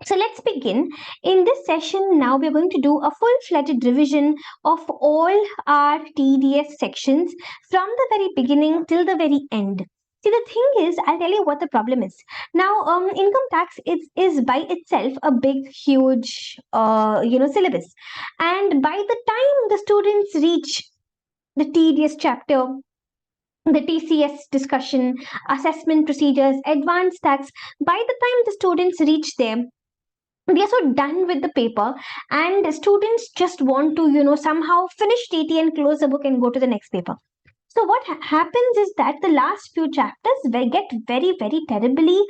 So let's begin. In this session, now we're going to do a full-fledged revision of all our TDS sections from the very beginning till the very end. See, the thing is, I'll tell you what the problem is. Now, income tax is by itself a big, huge, syllabus, and by the time the students reach the TDS chapter, the TCS discussion, assessment procedures, advanced tax, by the time the students reach there, we are so done with the paper, and the students just want to somehow finish TT and close the book and go to the next paper. So what happens is that the last few chapters they get very terribly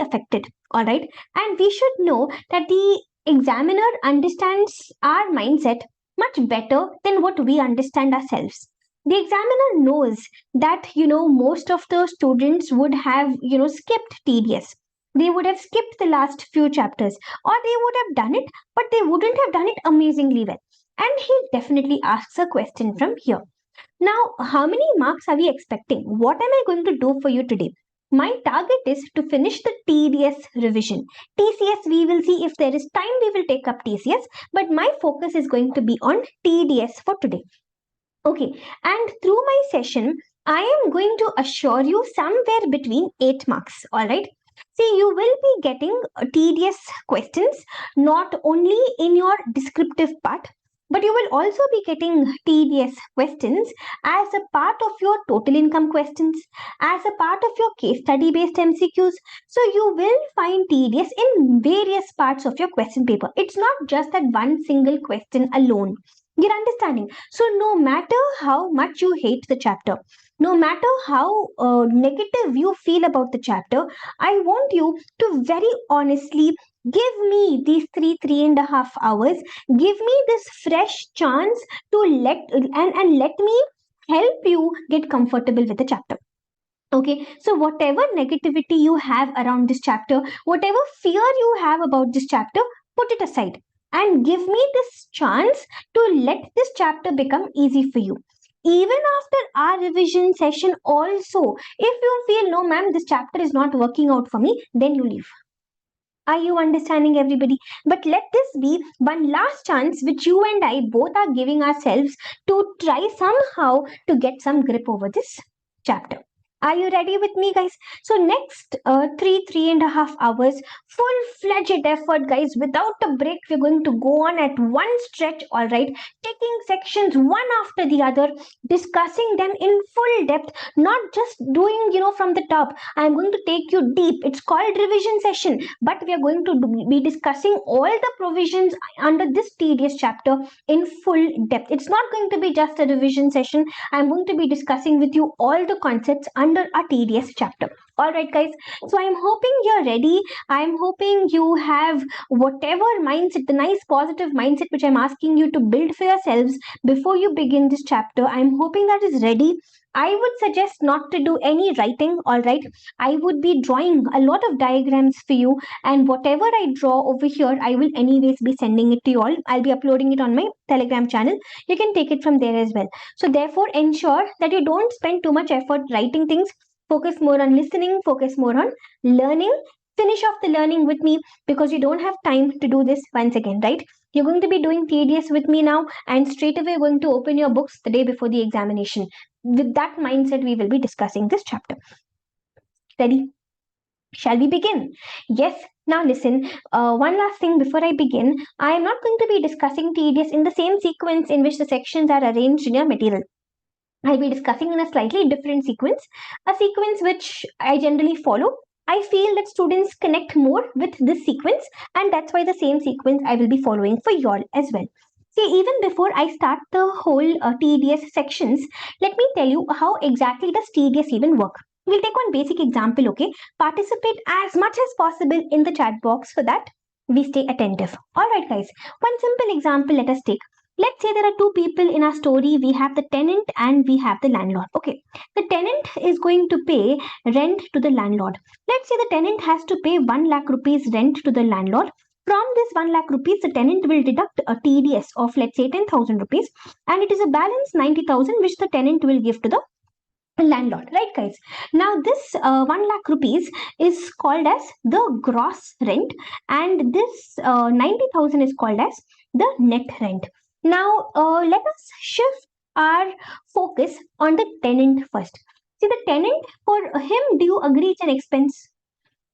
affected. All right, and we should know that the examiner understands our mindset much better than what we understand ourselves. The examiner knows that most of the students would have skipped TDS. They would have skipped the last few chapters, or they would have done it, but they wouldn't have done it amazingly well. And he definitely asks a question from here. Now, how many marks are we expecting? What am I going to do for you today? My target is to finish the TDS revision. TCS, we will see if there is time, we will take up TCS, but my focus is going to be on TDS for today. Okay, and through my session, I am going to assure you somewhere between 8 marks. All right. See, you will be getting TDS questions not only in your descriptive part, but you will also be getting TDS questions as a part of your total income questions, as a part of your case study based MCQs. So you will find TDS in various parts of your question paper. It's not just that one single question alone. You're understanding? So no matter how much you hate the chapter, no matter how negative you feel about the chapter, I want you to very honestly give me these 3.5 hours. Give me this fresh chance to let me help you get comfortable with the chapter. Okay, so whatever negativity you have around this chapter, whatever fear you have about this chapter, put it aside and give me this chance to let this chapter become easy for you. Even after our revision session, also, if you feel no, ma'am, this chapter is not working out for me, then you leave. Are you understanding, everybody? But let this be one last chance which you and I both are giving ourselves to try somehow to get some grip over this chapter. Are you ready with me, guys? So next 3.5 hours, full-fledged effort, guys, without a break. We're going to go on at one stretch, all right, taking sections one after the other, discussing them in full depth, not just doing, from the top. I'm going to take you deep. It's called revision session, but we are going to be discussing all the provisions under this TDS chapter in full depth. It's not going to be just a revision session. I'm going to be discussing with you all the concepts under a TDS chapter. All right, guys. So I'm hoping you're ready. I'm hoping you have whatever mindset, the nice positive mindset which I'm asking you to build for yourselves before you begin this chapter. I'm hoping that is ready. I would suggest not to do any writing, all right? I would be drawing a lot of diagrams for you, and whatever I draw over here, I will anyways be sending it to you all. I'll be uploading it on my Telegram channel. You can take it from there as well. So therefore, ensure that you don't spend too much effort writing things. Focus more on listening, focus more on learning. Finish off the learning with me because you don't have time to do this once again, right? You're going to be doing TDS with me now, and straight away going to open your books the day before the examination. With that mindset, we will be discussing this chapter. Ready? Shall we begin? Yes. Now listen, one last thing before I begin. I am not going to be discussing TDS in the same sequence in which the sections are arranged in your material. I'll be discussing in a slightly different sequence, a sequence which I generally follow. I feel that students connect more with this sequence, and that's why the same sequence I will be following for y'all as well. See, even before I start the whole TDS sections, let me tell you how exactly does TDS even work. We'll take one basic example, okay? Participate as much as possible in the chat box so that we stay attentive. All right, guys. One simple example let us take. Let's say there are two people in our story. We have the tenant and we have the landlord. Okay. The tenant is going to pay rent to the landlord. Let's say the tenant has to pay 1 lakh rupees rent to the landlord. From this 1 lakh rupees, the tenant will deduct a TDS of, let's say, 10,000 rupees, and it is a balance 90,000 which the tenant will give to the landlord, right guys? Now this 1 lakh rupees is called as the gross rent, and this 90,000 is called as the net rent. Now let us shift our focus on the tenant first. See, the tenant, for him, do you agree it's an expense?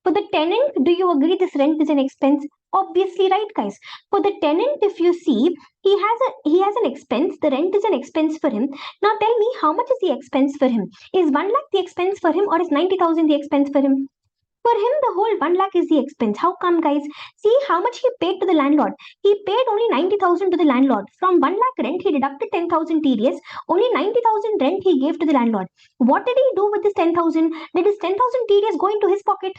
For the tenant, do you agree this rent is an expense? Obviously, right, guys? For the tenant, if you see, he has an expense. The rent is an expense for him. Now, tell me, how much is the expense for him? Is 1 lakh the expense for him, or is 90,000 the expense for him? For him, the whole 1 lakh is the expense. How come, guys? See how much he paid to the landlord. He paid only 90,000 to the landlord. From 1 lakh rent, he deducted 10,000 TDS. Only 90,000 rent he gave to the landlord. What did he do with this 10,000? Did his 10,000 TDS go into his pocket?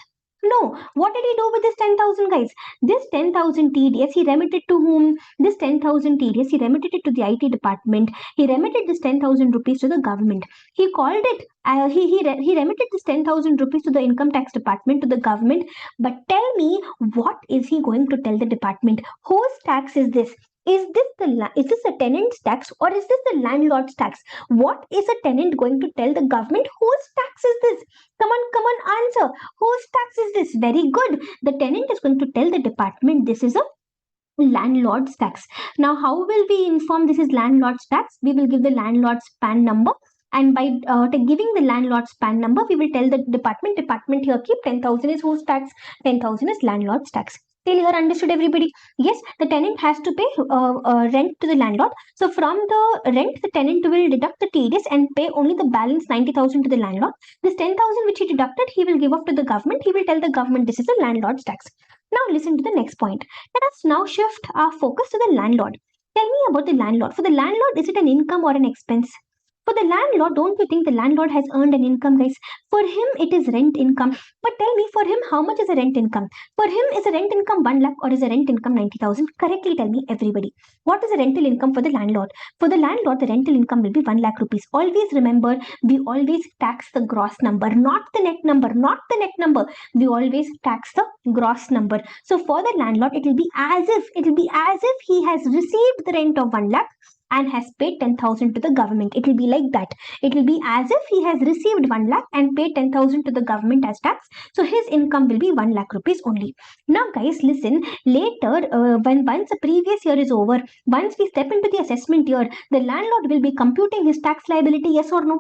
No. What did he do with this 10,000, guys? This 10,000 TDS he remitted to whom? This 10,000 TDS he remitted it to the IT department. He remitted this 10,000 rupees to the government. He called it, he remitted this 10,000 rupees to the income tax department, to the government. But tell me, what is he going to tell the department? Whose tax is this? Is this a tenant's tax, or is this the landlord's tax? What is a tenant going to tell the government? Whose tax is this? Come on, answer. Whose tax is this? Very good. The tenant is going to tell the department this is a landlord's tax. Now, how will we inform this is landlord's tax? We will give the landlord's PAN number, and by giving the landlord's PAN number, we will tell the department here keep 10,000 is whose tax? 10,000 is landlord's tax. Till here, understood everybody? Yes, the tenant has to pay rent to the landlord. So from the rent, the tenant will deduct the TDS and pay only the balance 90,000 to the landlord. This 10,000 which he deducted, he will give off to the government. He will tell the government this is a landlord's tax. Now listen to the next point. Let us now shift our focus to the landlord. Tell me about the landlord. For the landlord, is it an income or an expense? For the landlord, don't you think the landlord has earned an income, guys? For him, it is rent income. But tell me, for him, how much is a rent income? For him, is a rent income 1 lakh, or is a rent income 90,000? Correctly tell me, everybody. What is a rental income for the landlord? For the landlord, the rental income will be 1 lakh rupees. Always remember, we always tax the gross number, not the net number, not the net number. We always tax the gross number. So for the landlord, it will be as if he has received the rent of 1 lakh and has paid 10,000 to the government. It will be like that. It will be as if he has received 1 lakh and paid 10,000 to the government as tax. So his income will be 1 lakh rupees only. Now guys, listen, later once the previous year is over, once we step into the assessment year, the landlord will be computing his tax liability, yes or no?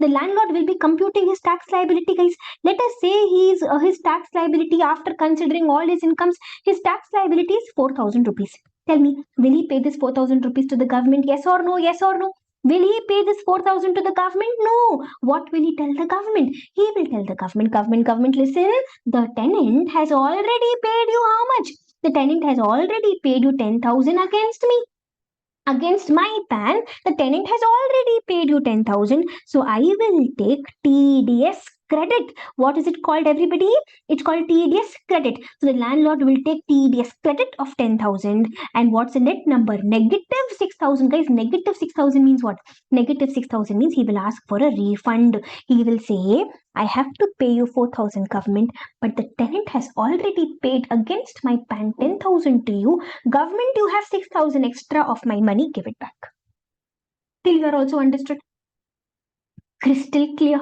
The landlord will be computing his tax liability, guys. Let us say his tax liability, after considering all his incomes, his tax liability is 4,000 rupees. Tell me, will he pay this 4,000 rupees to the government? Yes or no? Yes or no? Will he pay this 4,000 to the government? No. What will he tell the government? He will tell the government, listen, the tenant has already paid you how much? The tenant has already paid you 10,000 against me. Against my PAN, the tenant has already paid you 10,000. So I will take TDS credit. What is it called, everybody? It's called TDS credit. So the landlord will take TDS credit of 10,000. And what's the net number? Negative 6,000. Guys, negative 6,000 means what? Negative 6,000 means he will ask for a refund. He will say, I have to pay you 4,000 government, but the tenant has already paid against my PAN 10,000 to you. Government, you have 6,000 extra of my money. Give it back. Till you are also understood? Crystal clear?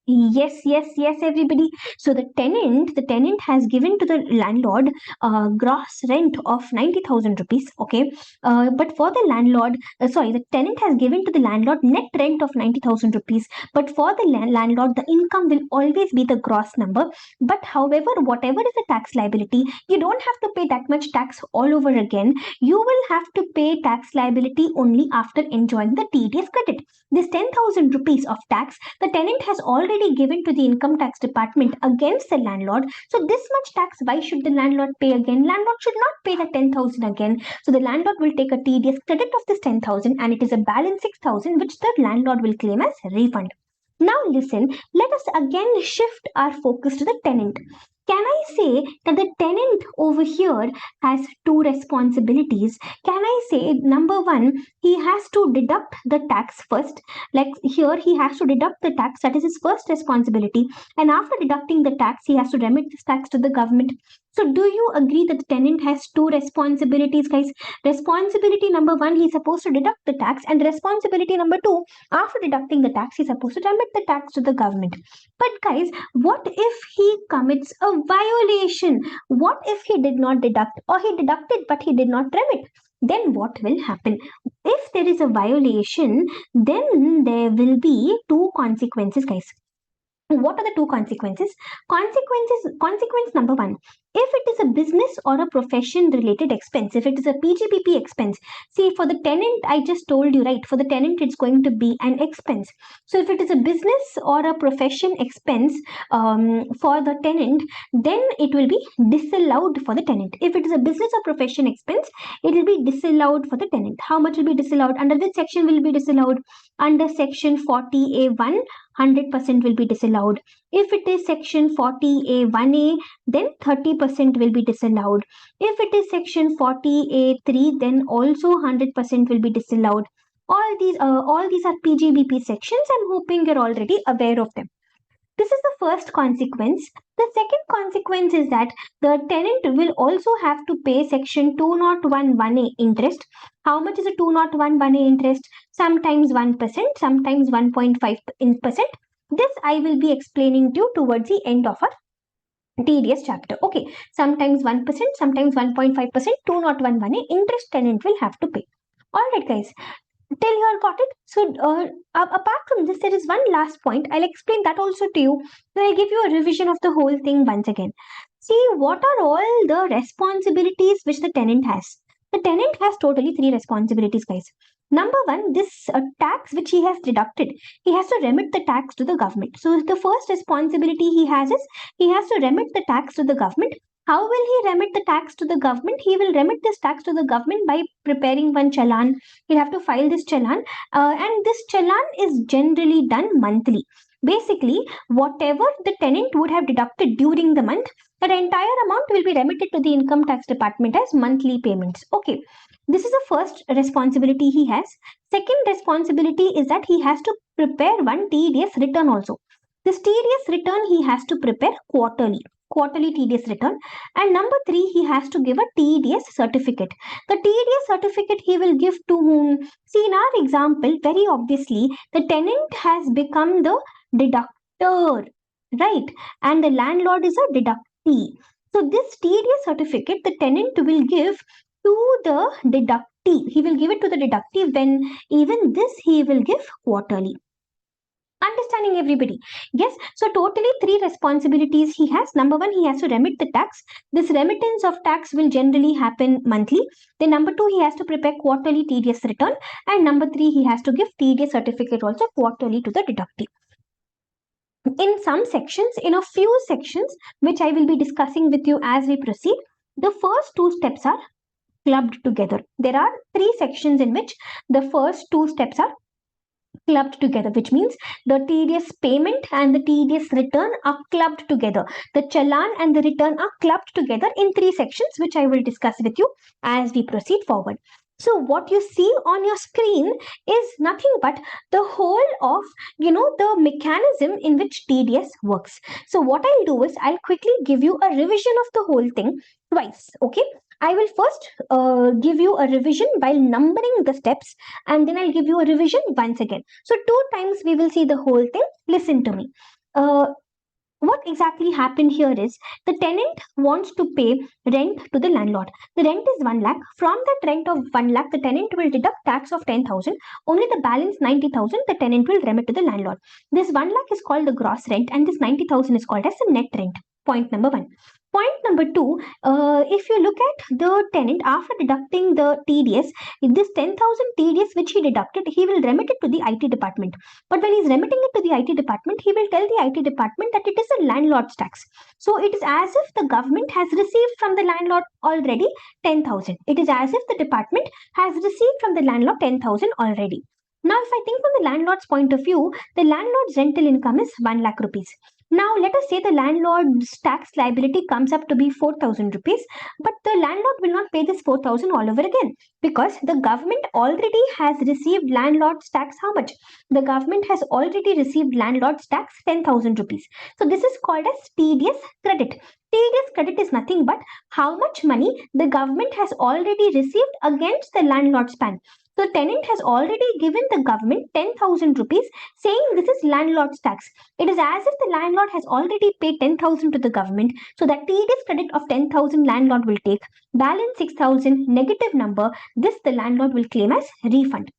Yes, everybody. So the tenant has given to the landlord gross rent of 90,000 rupees. Okay, but for the landlord, the tenant has given to the landlord net rent of 90,000 rupees. But for the landlord, the income will always be the gross number. But however, whatever is the tax liability, you don't have to pay that much tax all over again. You will have to pay tax liability only after enjoying the TDS credit. This 10,000 rupees of tax, the tenant has already given to the income tax department against the landlord. So this much tax, why should the landlord pay again? Landlord should not pay the 10,000 again. So the landlord will take a TDS credit of this 10,000, and it is a balance 6,000 which the landlord will claim as refund. Now listen, let us again shift our focus to the tenant. Can I say that the tenant over here has two responsibilities? Can I say, number one, he has to deduct the tax first. Like here, he has to deduct the tax. That is his first responsibility. And after deducting the tax, he has to remit this tax to the government. So do you agree that the tenant has two responsibilities, guys? Responsibility number one, he's supposed to deduct the tax, and responsibility number two, after deducting the tax, he's supposed to remit the tax to the government. But guys, what if he commits a violation? What if he did not deduct, or he deducted but he did not remit? Then what will happen? If there is a violation, then there will be two consequences, guys. What are the two consequences? Consequence number one, if it is a business or a profession related expense, if it is a PGBP expense, see, for the tenant, I just told you, right, for the tenant it's going to be an expense. So if it is a business or a profession expense for the tenant, then it will be disallowed for the tenant. If it is a business or profession expense, it will be disallowed for the tenant. How much will be disallowed? Under which section will be disallowed? Under section 40A1, 100% will be disallowed. If it is section 40A1A, then 30% will be disallowed. If it is section 40A3, then also 100% will be disallowed. All these are PGBP sections. I'm hoping you're already aware of them. This is the first consequence. The second consequence is that the tenant will also have to pay section 2011A interest. How much is a 2011A interest? Sometimes 1%, sometimes 1.5%. This I will be explaining to you towards the end of our TDS chapter. Okay, sometimes 1%, sometimes 1.5%, 2011A interest tenant will have to pay. Alright guys, till here got it. So apart from this, there is one last point. I'll explain that also to you. Then I'll give you a revision of the whole thing once again. See, what are all the responsibilities which the tenant has? The tenant has totally three responsibilities, guys. Number one, this tax which he has deducted, he has to remit the tax to the government. So the first responsibility he has is he has to remit the tax to the government. How will he remit the tax to the government? He will remit this tax to the government by preparing one challan. He'll have to file this challan, and this challan is generally done monthly. Basically, whatever the tenant would have deducted during the month, that entire amount will be remitted to the income tax department as monthly payments. Okay, this is the first responsibility he has. Second responsibility is that he has to prepare one TDS return also. This TDS return he has to prepare quarterly TDS return. And number three, he has to give a TDS certificate. The TDS certificate he will give to whom? See, in our example, very obviously, the tenant has become the deductor, right? And the landlord is a deductee. So this TDS certificate, the tenant will give to the deductee. He will give it to the deductee, when even this he will give quarterly. Understanding everybody? Yes. So totally three responsibilities he has. Number one, he has to remit the tax. This remittance of tax will generally happen monthly. Then number two, he has to prepare quarterly TDS return. And number three, he has to give TDS certificate also quarterly to the deductee. In some sections, in a few sections, which I will be discussing with you as we proceed, the first two steps are clubbed together. There are three sections in which the first two steps are clubbed together, which means the TDS payment and the TDS return are clubbed together. The challan and the return are clubbed together in three sections, which I will discuss with you as we proceed forward. So what you see on your screen is nothing but the whole of, the mechanism in which TDS works. So what I'll do is I'll quickly give you a revision of the whole thing twice. Okay. I will first give you a revision while numbering the steps, and then I'll give you a revision once again. So two times we will see the whole thing. Listen to me. What exactly happened here is the tenant wants to pay rent to the landlord. The rent is 1 lakh. From that rent of 1 lakh, the tenant will deduct tax of 10,000. Only the balance 90,000 the tenant will remit to the landlord. This 1 lakh is called the gross rent, and this 90,000 is called as the net rent. Point number one. Point number two, if you look at the tenant after deducting the TDS, this 10,000 TDS which he deducted, he will remit it to the IT department. But when he's remitting it to the IT department, he will tell the IT department that it is a landlord's tax. So it is as if the government has received from the landlord already 10,000. It is as if the department has received from the landlord 10,000 already. Now, if I think from the landlord's point of view, the landlord's rental income is 1 lakh rupees. Now, let us say the landlord's tax liability comes up to be 4,000 rupees, but the landlord will not pay this 4,000 all over again because the government already has received landlord's tax. How much? The government has already received landlord's tax 10,000 rupees. So, this is called as TDS credit. TDS credit is nothing but how much money the government has already received against the landlord's span. So, tenant has already given the government 10,000 rupees saying this is landlord's tax. It is as if the landlord has already paid 10,000 to the government. So that TDS credit of 10,000 landlord will take. Balance 6,000 negative number. This the landlord will claim as refund.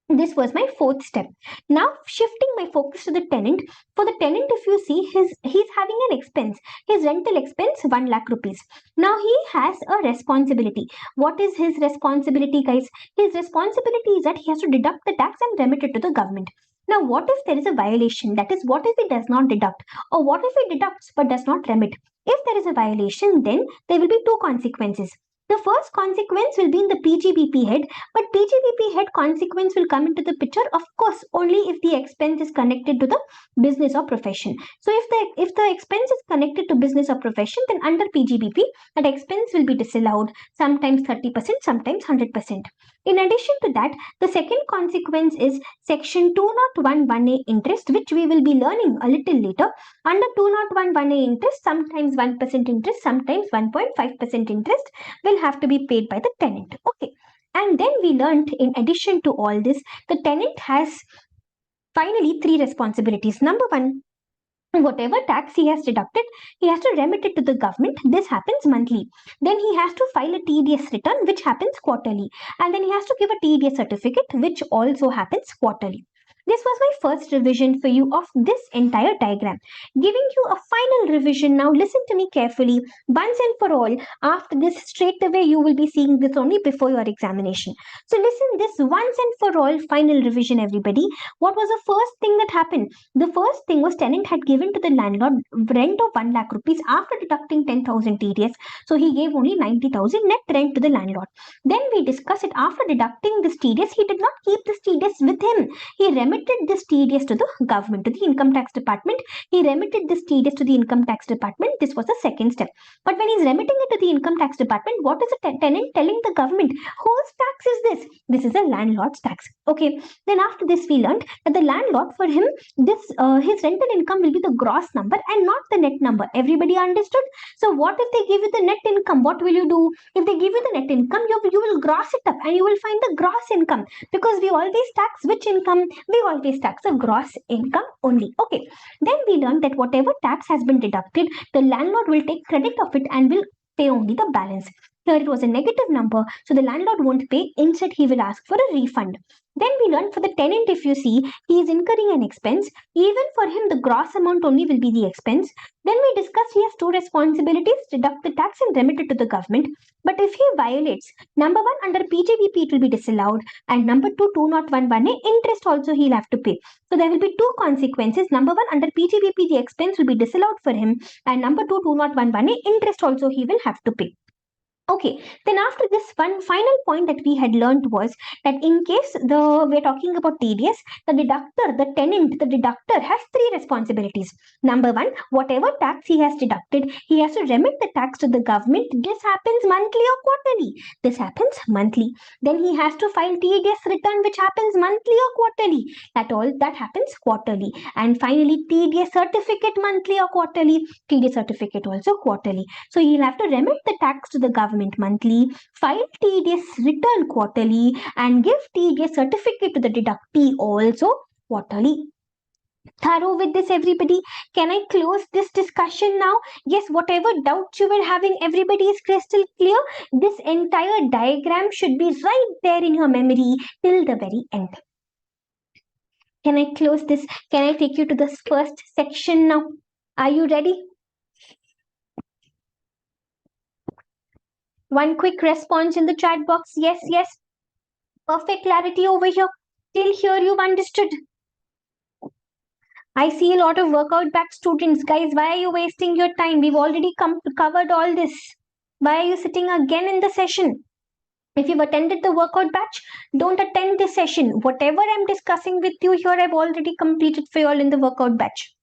This was my fourth step. Now shifting my focus to the tenant. For the tenant, if you see, he's having an expense. His rental expense 1 lakh rupees. Now he has a responsibility. What is his responsibility, guys? His responsibility is that he has to deduct the tax and remit it to the government. Now, what if there is a violation? That is, what if he does not deduct? Or what if he deducts but does not remit? If there is a violation, then there will be two consequences. The first consequence will be in the PGBP head, but PGBP head consequence will come into the picture, of course, only if the expense is connected to the business or profession. So if the expense is connected to business or profession, then under PGBP, that expense will be disallowed, sometimes 30%, sometimes 100%. In addition to that, the second consequence is section 2011A interest, which we will be learning a little later. Under 2011A interest, sometimes 1% interest, sometimes 1.5% interest will have to be paid by the tenant. Okay. And then we learned, in addition to all this, the tenant has finally three responsibilities. Number one, whatever tax he has deducted, he has to remit it to the government. This happens monthly. Then he has to file a TDS return, which happens quarterly. And then he has to give a TDS certificate, which also happens quarterly. This was my first revision for you of this entire diagram. Giving you a final revision now, listen to me carefully. Once and for all, after this, straight away, you will be seeing this only before your examination. So listen this once and for all, final revision, everybody. What was the first thing that happened? The first thing was tenant had given to the landlord rent of 1 lakh rupees after deducting 10,000 TDS. So he gave only 90,000 net rent to the landlord. Then we discussed it, after deducting this TDS, he did not keep this TDS with him. He remitted this TDS to the government, to the income tax department. He remitted this TDS to the income tax department. This was the second step. But when he's remitting it to the income tax department, what is the tenant telling the government? Whose tax is this? This is a landlord's tax. Okay. Then after this, we learned that the landlord, for him, this his rental income will be the gross number and not the net number. Everybody understood? So what if they give you the net income? What will you do? If they give you the net income, you will gross it up and you will find the gross income, because we always tax which income? We always tax the gross income only. Okay. Then we learned that whatever tax has been deducted, the landlord will take credit of it and will pay only the balance. Here it was a negative number, so the landlord won't pay. Instead, he will ask for a refund. Then we learned for the tenant, if you see, he is incurring an expense. Even for him, the gross amount only will be the expense. Then we discussed he has two responsibilities: deduct the tax and remit it to the government. But if he violates, number one, under PGBP it will be disallowed, and number two, 2011A interest also he'll have to pay. So there will be two consequences. Number one, under PGBP the expense will be disallowed for him, and number two, 2011A interest also he will have to pay. Okay, then after this, one final point that we had learned was that in case we're talking about TDS, the tenant, the deductor has three responsibilities. Number one, whatever tax he has deducted, he has to remit the tax to the government. This happens monthly or quarterly. This happens monthly. Then he has to file TDS return, which happens monthly or quarterly. That happens quarterly. And finally, TDS certificate monthly or quarterly. TDS certificate also quarterly. So he'll have to remit the tax to the government monthly, file TDS return quarterly, and give TDS certificate to the deductee also quarterly. Thorough with this, everybody? Can I close this discussion now? Yes, whatever doubts you were having, everybody is crystal clear. This entire diagram should be right there in your memory till the very end. Can I close this? Can I take you to the first section now? Are you ready? One quick response in the chat box. Yes, yes. Perfect clarity over here. Till here you've understood. I see a lot of workout back students. Guys, why are you wasting your time? We've already covered all this. Why are you sitting again in the session? If you've attended the workout batch, don't attend this session. Whatever I'm discussing with you here, I've already completed for you all in the workout batch.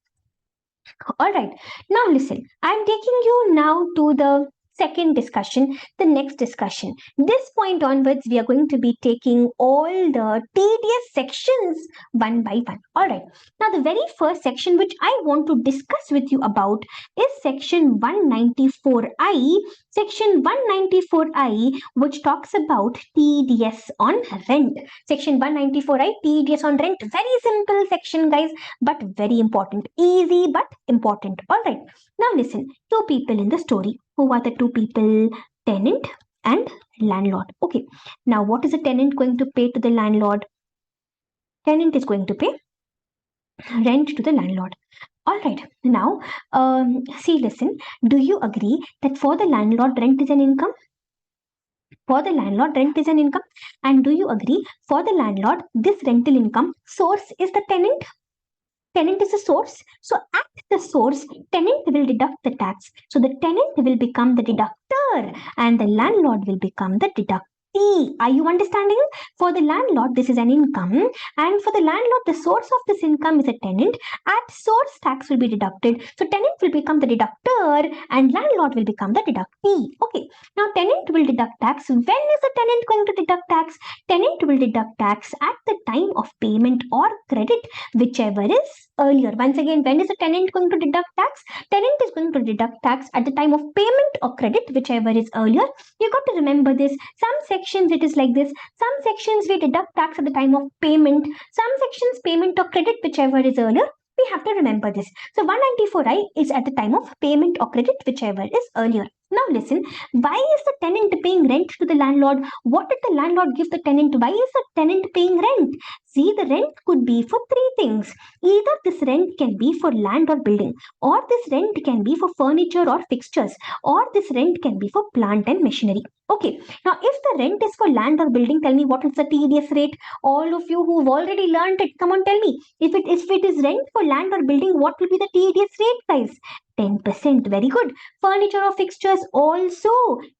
All right. Now listen, I'm taking you now to the second discussion, the next discussion. This point onwards, we are going to be taking all the TDS sections one by one. All right. Now, the very first section which I want to discuss with you about is section 194I. Section 194I, which talks about TDS on rent. Section 194I, TDS on rent. Very simple section, guys, but very important. Easy but important. All right. Now listen. Two people in the story. Who are the two people? Tenant and landlord. Okay. Now what is a tenant going to pay to the landlord? Tenant is going to pay rent to the landlord. All right. Now, see, listen. Do you agree that for the landlord, rent is an income? For the landlord, rent is an income. And do you agree for the landlord, this rental income source is the tenant? Tenant is a source. So at the source, tenant will deduct the tax. So the tenant will become the deductor and the landlord will become the deductee. Are you understanding? For the landlord, this is an income, and for the landlord, the source of this income is a tenant. At source, tax will be deducted. So tenant will become the deductor and landlord will become the deductee. Okay. Now tenant will deduct tax. When is the tenant going to deduct tax? Tenant will deduct tax at the time of payment or credit, whichever is earlier. Once again, when is the tenant going to deduct tax? Tenant is going to deduct tax at the time of payment or credit, whichever is earlier. You got to remember this. Some sections it is like this. Some sections we deduct tax at the time of payment. Some sections payment or credit, whichever is earlier. We have to remember this. So 194I is at the time of payment or credit, whichever is earlier. Now listen, why is the tenant paying rent to the landlord? What did the landlord give the tenant? Why is the tenant paying rent? See, the rent could be for three things. Either this rent can be for land or building, or this rent can be for furniture or fixtures, or this rent can be for plant and machinery. Okay, now if the rent is for land or building, tell me what is the TDS rate? All of you who've already learned it, come on, tell me. If it is rent for land or building, what will be the TDS rate, guys? 10%. Very good. Furniture or fixtures also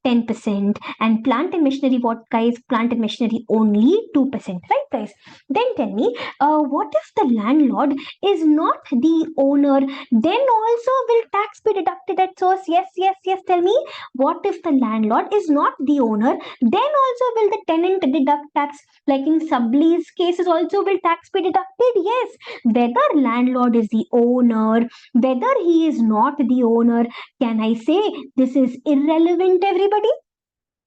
10%. And plant and machinery, what, guys? Plant and machinery only 2%. Right, guys? Then tell me, what if the landlord is not the owner? Then also will tax be deducted at source? Yes, yes, yes. Tell me, what if the landlord is not the owner? Then also will the tenant deduct tax? Like in sublease cases, also will tax be deducted? Yes. Whether landlord is the owner, whether he is not the owner, can I say this is irrelevant, everybody?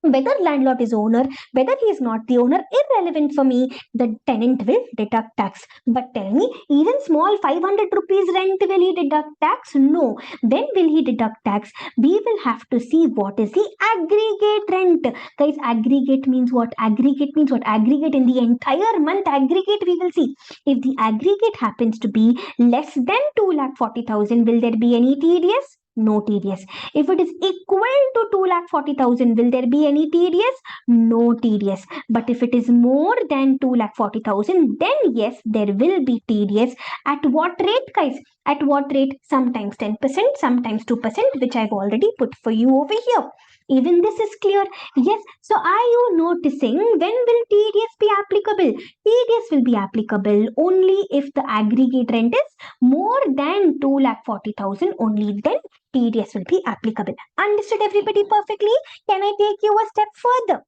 Whether landlord is owner, whether he is not the owner, irrelevant for me. The tenant will deduct tax. But tell me, even small 500 rupees rent, will he deduct tax? No. When will he deduct tax? We will have to see what is the aggregate rent. Guys, aggregate means what? Aggregate means what? Aggregate in the entire month. Aggregate we will see. If the aggregate happens to be less than 2,40,000, will there be any TDS? No TDS. If it is equal to 2,40,000, will there be any TDS? No TDS. But if it is more than 2,40,000, then yes, there will be TDS. At what rate, guys? At what rate? Sometimes 10%, sometimes 2%, which I've already put for you over here. Even this is clear. Yes. So are you noticing when will TDS be applicable? TDS will be applicable only if the aggregate rent is more than 2,40,000. Only then TDS will be applicable. Understood, everybody, perfectly? Can I take you a step further?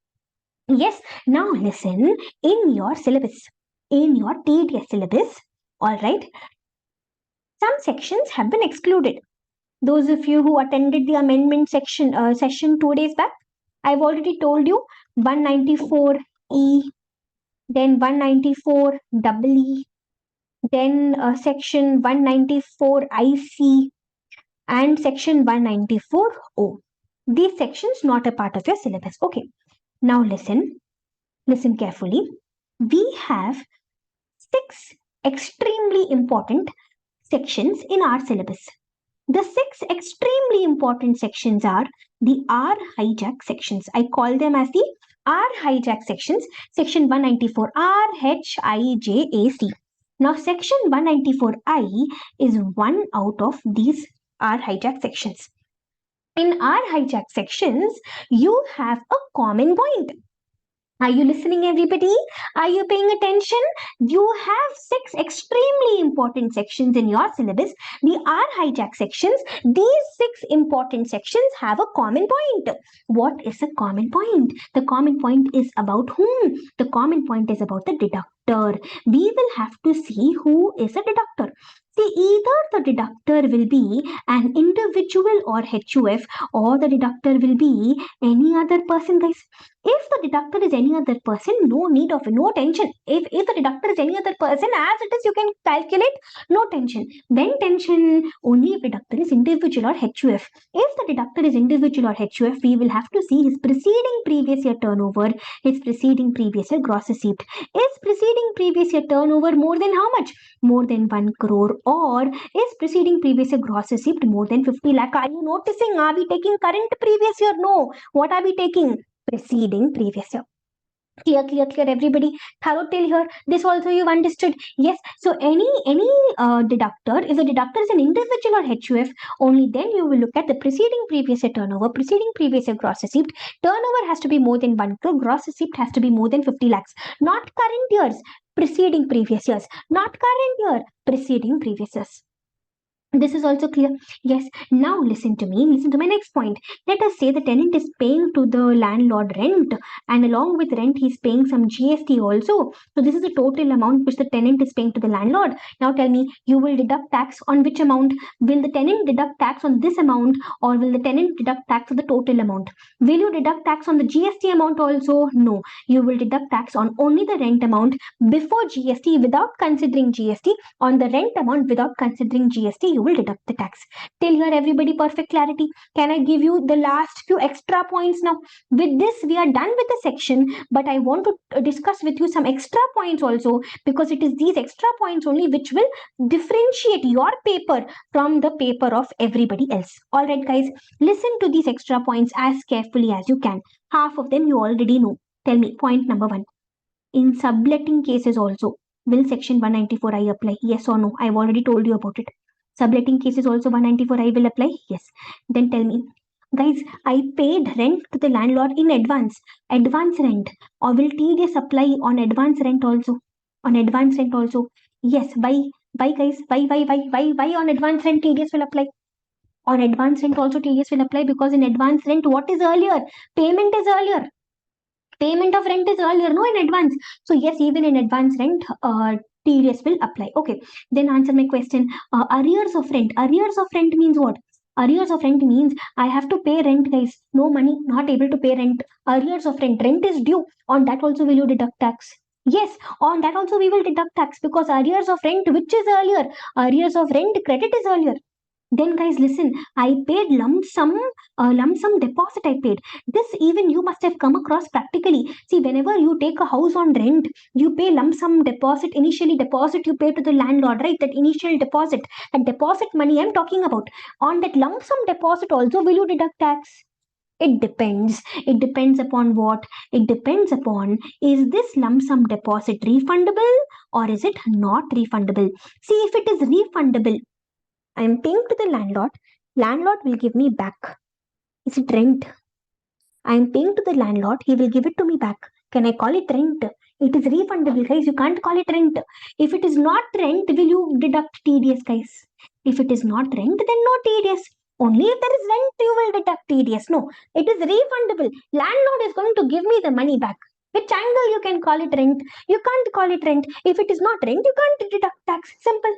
Yes. Now listen, in your syllabus, in your TDS syllabus, all right, some sections have been excluded. Those of you who attended the amendment session 2 days back, I've already told you 194E, then 194EE, then section 194IC, and section 194O. These sections not a part of your syllabus. Okay. Now listen carefully. We have 6 extremely important sections in our syllabus. The 6 extremely important sections are the R hijack sections. I call them as the R hijack sections. Section 194 RHIJAC. Now section 194I is one out of these R hijack sections. In R hijack sections, you have a common point. Are you listening, everybody? Are you paying attention? You have 6 extremely important sections in your syllabus. The R hijack sections. These 6 important sections have a common point. What is a common point? The common point is about whom? The common point is about the deductor. We will have to see who is a deductor. See, either the deductor will be an individual or HUF, or the deductor will be any other person, guys. If the deductor is any other person, no need of no tension. If the deductor is any other person, as it is, you can calculate, no tension. When tension? Only if deductor is individual or HUF. If the deductor is individual or HUF, we will have to see his preceding previous year turnover, his preceding previous year gross receipt. Is preceding previous year turnover more than how much? More than 1 crore, or is preceding previous year gross receipt more than 50 lakh? Are you noticing? Are we taking current previous year? No. What are we taking? Preceding previous year. Clear, everybody. Thorough till here. This also you've understood. Yes. So any deductor is an individual or HUF. Only then you will look at the preceding previous year turnover, preceding previous year gross receipt. Turnover has to be more than 1 crore. Gross receipt has to be more than 50 lakhs. Not current years. Preceding previous years. Not current year. Preceding previous years. This is also clear. Yes. Now listen to me. Listen to my next point. Let us say the tenant is paying to the landlord rent, and along with rent, he's paying some GST also. So this is the total amount which the tenant is paying to the landlord. Now tell me, you will deduct tax on which amount? Will the tenant deduct tax on this amount, or will the tenant deduct tax on the total amount? Will you deduct tax on the GST amount also? No. You will deduct tax on only the rent amount before GST, without considering GST. On the rent amount without considering GST, you will deduct the tax. Till here, everybody, perfect clarity. Can I give you the last few extra points now? With this, we are done with the section, but I want to discuss with you some extra points also, because it is these extra points only which will differentiate your paper from the paper of everybody else. All right, guys, listen to these extra points as carefully as you can. Half of them you already know. Tell me, point number 1. In subletting cases also, will section 194I apply? Yes or no? I've already told you about it. Subletting cases also 194I will apply? Yes. Then tell me, guys, I paid rent to the landlord in advance. Advance rent. Or will TDS apply on advance rent also? On advance rent also? Yes. Why guys? Why on advance rent TDS will apply? On advance rent also TDS will apply, because in advance rent, what is earlier? Payment is earlier. Payment of rent is earlier, no, in advance. So yes, even in advance rent, TDS will apply. Okay, then answer my question. Arrears of rent. Arrears of rent means what? Arrears of rent means I have to pay rent, guys. No money, not able to pay rent. Arrears of rent. Rent is due. On that also will you deduct tax? Yes, on that also we will deduct tax, because arrears of rent, which is earlier? Arrears of rent credit is earlier. Then guys, listen, I paid lump sum deposit I paid. This even you must have come across practically. See, whenever you take a house on rent, you pay lump sum deposit, initially deposit you pay to the landlord, right? That initial deposit, that deposit money I'm talking about. On that lump sum deposit also, will you deduct tax? It depends. It depends upon what? It depends upon, is this lump sum deposit refundable or is it not refundable? See, if it is refundable, I am paying to the landlord. Landlord will give me back. Is it rent? I am paying to the landlord. He will give it to me back. Can I call it rent? It is refundable, guys. You can't call it rent. If it is not rent, will you deduct TDS, guys? If it is not rent, then no TDS. Only if there is rent, you will deduct TDS. No, it is refundable. Landlord is going to give me the money back. Which angle you can call it rent? You can't call it rent. If it is not rent, you can't deduct tax. Simple.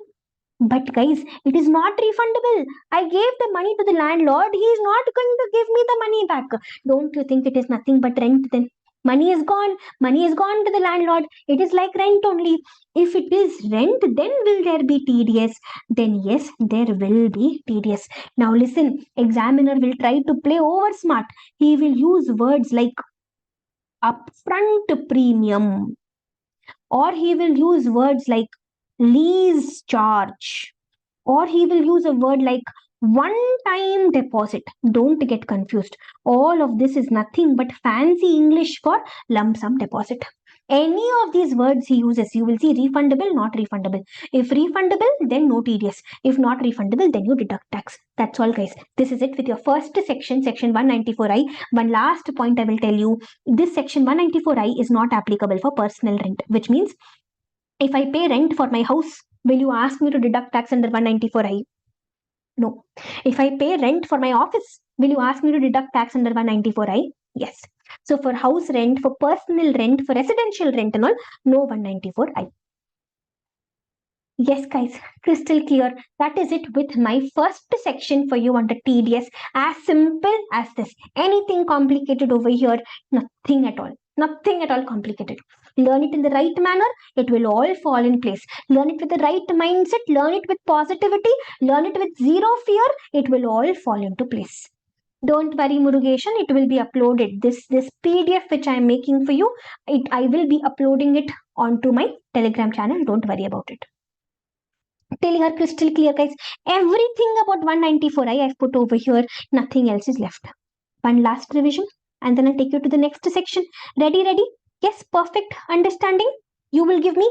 But guys, it is not refundable. I gave the money to the landlord. He is not going to give me the money back. Don't you think it is nothing but rent then? Money is gone. Money is gone to the landlord. It is like rent only. If it is rent, then will there be TDS? Then yes, there will be TDS. Now listen, examiner will try to play over smart. He will use words like upfront premium, or he will use words like lease charge, or he will use a word like one time deposit. Don't get confused. All of this is nothing but fancy English for lump sum deposit. Any of these words he uses, you will see refundable, not refundable. If refundable, then no TDS. If not refundable, then you deduct tax. That's all, guys. This is it with your first section, section 194I. One last point I will tell you. This section 194I is not applicable for personal rent, which means if I pay rent for my house, will you ask me to deduct tax under 194I? No. If I pay rent for my office, will you ask me to deduct tax under 194I? Yes. So for house rent, for personal rent, for residential rent and all, no 194I. Yes, guys, crystal clear. That is it with my first section for you under TDS. As simple as this. Anything complicated over here? Nothing at all. Nothing at all complicated. Learn it in the right manner, it will all fall in place. Learn it with the right mindset, learn it with positivity, learn it with zero fear, it will all fall into place. Don't worry, Murugation, it will be uploaded. This PDF which I am making for you, I will be uploading it onto my Telegram channel. Don't worry about it. Till here, crystal clear, guys. Everything about 194I I've put over here. Nothing else is left. One last revision, and then I'll take you to the next section. Ready? Yes, perfect understanding. You will give me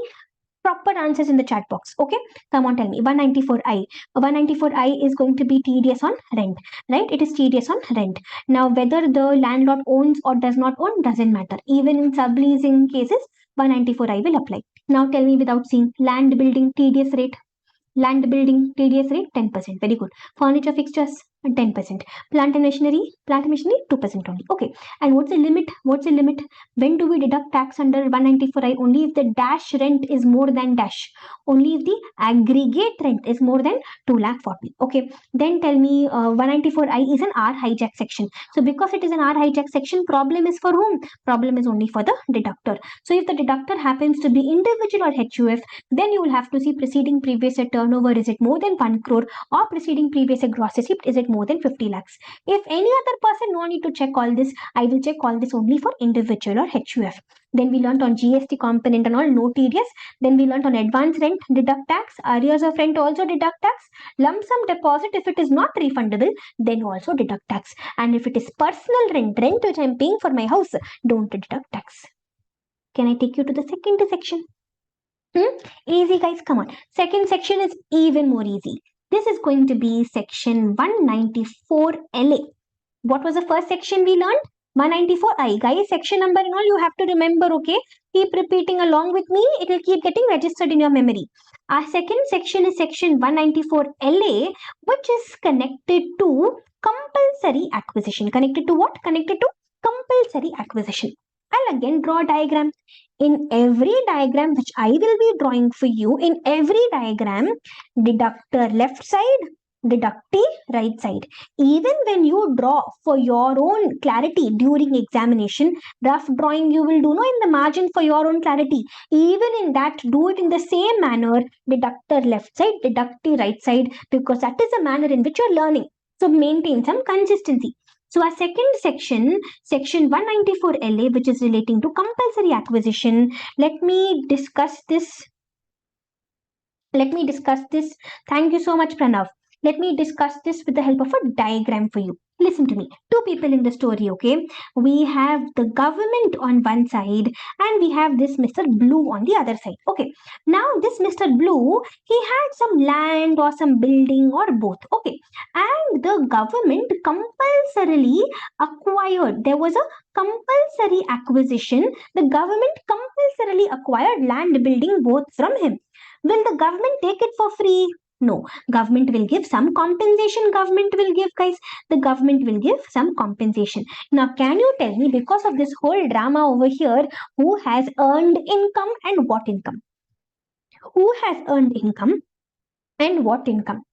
proper answers in the chat box. Okay, come on, tell me. 194I. 194I is going to be TDS on rent, right? It is TDS on rent. Now, whether the landlord owns or does not own doesn't matter. Even in subleasing cases, 194I will apply. Now, tell me without seeing land building TDS rate. Land building TDS rate 10%. Very good. Furniture fixtures 10%. Plant and machinery 2% only. Okay. And what's the limit? When do we deduct tax under 194I? Only if the dash rent is more than dash. Only if the aggregate rent is more than 2,40,000. Okay. Then tell me 194I is an R hijack section. So because it is an R hijack section, problem is for whom? Problem is only for the deductor. So if the deductor happens to be individual or HUF, then you will have to see preceding previous year turnover, is it more than 1 crore, or preceding previous year gross receipt, is it more than 50 lakhs. If any other person, no need to check all this. I will check all this only for individual or HUF. Then we learned on GST component and all, no TDS. Then we learned on advance rent, deduct tax, arrears of rent also deduct tax, lump sum deposit, if it is not refundable, then also deduct tax. And if it is personal rent which I am paying for my house, don't deduct tax. Can I take you to the second section? Easy, guys, come on. Second section is even more easy. This is going to be section 194 LA. What was the first section we learned? 194I. Guys, section number and all you have to remember, okay? Keep repeating along with me. It will keep getting registered in your memory. Our second section is section 194 LA, which is connected to compulsory acquisition. Connected to what? Connected to compulsory acquisition. I'll again draw a diagram. In every diagram which I will be drawing for you, in every diagram, deductor left side, deductee right side. Even when you draw for your own clarity during examination, rough drawing you will do in the margin for your own clarity. Even in that, do it in the same manner, deductor left side, deductee right side, because that is the manner in which you are learning. So maintain some consistency. So our second section, section 194 LA, which is relating to compulsory acquisition. Let me discuss this. Thank you so much, Pranav. Let me discuss this with the help of a diagram for you. Listen to me. Two people in the story, okay? We have the government on one side and we have this Mr. Blue on the other side. Okay. Now this Mr. Blue, he had some land or some building or both. Okay. And the government compulsorily acquired. There was a compulsory acquisition. The government compulsorily acquired land building both from him. Will the government take it for free? No. Government will give some compensation. Government will give, guys. The government will give some compensation. Now, can you tell me, because of this whole drama over here, who has earned income and what income? Who has earned income and what income?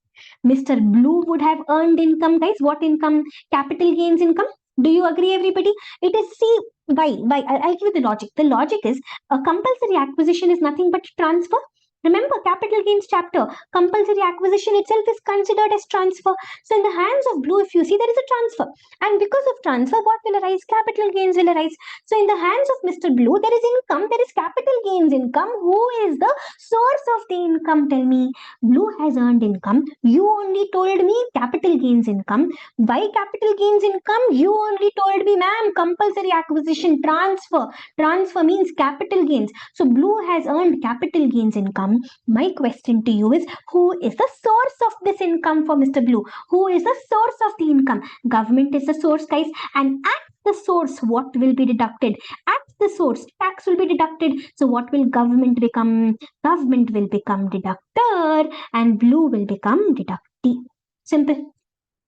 Mr. Blue would have earned income, guys. What income? Capital gains income. Do you agree, everybody? It is, see, why? I'll give you the logic. The logic is a compulsory acquisition is nothing but transfer. Remember, capital gains chapter, compulsory acquisition itself is considered as transfer. So in the hands of blue, if you see, there is a transfer. And because of transfer, what will arise? Capital gains will arise. So in the hands of Mr. Blue, there is income, there is capital gains income. Who is the source of the income? Tell me. Blue has earned income. You only told me capital gains income. Why capital gains income? You only told me, ma'am, compulsory acquisition, transfer. Transfer means capital gains. So blue has earned capital gains income. My question to you is, who is the source of this income for Mr. Blue? Who is the source of the income? Government is the source, guys. And at the source, what will be deducted? At the source, tax will be deducted. So what will government become? Government will become deductor and blue will become deductee. Simple.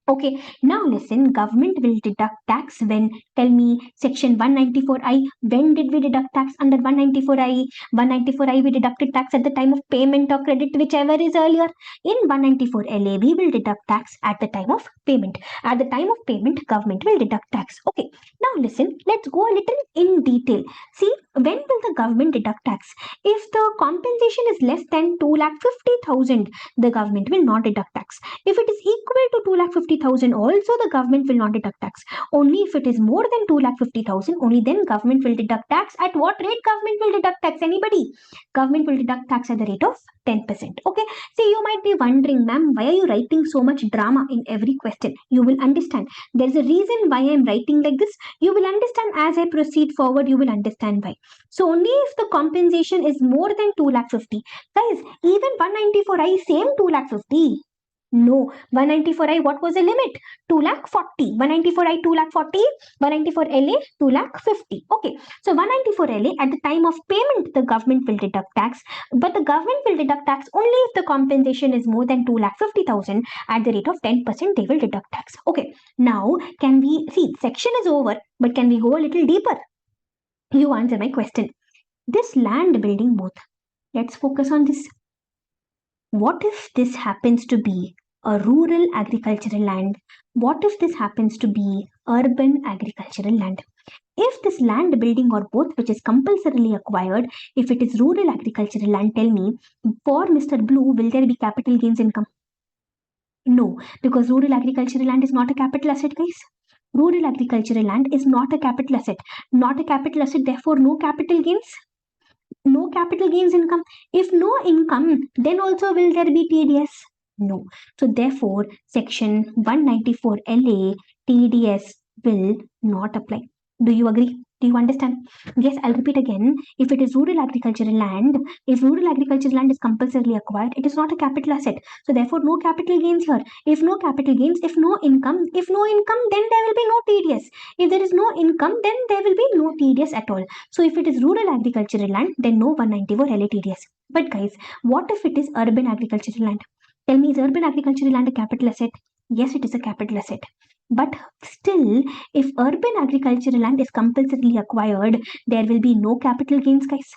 Okay, now listen, government will deduct tax when, tell me, section 194I, when did we deduct tax under 194I? 194I, we deducted tax at the time of payment or credit, whichever is earlier. In 194LA, we will deduct tax at the time of payment. At the time of payment, government will deduct tax. Okay, now listen, let's go a little in detail. See, when will the government deduct tax? If the compensation is less than 2,50,000, the government will not deduct tax. If it is equal to 2,50,000, also the government will not deduct tax. Only if it is more than 2,50,000, only then government will deduct tax. At what rate government will deduct tax? Anybody? Government will deduct tax at the rate of 10%. Okay. See, you might be wondering, ma'am, why are you writing so much drama in every question? You will understand. There's a reason why I'm writing like this. You will understand as I proceed forward. You will understand why. So only if the compensation is more than 2,50,000. Guys, even 194I same 2,50,000. No, 194I, what was the limit? 2,40,000. 194I 2,40,000, 194LA 2,50,000. Okay, so 194LA, at the time of payment, the government will deduct tax, but the government will deduct tax only if the compensation is more than 2,50,000. At the rate of 10%, they will deduct tax. Okay, now can we see, section is over, but can we go a little deeper? You answer my question. This land building both. Let's focus on this. What if this happens to be a rural agricultural land? What if this happens to be urban agricultural land? If this land building or both, which is compulsorily acquired, if it is rural agricultural land, tell me, for Mr. Blue, will there be capital gains income? No, because rural agricultural land is not a capital asset, guys. Rural agricultural land is not a capital asset. Not a capital asset, therefore no capital gains. No capital gains income. If no income, then also will there be TDS? No. So therefore, section 194LA TDS will not apply. Do you agree? Do you understand? Yes, I'll repeat again. If it is rural agricultural land, if rural agricultural land is compulsorily acquired, it is not a capital asset. So therefore, no capital gains here. If no capital gains, if no income, then there will be no TDS. If there is no income, then there will be no TDS at all. So if it is rural agricultural land, then no 194 LA TDS. But guys, what if it is urban agricultural land? Tell me, is urban agricultural land a capital asset? Yes, it is a capital asset. But still, if urban agricultural land is compulsorily acquired, there will be no capital gains, guys.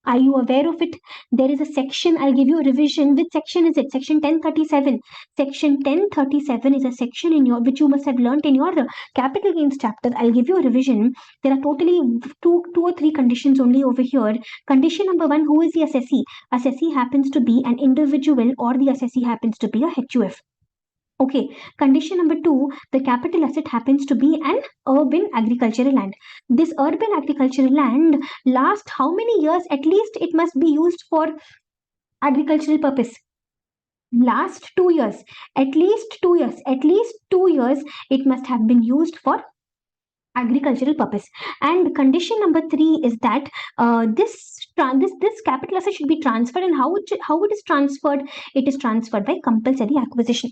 Are you aware of it? There is a section, I'll give you a revision. Which section is it? Section 1037. Section 1037 is a section in your, which you must have learnt in your capital gains chapter. I'll give you a revision. There are totally two or three conditions only over here. Condition number 1, who is the assessee? Assessee happens to be an individual or the assessee happens to be a HUF. Okay, condition number 2, the capital asset happens to be an urban agricultural land. This urban agricultural land lasts how many years? At least it must be used for agricultural purpose. Last 2 years, at least 2 years, it must have been used for agricultural purpose. And condition number 3 is that this capital asset should be transferred, and how it is transferred? It is transferred by compulsory acquisition.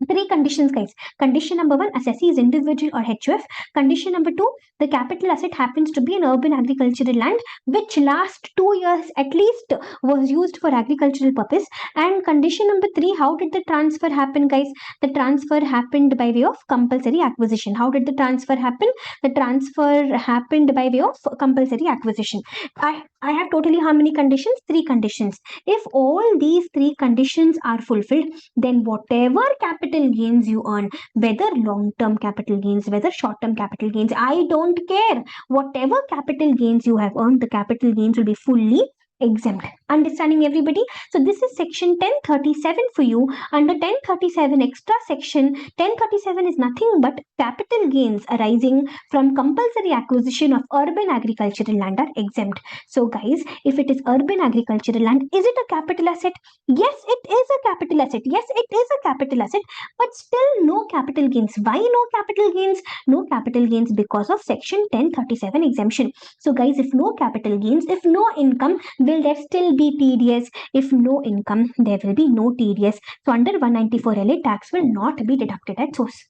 3 conditions, guys. Condition number 1, assessee is individual or HUF. Condition number 2, the capital asset happens to be an urban agricultural land which last 2 years at least was used for agricultural purpose. And condition number 3, how did the transfer happen, guys? The transfer happened by way of compulsory acquisition. How did the transfer happen? The transfer happened by way of compulsory acquisition. I have totally how many conditions? 3 conditions. If all these 3 conditions are fulfilled, then whatever capital gains you earn, whether long-term capital gains, whether short-term capital gains, I don't care. Whatever capital gains you have earned, the capital gains will be fully exempt. Understanding, everybody? So this is section 1037 for you. Under 1037 extra section, 1037 is nothing but capital gains arising from compulsory acquisition of urban agricultural land are exempt. So guys, if it is urban agricultural land, is it a capital asset? Yes, it is a capital asset. Yes, it is a capital asset, but still no capital gains. Why no capital gains? No capital gains because of section 1037 exemption. So guys, if no capital gains, if no income, will there still be TDS? If no income, there will be no TDS. So under 194LA, tax will not be deducted at source.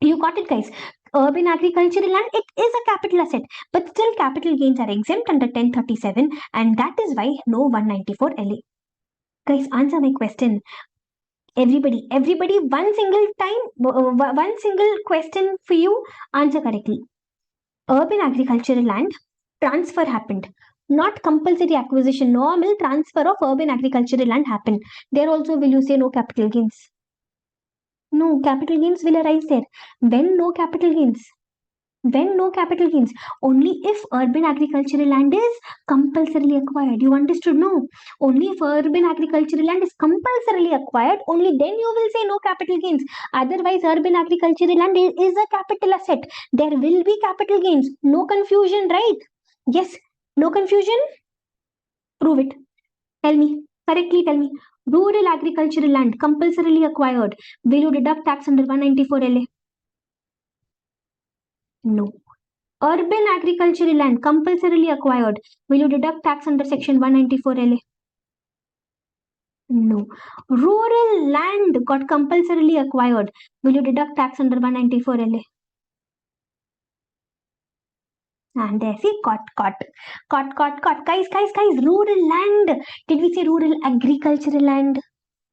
You got it, guys? Urban agricultural land, it is a capital asset, but still capital gains are exempt under 1037, and that is why no 194LA. Guys, answer my question. Everybody, one single time, one single question for you. Answer correctly. Urban agricultural land transfer happened, not compulsory acquisition. Normal transfer of urban agricultural land happened. There also will you say no capital gains? No capital gains will arise there. When no capital gains? When no capital gains? Only if urban agricultural land is compulsorily acquired. You understood? No. Only if urban agricultural land is compulsorily acquired, only then you will say no capital gains. Otherwise, urban agricultural land is a capital asset. There will be capital gains. No confusion, right? Yes. No confusion? Prove it. Tell me. Correctly tell me. Rural agricultural land compulsorily acquired. Will you deduct tax under 194LA? No. Urban agricultural land compulsorily acquired. Will you deduct tax under section 194LA? No. Rural land got compulsorily acquired. Will you deduct tax under 194LA? And there, see, caught. Guys, rural land. Did we say rural agricultural land?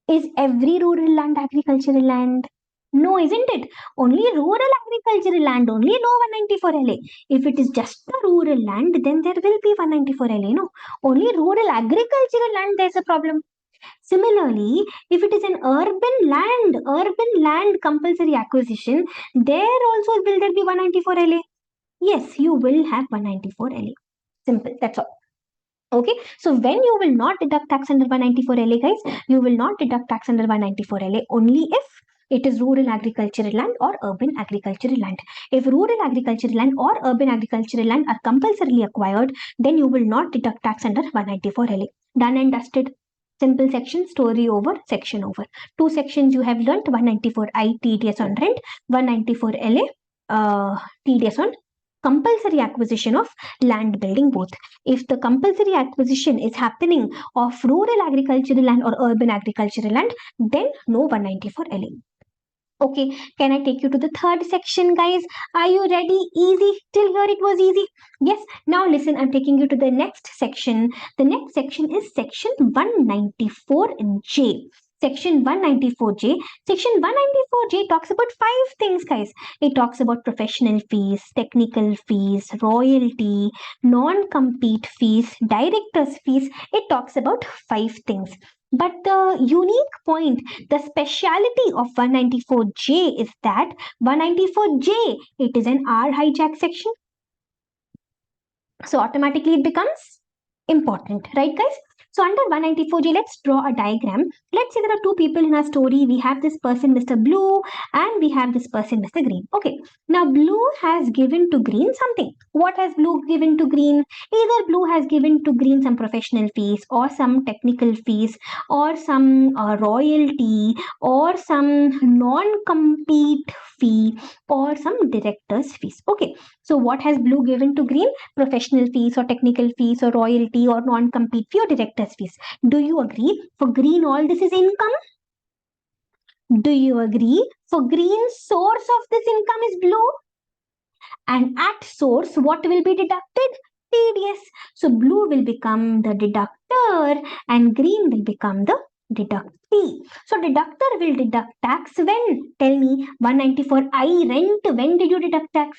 Is every rural land agricultural land? No, isn't it? Only rural agricultural land, only no 194LA. If it is just the rural land, then there will be 194LA. No, only rural agricultural land, there's a problem. Similarly, if it is an urban land compulsory acquisition, there also will there be 194LA? Yes, you will have 194LA. Simple, that's all. Okay, so when you will not deduct tax under 194LA, guys, you will not deduct tax under 194LA only if it is rural agricultural land or urban agricultural land. If rural agricultural land or urban agricultural land are compulsorily acquired, then you will not deduct tax under 194LA. Done and dusted. Simple section, story over, section over. Two sections you have learnt: 194I TDS on rent, 194LA TDS on compulsory acquisition of land building both. If the compulsory acquisition is happening of rural agricultural land or urban agricultural land, then no 194LA. Okay, can I take you to the third section, guys? Are you ready? Easy. Till here it was easy. Yes. Now listen, I'm taking you to the next section. The next section is section 194J. Section 194J. Section 194J talks about 5 things, guys. It talks about professional fees, technical fees, royalty, non-compete fees, director's fees. It talks about 5 things. But the unique point, the speciality of 194J is that 194J, it is an R hijack section. So automatically it becomes important, right, guys? So under 194J, let's draw a diagram. Let's say there are two people in our story. We have this person, Mr. Blue, and we have this person, Mr. Green. Okay, now Blue has given to Green something. What has Blue given to Green? Either Blue has given to Green some professional fees or some technical fees or some royalty or some non-compete fee or some director's fees. Okay, so what has Blue given to Green? Professional fees or technical fees or royalty or non-compete fee or director's fees. Do you agree? For Green, all this is income. Do you agree? For Green, source of this income is Blue. And at source, what will be deducted? TDS. So Blue will become the deductor and Green will become the deductee. So deductor will deduct tax when? Tell me, 194I rent, when did you deduct tax?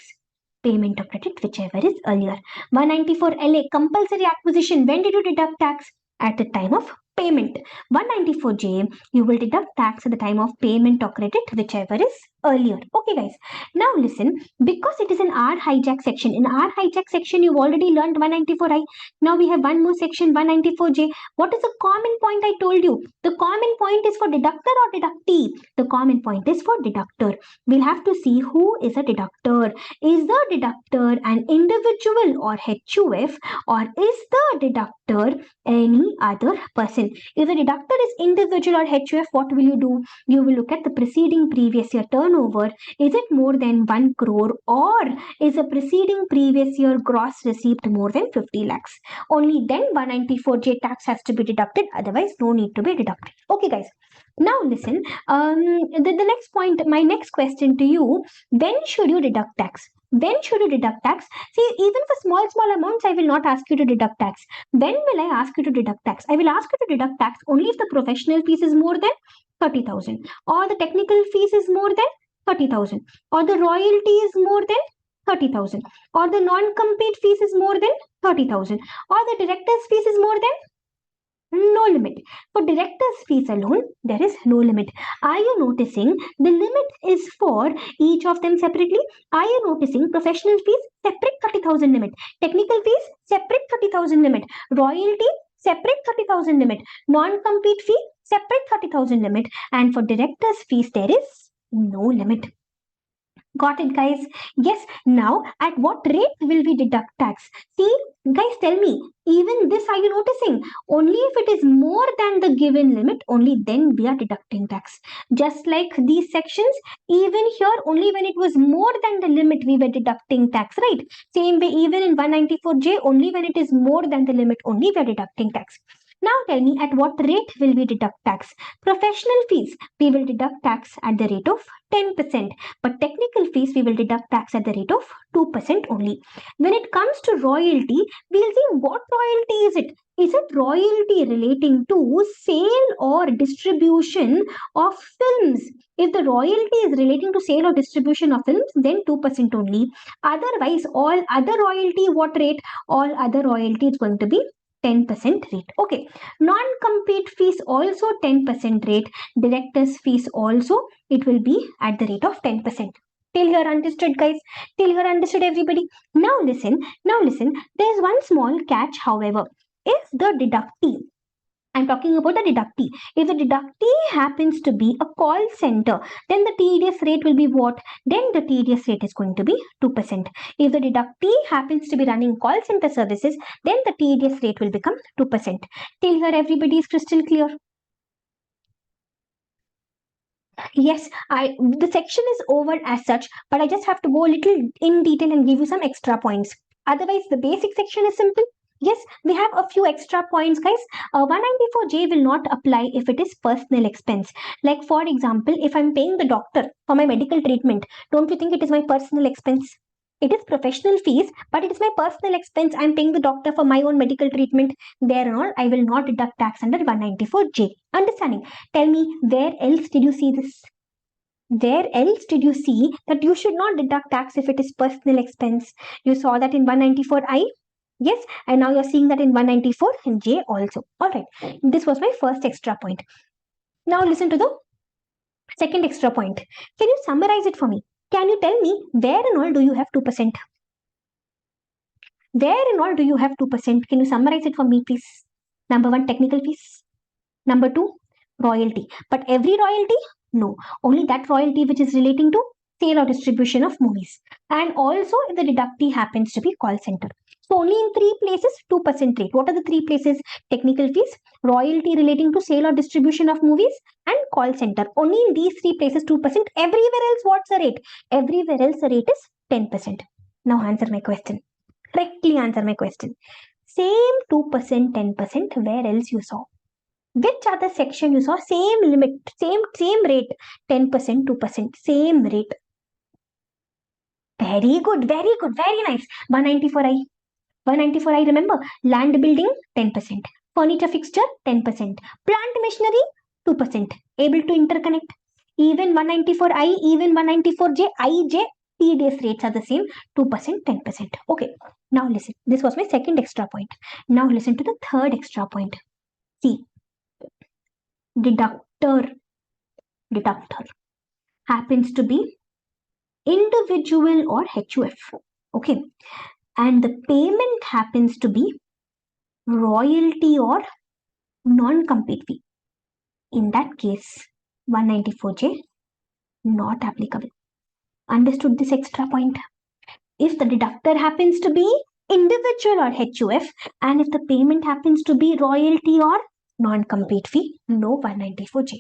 Payment of credit, whichever is earlier. 194LA compulsory acquisition, when did you deduct tax? At the time of payment. 194J, you will deduct tax at the time of payment or credit, whichever is earlier. Okay, guys. Now listen, because it is an R hijack section. In R hijack section, you've already learned 194I. Now we have one more section, 194J. What is the common point I told you? The common point is for deductor or deductee? The common point is for deductor. We'll have to see who is a deductor. Is the deductor an individual or HUF, or is the deductor any other person? If the deductor is individual or HUF, what will you do? You will look at the preceding previous year turnover. Is it more than 1 crore, or is the preceding previous year gross receipt more than 50 lakhs? Only then 194J tax has to be deducted, otherwise no need to be deducted. Okay, guys. Now listen, the next point, my next question to you, when should you deduct tax? When should you deduct tax? See, even for small amounts, I will not ask you to deduct tax. When will I ask you to deduct tax? I will ask you to deduct tax only if the professional fees is more than 30,000, or the technical fees is more than 30,000, or the royalty is more than 30,000, or the non-compete fees is more than 30,000, or the director's fees is more than no limit. For director's fees alone, there is no limit. Are you noticing the limit is for each of them separately? Are you noticing professional fees, separate 30,000 limit, technical fees, separate 30,000 limit, royalty, separate 30,000 limit, non-compete fee, separate 30,000 limit, and for director's fees, there is no limit. Got it, guys? Yes. Now, at what rate will we deduct tax? See, guys, tell me, even this are you noticing? Only if it is more than the given limit, only then we are deducting tax. Just like these sections, even here, only when it was more than the limit, we were deducting tax, right? Same way, even in 194J, only when it is more than the limit, only we are deducting tax. Now tell me, at what rate will we deduct tax? Professional fees, we will deduct tax at the rate of 10%. But technical fees, we will deduct tax at the rate of 2% only. When it comes to royalty, we'll see what royalty is it. Is it royalty relating to sale or distribution of films? If the royalty is relating to sale or distribution of films, then 2% only. Otherwise, all other royalty, what rate? All other royalty is going to be 10% rate. Okay. Non-compete fees also 10% rate. Director's fees also, it will be at the rate of 10%. Till here understood, guys? Till here understood, everybody? Now listen, there's one small catch, however. If the deductee, I'm talking about the deductee. If the deductee happens to be a call center, then the TDS rate will be what? Then the TDS rate is going to be 2%. If the deductee happens to be running call center services, then the TDS rate will become 2%. Till here, everybody is crystal clear? Yes, the section is over as such, but I just have to go a little in detail and give you some extra points. Otherwise, the basic section is simple. Yes, we have a few extra points, guys. 194J will not apply if it is personal expense. Like, for example, if I'm paying the doctor for my medical treatment, don't you think it is my personal expense? It is professional fees, but it is my personal expense. I'm paying the doctor for my own medical treatment. There and all, I will not deduct tax under 194J. Understanding? Tell me, where else did you see this? Where else did you see that you should not deduct tax if it is personal expense? You saw that in 194I? Yes, and now you're seeing that in 194J also. Alright, this was my first extra point. Now listen to the second extra point. Can you summarize it for me? Can you tell me where and all do you have 2%? Where and all do you have 2%? Can you summarize it for me, please? Number one, technical fees. Number two, royalty. But every royalty? No. Only that royalty which is relating to sale or distribution of movies. And also if the deductee happens to be call center. So only in three places, 2% rate. What are the three places? Technical fees, royalty relating to sale or distribution of movies, and call center. Only in these three places, 2%. Everywhere else, what's the rate? Everywhere else, the rate is 10%. Now answer my question. Correctly answer my question. Same 2%, 10%, where else you saw? Which other section you saw? Same limit, same rate, 10%, 2%, same rate. Very good, very nice. 194I. 194I, remember, land building, 10%. Furniture fixture, 10%. Plant machinery, 2%. Able to interconnect. Even 194I, even 194J, IJ, TDS rates are the same, 2%, 10%. Okay, now listen. This was my second extra point. Now listen to the third extra point. See, deductor. happens to be individual or HUF. Okay. And the payment happens to be royalty or non-compete fee. In that case, 194J not applicable. Understood this extra point? If the deductor happens to be individual or HUF, and if the payment happens to be royalty or non-compete fee, no 194J.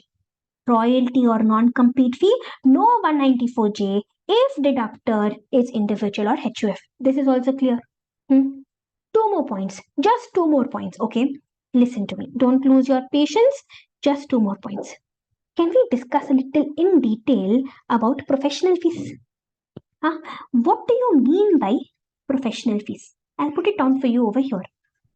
Royalty or non-compete fee, no 194J if deductor is individual or HUF. This is also clear. Two more points, just two more points. Okay, listen to me, don't lose your patience. Just two more points. Can we discuss a little in detail about professional fees? What do you mean by professional fees? I'll put it down for you over here.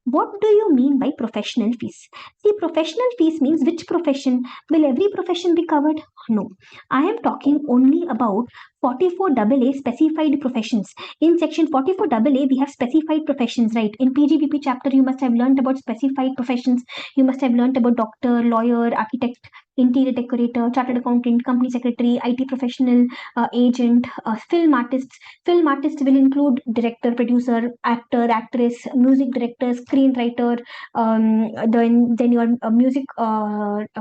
What do you mean by professional fees? See, professional fees means which profession? Will every profession be covered? No. I am talking only about 44AA specified professions. In section 44AA, we have specified professions, right? In PGBP chapter, you must have learned about specified professions. You must have learned about doctor, lawyer, architect, interior decorator, chartered accountant, company secretary, IT professional, agent, film artists. Film artist will include director, producer, actor, actress, music director, screenwriter, then your music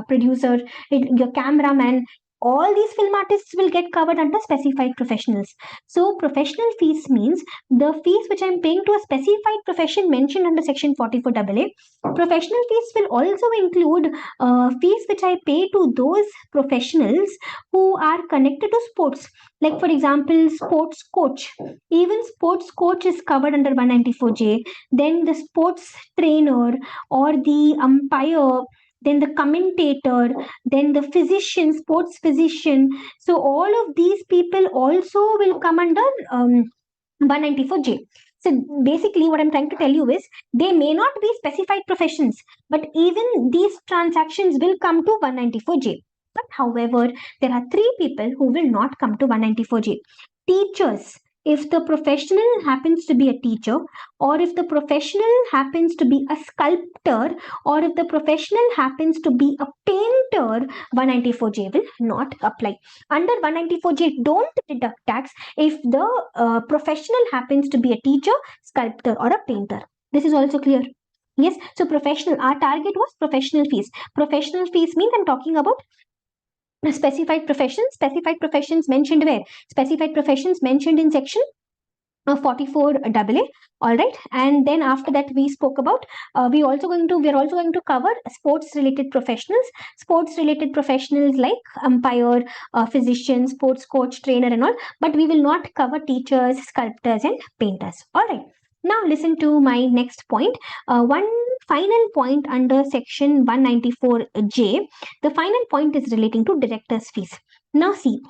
producer, your cameraman. All these film artists will get covered under specified professionals. So professional fees means the fees which I'm paying to a specified profession mentioned under section 44AA. Professional fees will also include fees which I pay to those professionals who are connected to sports. Like for example, sports coach. Even sports coach is covered under 194J. Then the sports trainer or the umpire, then the commentator, then the physician, sports physician. So all of these people also will come under 194J. So basically what I'm trying to tell you is they may not be specified professions, but even these transactions will come to 194J. But however, there are three people who will not come to 194J. Teachers. If the professional happens to be a teacher, or if the professional happens to be a sculptor, or if the professional happens to be a painter, 194J will not apply. Under 194J, don't deduct tax if the professional happens to be a teacher, sculptor, or a painter. This is also clear. Yes, so professional, our target was professional fees. Professional fees means I'm talking about specified professions mentioned where? Specified professions mentioned in section 44AA. All right, and then after that we spoke about we are also going to cover sports related professionals like umpire, physician, sports coach, trainer and all, but we will not cover teachers, sculptors and painters. All right, now listen to my next point. One final point under section 194J. The final point is relating to director's fees. Now see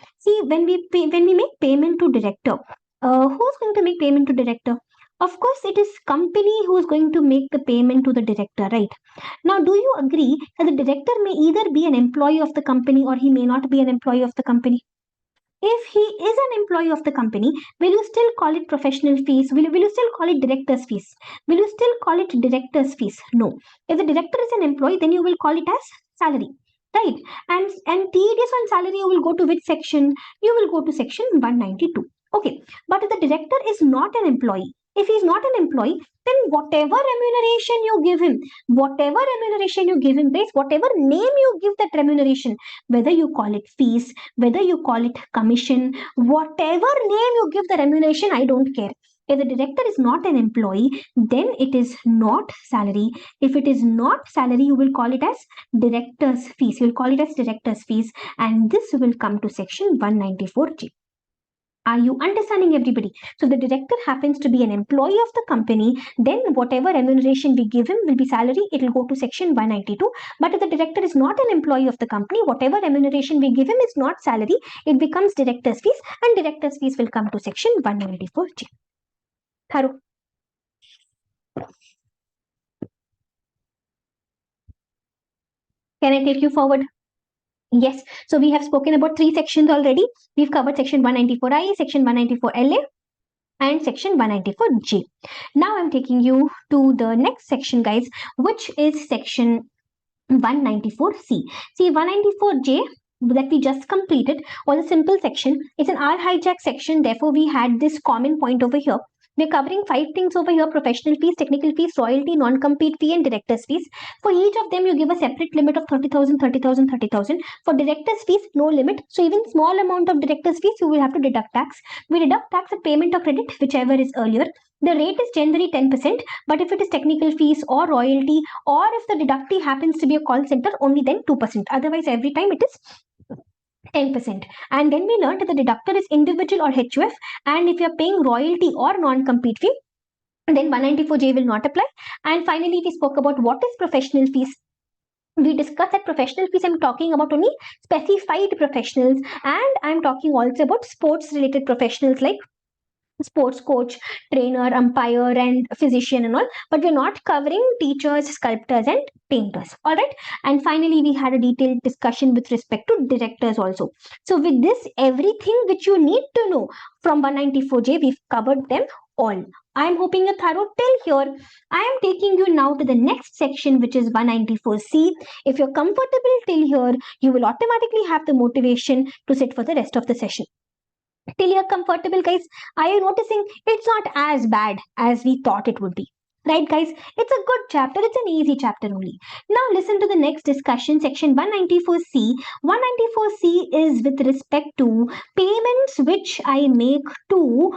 when we make payment to director, who's going to make payment to director? Of course, it is company who is going to make the payment to the director, right? Now, do you agree that the director may either be an employee of the company or he may not be an employee of the company? If he is an employee of the company, will you still call it professional fees? Will you still call it director's fees? Will you still call it director's fees? No. If the director is an employee, then you will call it as salary, right? And TDS on salary, you will go to which section? You will go to section 192. Okay, but if the director is not an employee, if he is not an employee, then whatever remuneration you give him, guys, whatever name you give that remuneration, whether you call it fees, whether you call it commission, whatever name you give the remuneration, I don't care. If the director is not an employee, then it is not salary. If it is not salary, you will call it as director's fees. You will call it as director's fees, and this will come to section 194G. Are you understanding, everybody? So the director happens to be an employee of the company, then whatever remuneration we give him will be salary. It will go to section 192. But if the director is not an employee of the company, whatever remuneration we give him is not salary. It becomes director's fees, and director's fees will come to section 194G. Thorough. Can I take you forward? Yes. So we have spoken about three sections already. We've covered section 194I, section 194LA, and section 194J. Now I'm taking you to the next section, guys, which is section 194C. See, 194J that we just completed was a simple section. It's an R hijack section. Therefore, we had this common point over here. We're covering 5 things over here: professional fees, technical fees, royalty, non-compete fee, and director's fees. For each of them, you give a separate limit of 30,000, 30,000, 30,000. For director's fees, no limit. So even small amount of director's fees, you will have to deduct tax. We deduct tax at payment or credit, whichever is earlier. The rate is generally 10%, but if it is technical fees or royalty, or if the deductee happens to be a call center, only then 2%. Otherwise, every time it is 10%. And then we learned that the deductor is individual or HUF, and if you're paying royalty or non-compete fee, then 194J will not apply. And finally, we spoke about what is professional fees. We discussed that professional fees, I'm talking about only specified professionals, and I'm talking also about sports related professionals like sports coach, trainer, umpire, and physician and all, but we're not covering teachers, sculptors, and painters. All right. And finally, we had a detailed discussion with respect to directors also. So with this, everything which you need to know from 194J, we've covered them all. I'm hoping you're thorough till here. I am taking you now to the next section, which is 194C. If you're comfortable till here, you will automatically have the motivation to sit for the rest of the session. Till you're comfortable, guys, are you noticing it's not as bad as we thought it would be? Right, guys? It's a good chapter. It's an easy chapter only. Now, listen to the next discussion, section 194C. 194C is with respect to payments which I make to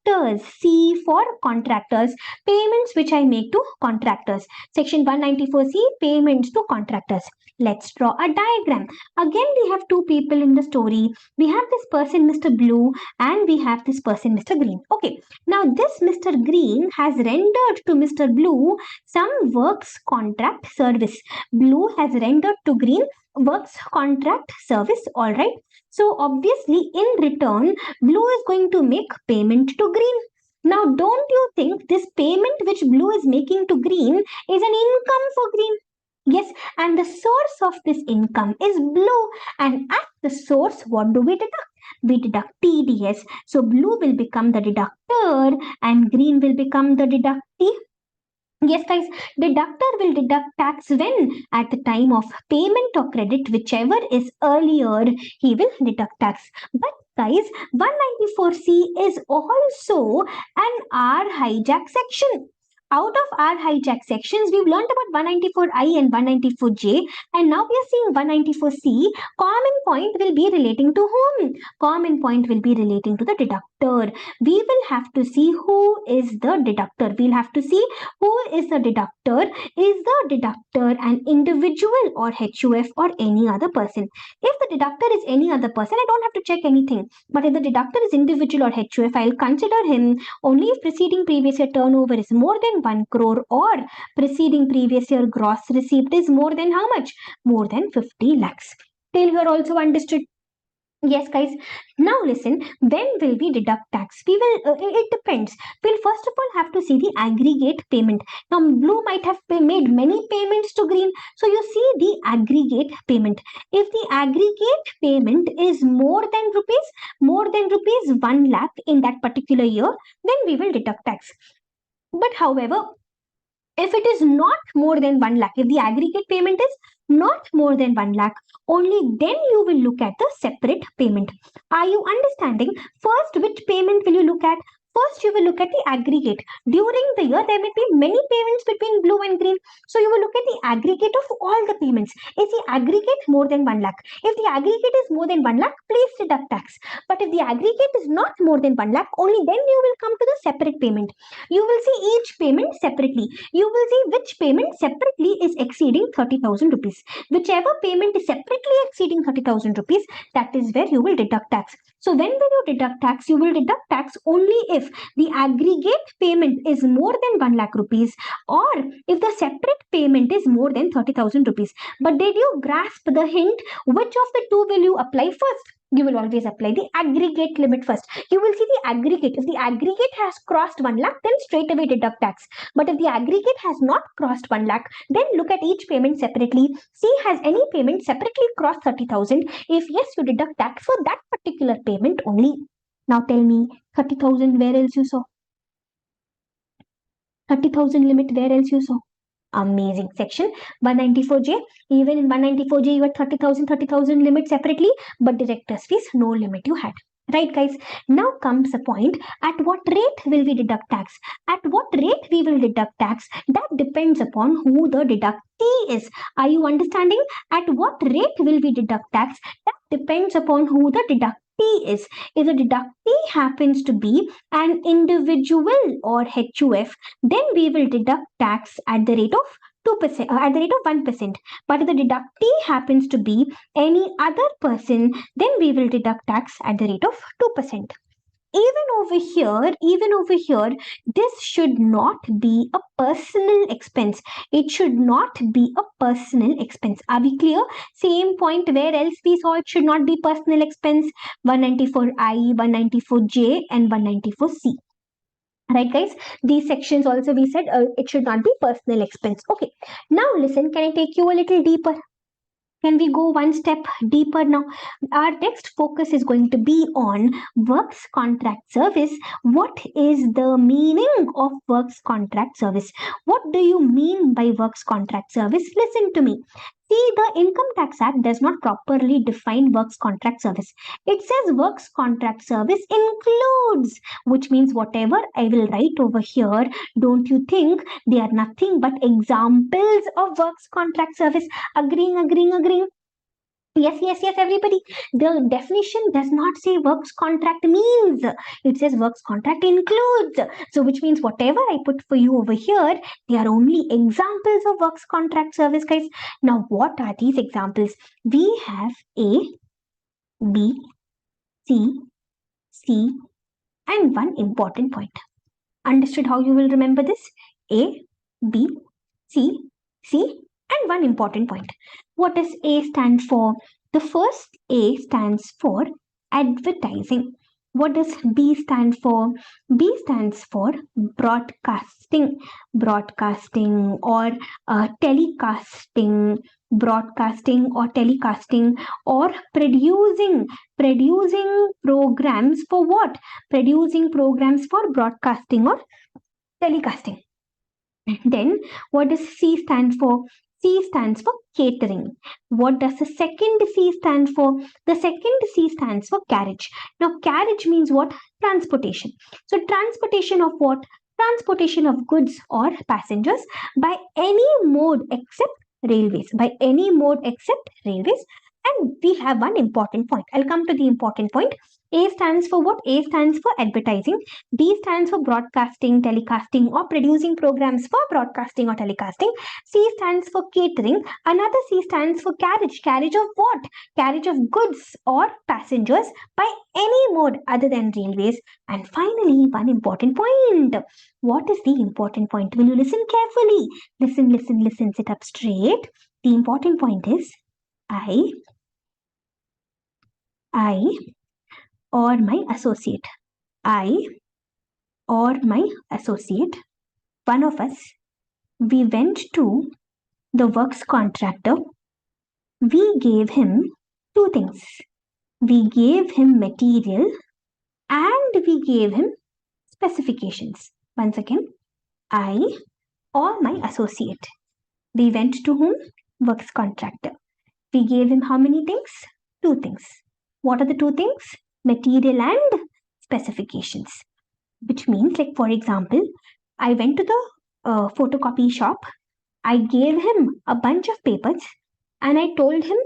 contractors. C for contractors. Payments which I make to contractors. Section 194C, payments to contractors. Let's draw a diagram. Again, we have two people in the story. We have this person, Mr. Blue, and we have this person, Mr. Green. Okay, now this Mr. Green has rendered to Mr. Blue some works contract service. Blue has rendered to Green works contract service. All right. So obviously, in return, Blue is going to make payment to Green. Now, don't you think this payment which Blue is making to Green is an income for Green? Yes, and the source of this income is Blue. And at the source, what do we deduct? We deduct TDS. So Blue will become the deductor and Green will become the deductee. Yes, guys, deductor will deduct tax when? At the time of payment or credit, whichever is earlier, he will deduct tax. But guys, 194C is also an R hijack section. Out of our hijack sections, we've learned about 194I and 194J, and now we are seeing 194C. Common point will be relating to whom? Common point will be relating to the deductor. We will have to see who is the deductor. We'll have to see who is the deductor. Is the deductor an individual or HUF or any other person? If the deductor is any other person, I don't have to check anything. But if the deductor is individual or HUF, I'll consider him only if preceding previous year turnover is more than 1 crore or preceding previous year gross receipt is more than how much? More than 50 lakhs. Till here also understood? Yes, guys. Now listen, when will we deduct tax? We will, it depends. We'll first of all have to see the aggregate payment. Now, Blue might have made many payments to Green. So you see the aggregate payment. If the aggregate payment is more than rupees 1 lakh in that particular year, then we will deduct tax. But however, if it is not more than 1 lakh, if the aggregate payment is not more than 1 lakh, only then you will look at the separate payment. Are you understanding? First, which payment will you look at? First, you will look at the aggregate. During the year, there may be many payments between Blue and Green. So you will look at the aggregate of all the payments. Is the aggregate more than 1 lakh? If the aggregate is more than 1 lakh, please deduct tax. But if the aggregate is not more than 1 lakh, only then you will come to the separate payment. You will see each payment separately. You will see which payment separately is exceeding 30,000 rupees. Whichever payment is separately exceeding 30,000 rupees, that is where you will deduct tax. So when will you deduct tax? You will deduct tax only if the aggregate payment is more than 1 lakh rupees or if the separate payment is more than 30,000 rupees. But did you grasp the hint? Which of the two will you apply first? You will always apply the aggregate limit first. You will see the aggregate. If the aggregate has crossed 1 lakh, then straight away deduct tax. But if the aggregate has not crossed 1 lakh, then look at each payment separately. See, has any payment separately crossed 30,000? If yes, you deduct tax for that particular payment only. Now tell me, 30,000 where else you saw? 30,000 limit where else you saw? Amazing. Section 194J. Even in 194J, you had 30,000 limit separately, but director's fees, no limit you had. Right, guys? Now comes the point, at what rate will we deduct tax? At what rate we will deduct tax? That depends upon who the deductee is. Are you understanding? At what rate will we deduct tax? That depends upon who the deductee is. If the deductee happens to be an individual or HUF, then we will deduct tax at the rate of 2%, at the rate of 1%. But if the deductee happens to be any other person, then we will deduct tax at the rate of 2%. Even over here, this should not be a personal expense. It should not be a personal expense. Are we clear? Same point where else we saw it should not be personal expense. 194I, 194J and 194C. Right, guys? These sections also we said it should not be personal expense. Okay. Now listen, can I take you a little deeper? Can we go one step deeper now? Our next focus is going to be on works contract service. What is the meaning of works contract service? What do you mean by works contract service? Listen to me. See, the Income Tax Act does not properly define works contract service. It says works contract service includes, which means whatever I will write over here, don't you think they are nothing but examples of works contract service? Agreeing. Yes, everybody. The definition does not say works contract means. It says works contract includes. So, which means whatever I put for you over here, they are only examples of works contract service, guys. Now, what are these examples? We have A, B, C, and one important point. Understood how you will remember this? A, B, C, and one important point. What does A stand for? The first A stands for advertising. What does B stand for? B stands for broadcasting or telecasting, broadcasting or telecasting, or producing programs for what? Producing programs for broadcasting or telecasting. Then what does C stand for? C stands for catering. What does the second C stand for? The second C stands for carriage. Now carriage means what? Transportation. So transportation of what? Transportation of goods or passengers by any mode except railways. By any mode except railways. And we have one important point. I'll come to the important point. A stands for what? A stands for advertising. B stands for broadcasting, telecasting, or producing programs for broadcasting or telecasting. C stands for catering. Another C stands for carriage. Carriage of what? Carriage of goods or passengers by any mode other than railways. And finally, one important point. What is the important point? Will you listen carefully? Listen. Sit up straight. The important point is I or my associate. I or my associate, one of us, we went to the works contractor. We gave him two things. We gave him material and we gave him specifications. Once again, I or my associate. We went to whom? Works contractor. We gave him how many things? Two things. What are the two things? Material and specifications. Which means, like, for example, I went to the photocopy shop. I gave him a bunch of papers and I told him,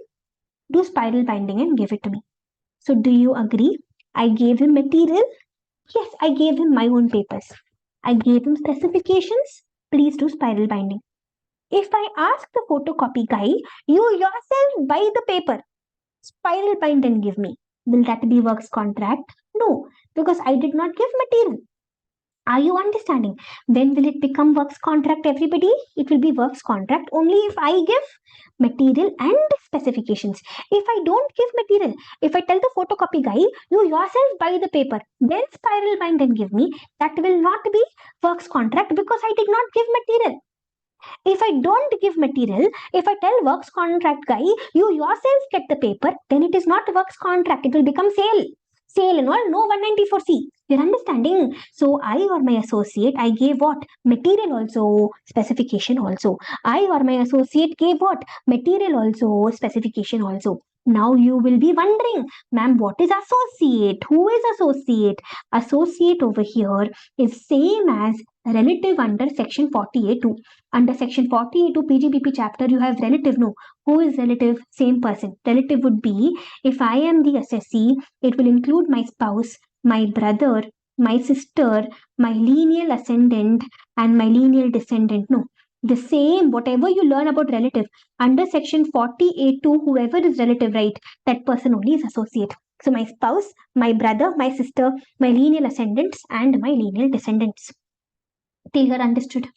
do spiral binding and give it to me. So, do you agree? I gave him material. Yes, I gave him my own papers. I gave him specifications. Please do spiral binding. If I ask the photocopy guy, you yourself buy the paper, spiral bind and give me, will that be works contract? No, because I did not give material. Are you understanding? When will it become works contract, everybody? It will be works contract only if I give material and specifications. If I don't give material, if I tell the photocopy guy, you yourself buy the paper, then spiral bind and give me, that will not be works contract because I did not give material. If I don't give material, if I tell works contract guy, you yourself get the paper, then it is not works contract. It will become sale and all. No 194C. You're understanding? So I or my associate, I gave what? Material also, specification also. I or my associate gave what? Material also, specification also. Now you will be wondering, ma'am, what is associate? Who is associate? Associate over here is same as relative under section 48.2. Under section 48.2 PGBP chapter, you have relative. No, who is relative? Same person. Relative would be, if I am the assessee, it will include my spouse, my brother, my sister, my lineal ascendant, and my lineal descendant. No, the same, whatever you learn about relative, under section 48.2, whoever is relative, right, that person only is associate. So my spouse, my brother, my sister, my lineal ascendants, and my lineal descendants. Till here understood?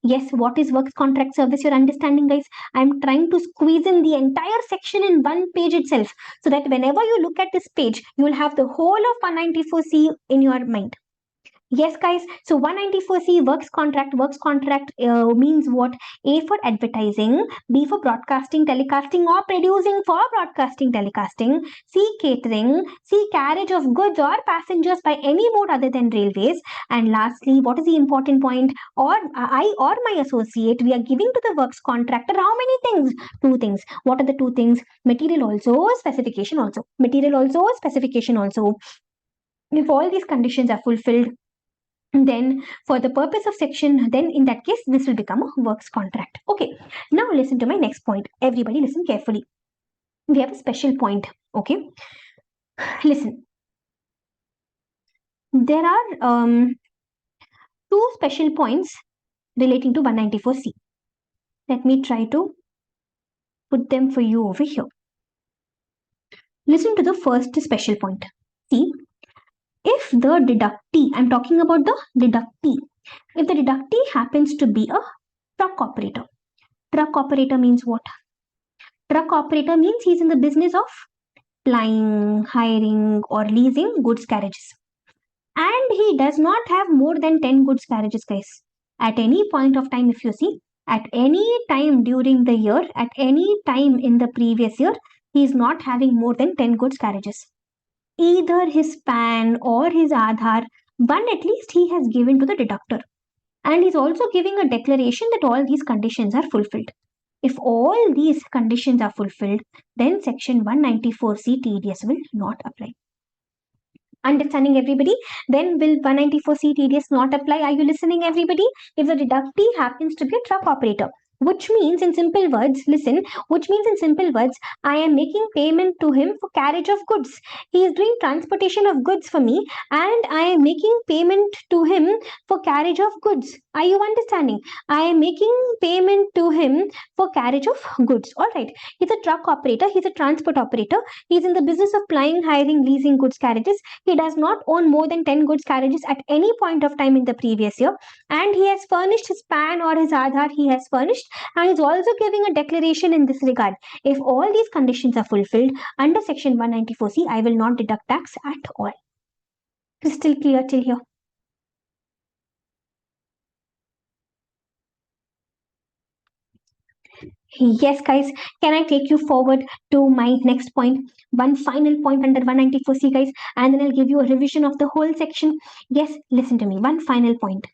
Yes, what is works contract service? You're understanding, guys? I'm trying to squeeze in the entire section in one page itself, so that whenever you look at this page, you will have the whole of 194C in your mind. Yes, guys. So 194C works contract means what? A for advertising, B for broadcasting, telecasting, or producing for broadcasting, telecasting, C catering, C carriage of goods or passengers by any mode other than railways, and lastly, what is the important point? Or I or my associate, we are giving to the works contractor how many things? Two things. What are the two things? Material also, specification also. Material also, specification also. If all these conditions are fulfilled, then for the purpose of section, then in that case this will become a works contract. Okay, now listen to my next point. Everybody listen carefully. We have a special point. Okay, listen, there are two special points relating to 194C. Let me try to put them for you over here. Listen to the first special point. See, if the deductee, I'm talking about the deductee, if the deductee happens to be a truck operator. Truck operator means what? Truck operator means he's in the business of plying, hiring, or leasing goods carriages. And he does not have more than 10 goods carriages, guys. At any point of time, if you see, at any time during the year, at any time in the previous year, he is not having more than 10 goods carriages. Either his PAN or his Aadhaar, one at least he has given to the deductor. And he's also giving a declaration that all these conditions are fulfilled. If all these conditions are fulfilled, then section 194C TDS will not apply. Understanding, everybody? Then will 194C TDS not apply? Are you listening, everybody? If the deductee happens to be a truck operator, which means in simple words, listen, which means in simple words, I am making payment to him for carriage of goods. He is doing transportation of goods for me, and I am making payment to him for carriage of goods. Are you understanding? I am making payment to him for carriage of goods. All right. He's a truck operator. He's a transport operator. He's in the business of plying, hiring, leasing goods carriages. He does not own more than 10 goods carriages at any point of time in the previous year. And he has furnished his PAN or his Aadhaar, he has furnished, and is also giving a declaration in this regard. If all these conditions are fulfilled, under section 194C, I will not deduct tax at all. Crystal clear till here? Yes, guys. Can I take you forward to my next point? One final point under 194C, guys, and then I'll give you a revision of the whole section. Yes, listen to me. One final point.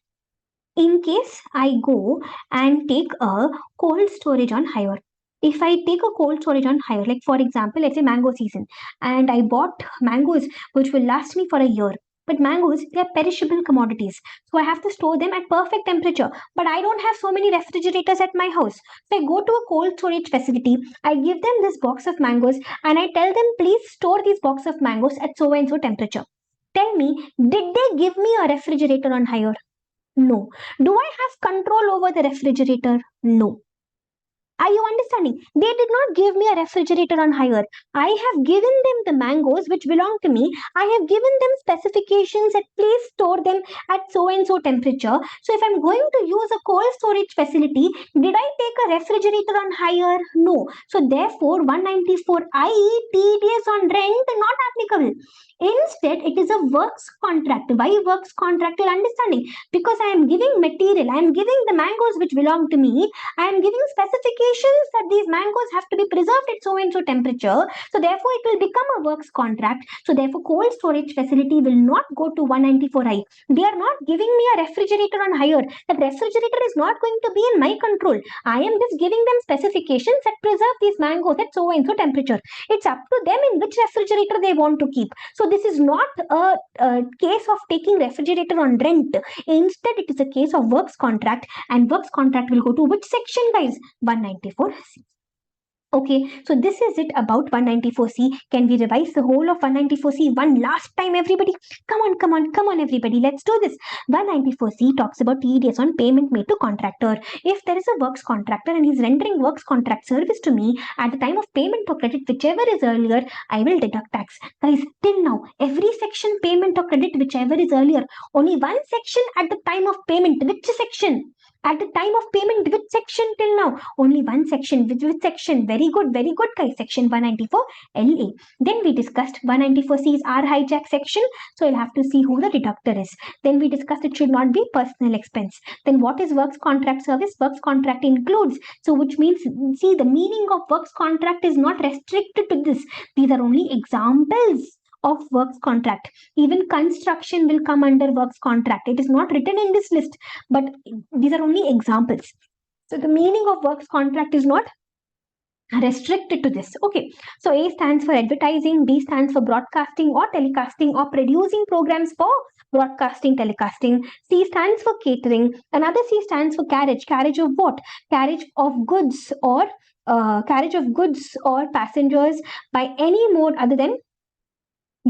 In case I go and take a cold storage on hire, if I take a cold storage on hire, like for example, let's say mango season, and I bought mangoes which will last me for a year. But mangoes, they are perishable commodities. So I have to store them at perfect temperature. But I don't have so many refrigerators at my house. So I go to a cold storage facility, I give them this box of mangoes, and I tell them, please store these box of mangoes at so and so temperature. Tell me, did they give me a refrigerator on hire? No. Do I have control over the refrigerator? No. Are you understanding? They did not give me a refrigerator on hire. I have given them the mangoes which belong to me. I have given them specifications that please store them at so and so temperature. So if I'm going to use a cold storage facility, did I take a refrigerator on hire? No. So therefore 194I TDS on rent not applicable. Instead, it is a works contract. Why works contract? You're understanding? Because I am giving material, I am giving the mangoes which belong to me, I am giving specifications specifications that these mangoes have to be preserved at so and so temperature. So therefore, it will become a works contract. So therefore, cold storage facility will not go to 194I. They are not giving me a refrigerator on hire. That refrigerator is not going to be in my control. I am just giving them specifications that preserve these mangoes at so and so temperature. It's up to them in which refrigerator they want to keep. So this is not a case of taking refrigerator on rent. Instead, it is a case of works contract, and works contract will go to which section, guys? 194C. Okay, so this is it about 194C. Can we revise the whole of 194C one last time, everybody? Come on, everybody. Let's do this. 194C talks about TDS on payment made to contractor. If there is a works contractor and he's rendering works contract service to me, at the time of payment or credit, whichever is earlier, I will deduct tax. Guys, till now, every section payment or credit, whichever is earlier, only one section at the time of payment. Which section? At the time of payment, which section till now? Only one section. Which section? Very good, guys. Section 194 LA. Then we discussed 194C is our hijack section. So you'll have to see who the deductor is. Then we discussed it should not be personal expense. Then what is works contract service? Works contract includes. So which means, see, the meaning of works contract is not restricted to this. These are only examples of works contract. Even construction will come under works contract. It is not written in this list, but these are only examples. So the meaning of works contract is not restricted to this. Okay, so A stands for advertising, B stands for broadcasting or telecasting or producing programs for broadcasting, telecasting. C stands for catering. Another C stands for carriage. Carriage of what? Carriage of goods or passengers by any mode other than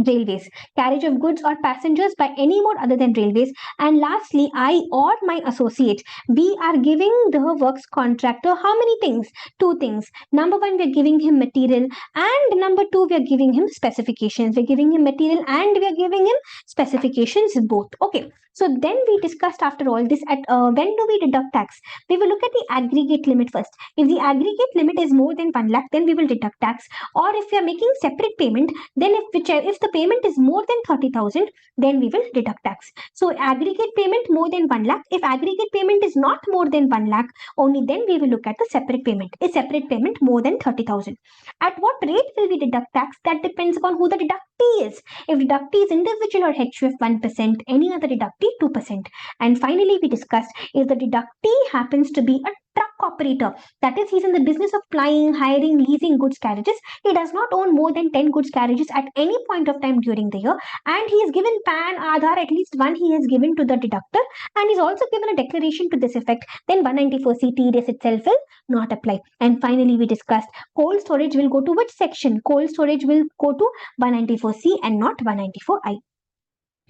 railways. Carriage of goods or passengers by any mode other than railways. And lastly, I or my associate, we are giving the works contractor how many things? Two things. Number one, we are giving him material, and number two, we are giving him specifications. We are giving him material and we are giving him specifications both. Okay, so then we discussed after all this at when do we deduct tax? We will look at the aggregate limit first. If the aggregate limit is more than 1 lakh, then we will deduct tax. Or if we are making separate payment, then if the payment is more than 30,000, then we will deduct tax. So aggregate payment more than 1 lakh. If aggregate payment is not more than 1 lakh, only then we will look at the separate payment. A separate payment more than 30,000. At what rate will we deduct tax? That depends upon who the deductee is. If deductee is individual or HUF 1%, any other deductee 2%. And finally, we discussed if the deductee happens to be a truck operator, that is, he's in the business of plying, hiring, leasing goods carriages. He does not own more than 10 goods carriages at any point of time during the year, and he is given PAN, Aadhaar, at least one he has given to the deductor, and he's also given a declaration to this effect. Then 194C TDS itself will not apply. And finally, we discussed cold storage will go to which section? Cold storage will go to 194C and not 194I.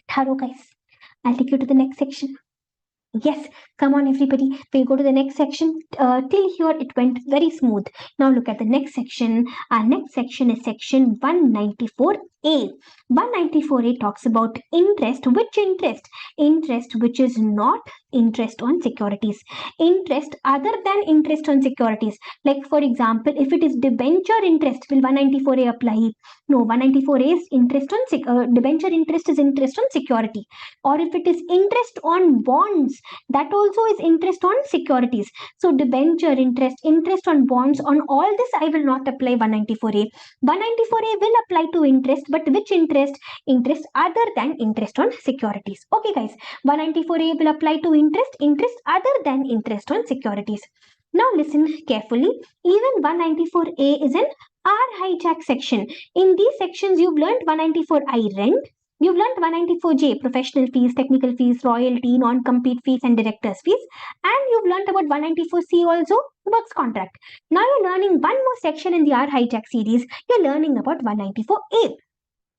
Hello, guys. I'll take you to the next section. Yes, come on, everybody. We'll go to the next section. Till here, it went very smooth. Now look at the next section. Our next section is section 194A. 194A talks about interest. Which interest? Interest which is not interest on securities. Interest other than interest on securities. Like, for example, if it is debenture interest, will 194A apply? No, 194A is interest on debenture interest is interest on security. Or if it is interest on bonds, that also is interest on securities. So debenture interest, interest on bonds, on all this I will not apply 194A. 194A will apply to interest, but which interest? Interest other than interest on securities. Okay, guys, 194A will apply to interest other than interest on securities. Now listen carefully. Even 194A is an R hijack section. In these sections, you've learned 194I rent. You've learned 194J, professional fees, technical fees, royalty, non-compete fees, and director's fees. And you've learned about 194C also, works contract. Now you're learning one more section in the R hijack series. You're learning about 194A.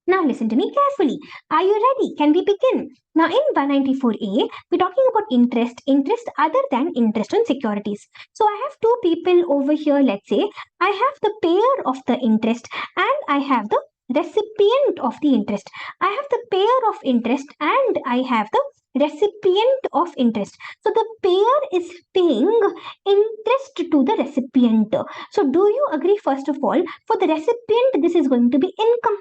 Now listen to me carefully. Are you ready? Can we begin? Now in 194A, we're talking about interest other than interest on securities. So I have two people over here, let's say. I have the payer of the interest and I have the recipient of the interest. I have the payer of interest and I have the recipient of interest. So the payer is paying interest to the recipient. So do you agree, first of all, for the recipient, this is going to be income.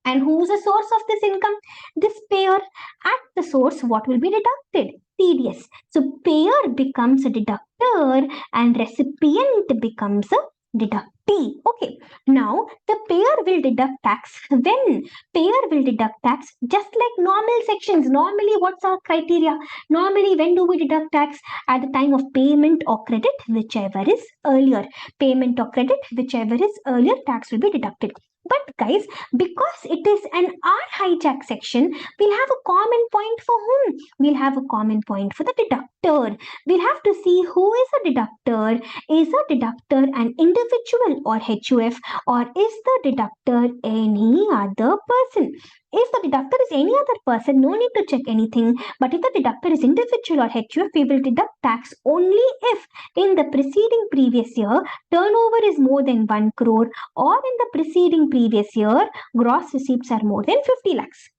And who's the source of this income? This payer. At the source, what will be deducted? TDS. So payer becomes a deductor and recipient becomes a deductee. Okay. Now the payer will deduct tax. When payer will deduct tax, just like normal sections. Normally, what's our criteria? Normally, when do we deduct tax? At the time of payment or credit, whichever is earlier. Payment or credit, whichever is earlier, tax will be deducted. But guys, because it is an R hijack section, we'll have a common point for whom? We'll have a common point for the deductor. We'll have to see who is a deductor. Is a deductor an individual or HUF, or is the deductor any other person? If the deductor is any other person, no need to check anything. But if the deductor is individual or HUF, we will deduct tax only if in the preceding previous year turnover is more than 1 crore, or in the preceding previous year gross receipts are more than 50 lakhs.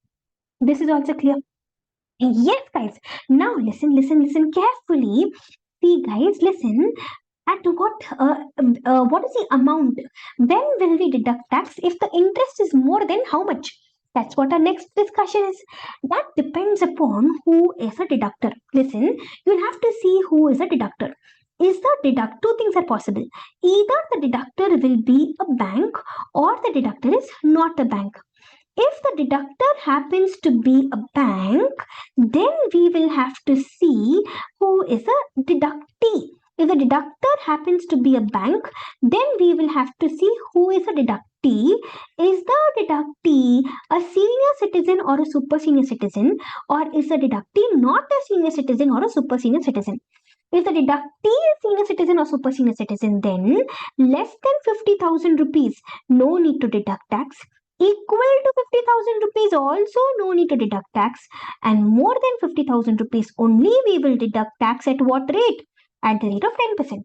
This is also clear. Yes, guys. Now listen carefully. See, guys, listen. At what is the amount? When will we deduct tax if the interest is more than how much? That's what our next discussion is. That depends upon who is a deductor. Listen, you'll have to see who is a deductor. Is the deduct? Two things are possible. Either the deductor will be a bank or the deductor is not a bank. If the deductor happens to be a bank, then we will have to see who is a deductee. If the deductor happens to be a bank, then we will have to see who is a deductee. Is the deductee a senior citizen or a super senior citizen, or is the deductee not a senior citizen or a super senior citizen? If the deductee is senior citizen or super senior citizen, then less than 50,000 rupees, no need to deduct tax. Equal to 50,000 rupees, also no need to deduct tax. And more than 50,000 rupees, only we will deduct tax at what rate? At the rate of 10%.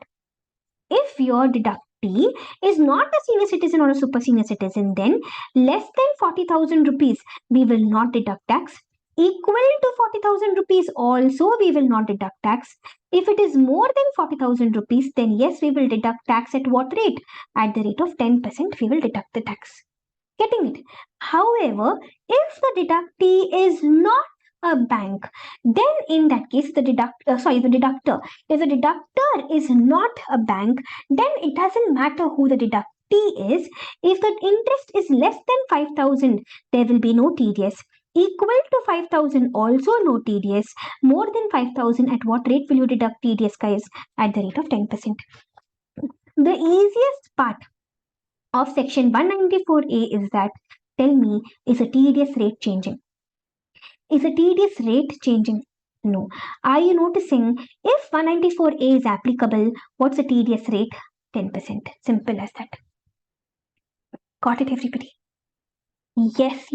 If your deductee is not a senior citizen or a super senior citizen, then less than 40,000 rupees, we will not deduct tax. Equal to 40,000 rupees, also we will not deduct tax. If it is more than 40,000 rupees, then yes, we will deduct tax at what rate? At the rate of 10%, we will deduct the tax. Getting it? However, if the deductee is not a bank, then in that case, the deductor, if the deductor is not a bank, then it doesn't matter who the deductee is. If the interest is less than 5,000, there will be no TDS. Equal to 5,000, also no TDS. More than 5,000, at what rate will you deduct TDS, guys? At the rate of 10%. The easiest part of section 194A is that, tell me, is a TDS rate changing? Is a TDS rate changing? No. Are you noticing if 194A is applicable, what's the TDS rate? 10%. Simple as that. Got it, everybody? Yes.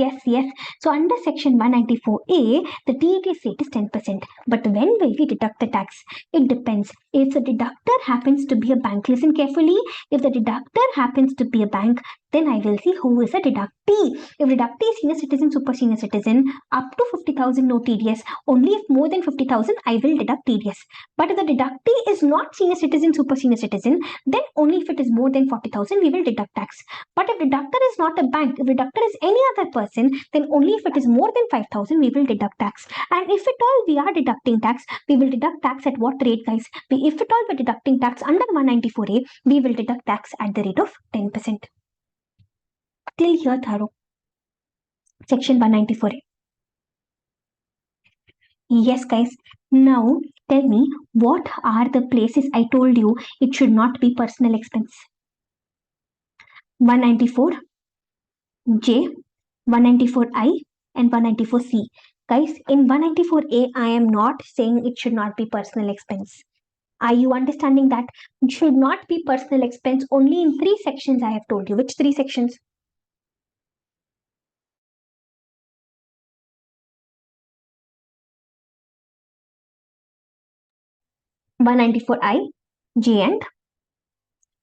So under section 194A, the TDS rate is 10%. But when will we deduct the tax? It depends. If the deductor happens to be a bank, listen carefully. If the deductor happens to be a bank, then I will see who is a deductee. If deductee is senior citizen, super senior citizen, up to 50,000, no TDS. Only if more than 50,000, I will deduct TDS. But if the deductee is not senior citizen, super senior citizen, then only if it is more than 40,000, we will deduct tax. But if deductor is not a bank, if deductor is any other person, then only if it is more than 5,000, we will deduct tax. And if at all we are deducting tax, we will deduct tax at what rate, guys? If at all we're deducting tax under 194A, we will deduct tax at the rate of 10%. Till here, thorough. Section 194A. Yes, guys. Now, tell me, what are the places I told you it should not be personal expense? 194J, 194I, and 194C. Guys, in 194A, I am not saying it should not be personal expense. Are you understanding that? It should not be personal expense only in 3 sections I have told you. Which 3 sections? 194I, J, and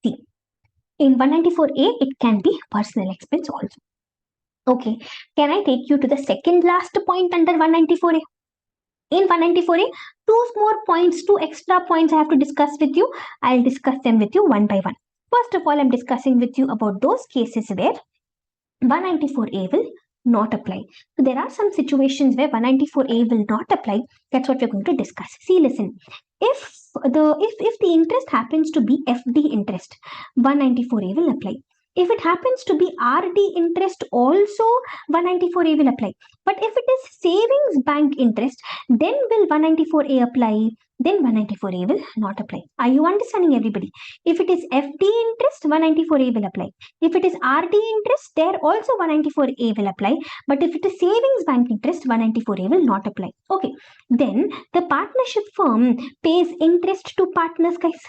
C. In 194A, it can be personal expense also. Okay, can I take you to the second last point under 194A? In 194A, 2 more points, 2 extra points I have to discuss with you. I'll discuss them with you one by one. First of all, I'm discussing with you about those cases where 194A will not apply. So there are some situations where 194A will not apply. That's what we're going to discuss. See, listen. If the interest happens to be FD interest, 194A will apply. If it happens to be RD interest, also 194A will apply. But if it is savings bank interest, then will 194A apply? Then 194A will not apply. Are you understanding, everybody? If it is FD interest, 194A will apply. If it is RD interest, there also 194A will apply. But if it is savings bank interest, 194A will not apply. Okay. Then the partnership firm pays interest to partners, guys.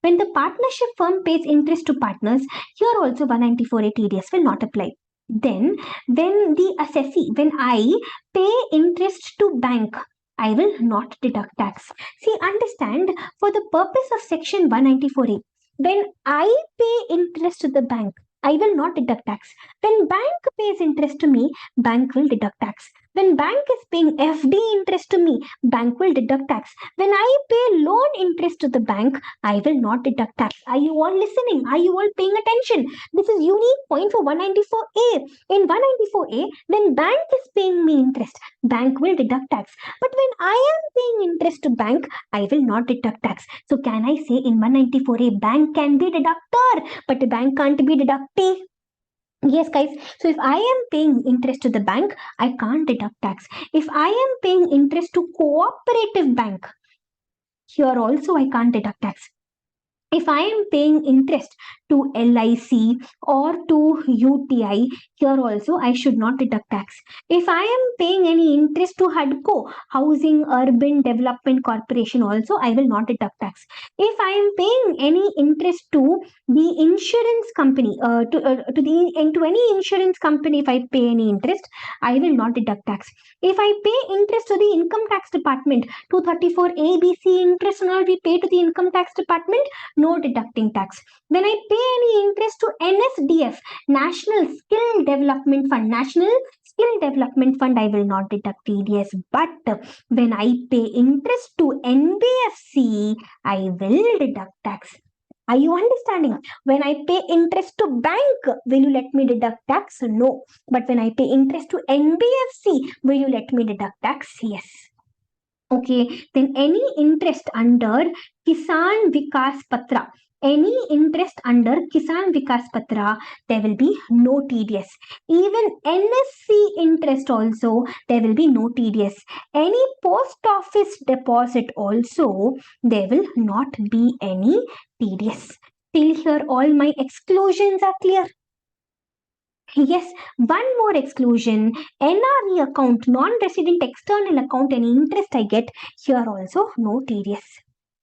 When the partnership firm pays interest to partners, here also 194A TDS will not apply. Then when the assessee, when I pay interest to bank, I will not deduct tax. See, understand, for the purpose of section 194A, when I pay interest to the bank, I will not deduct tax. When bank pays interest to me, bank will deduct tax. When bank is paying FD interest to me, bank will deduct tax. When I pay loan interest to the bank, I will not deduct tax. Are you all listening? Are you all paying attention? This is unique point for 194A. In 194A, when bank is paying me interest, bank will deduct tax. But when I am paying interest to bank, I will not deduct tax. So can I say in 194A, bank can be deductor, but the bank can't be deductee? Yes, guys. So if I am paying interest to the bank, I can't deduct tax. If I am paying interest to cooperative bank, here also I can't deduct tax. If I am paying interest to LIC or to UTI, here also I should not deduct tax. If I am paying any interest to HUDCO, Housing Urban Development Corporation, also I will not deduct tax. If I am paying any interest to the insurance company, to any insurance company, if I pay any interest, I will not deduct tax. If I pay interest to the income tax department, 234 ABC interest and all we pay to the income tax department, no deducting tax. When I pay any interest to NSDF, National Skill Development Fund, I will not deduct TDS. But when I pay interest to NBFC, I will deduct tax. Are you understanding? When I pay interest to bank, will you let me deduct tax? No. But when I pay interest to NBFC, will you let me deduct tax? Yes. Okay, then any interest under Kisan Vikas Patra, there will be no TDS. Even NSC interest also, there will be no TDS. Any post office deposit also, there will not be any TDS. Till here, all my exclusions are clear. Yes, one more exclusion. NRE account, non-resident external account, any interest I get, here also no TDS.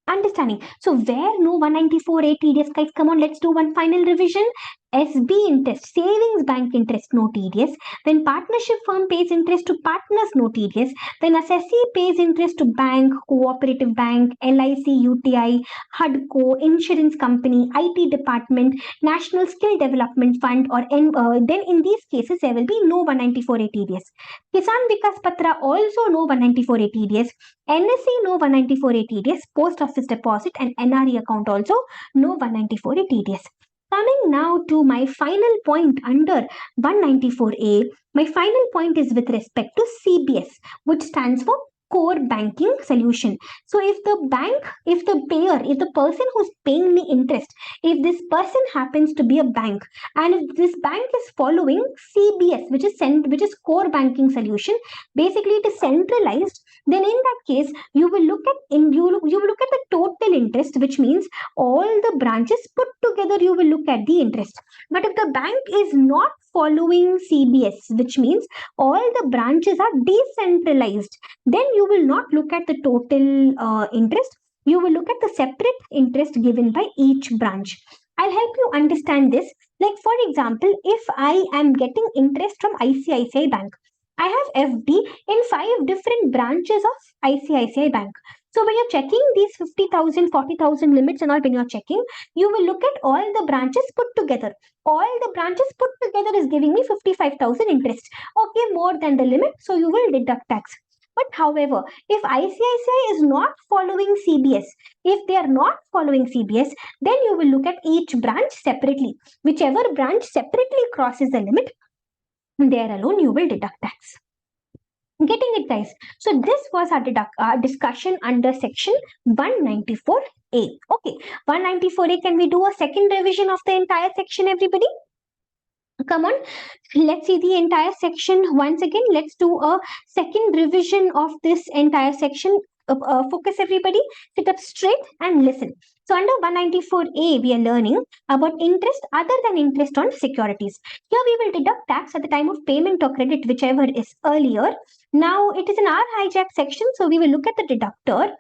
Understanding? So where no 194A TDS, guys? Come on, let's do one final revision. SB interest, savings bank interest, no TDS. Then partnership firm pays interest to partners, no TDS. Then assessee pays interest to bank, cooperative bank, LIC, UTI, HUDCO, insurance company, IT department, National Skill Development Fund, or then in these cases there will be no 194A TDS. Kisan Vikas Patra also no 194A TDS. NSC no 194A TDS. Post office deposit and NRE account also no 194A TDS. Coming now to my final point under 194A, my final point is with respect to CBS, which stands for core banking solution. So if the person who's paying me interest, if this person happens to be a bank, and if this bank is following CBS, which is core banking solution, basically it is centralized, then in that case you will look at the total interest, which means all the branches put together, you will look at the interest. But if the bank is not following CBS, which means all the branches are decentralized, then you will not look at the total interest. You will look at the separate interest given by each branch. I'll help you understand this. Like for example, if I am getting interest from ICICI Bank, I have FD in 5 different branches of ICICI Bank. So when you're checking these 50,000, 40,000 limits and all, when you're checking, you will look at all the branches put together. All the branches put together is giving me 55,000 interest. Okay, more than the limit, so you will deduct tax. But however, if ICICI is not following CBS, if they are not following CBS, then you will look at each branch separately. Whichever branch separately crosses the limit, there alone you will deduct tax. Getting it, guys? So this was our discussion under section 194A. Okay, 194A, can we do a second revision of the entire section, everybody? Come on, let's see the entire section once again. Let's do a second revision of this entire section. Focus, everybody, sit up straight and listen. So under 194A, we are learning about interest other than interest on securities. Here we will deduct tax at the time of payment or credit, whichever is earlier. Now it is an R hijack section, so we will look at the deductor.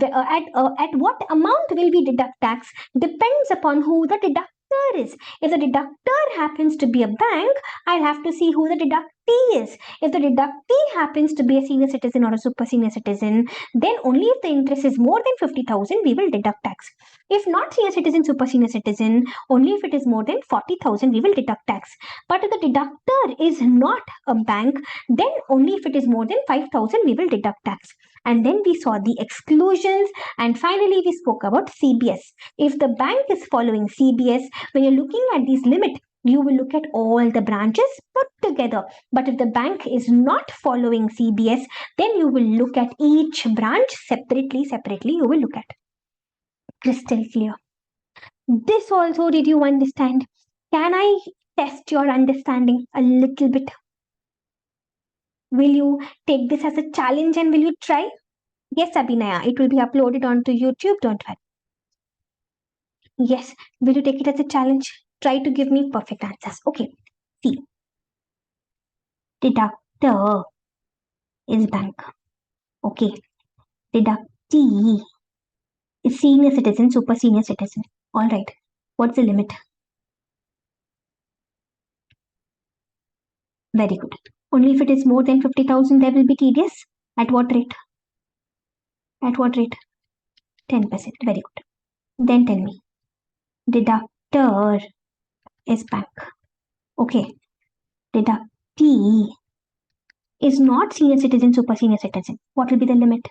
At what amount will we deduct tax depends upon who the deductor is. If the deductor happens to be a bank, I'll have to see who the deductee is. If the deductee happens to be a senior citizen or a super senior citizen, then only if the interest is more than 50,000, we will deduct tax. If not senior citizen, super senior citizen, only if it is more than 40,000, we will deduct tax. But if the deductor is not a bank, then only if it is more than 5,000, we will deduct tax. And then we saw the exclusions, and finally we spoke about CBS. If the bank is following CBS, when you're looking at these limit, you will look at all the branches put together. But if the bank is not following CBS, then you will look at each branch separately you will look at. Crystal clear. This also, did you understand? Can I test your understanding a little bit? Will you take this as a challenge and will you try? Yes, Abhinaya, it will be uploaded onto YouTube, don't worry. Yes, will you take it as a challenge? Try to give me perfect answers. Okay, see. Deductor is bank. Okay, deductee is senior citizen, super senior citizen. All right, what's the limit? Very good. Only if it is more than 50,000, there will be TDS. At what rate? At what rate? 10%. Very good. Then tell me. Deductor is bank. Okay. Deductee is not senior citizen, super senior citizen. What will be the limit?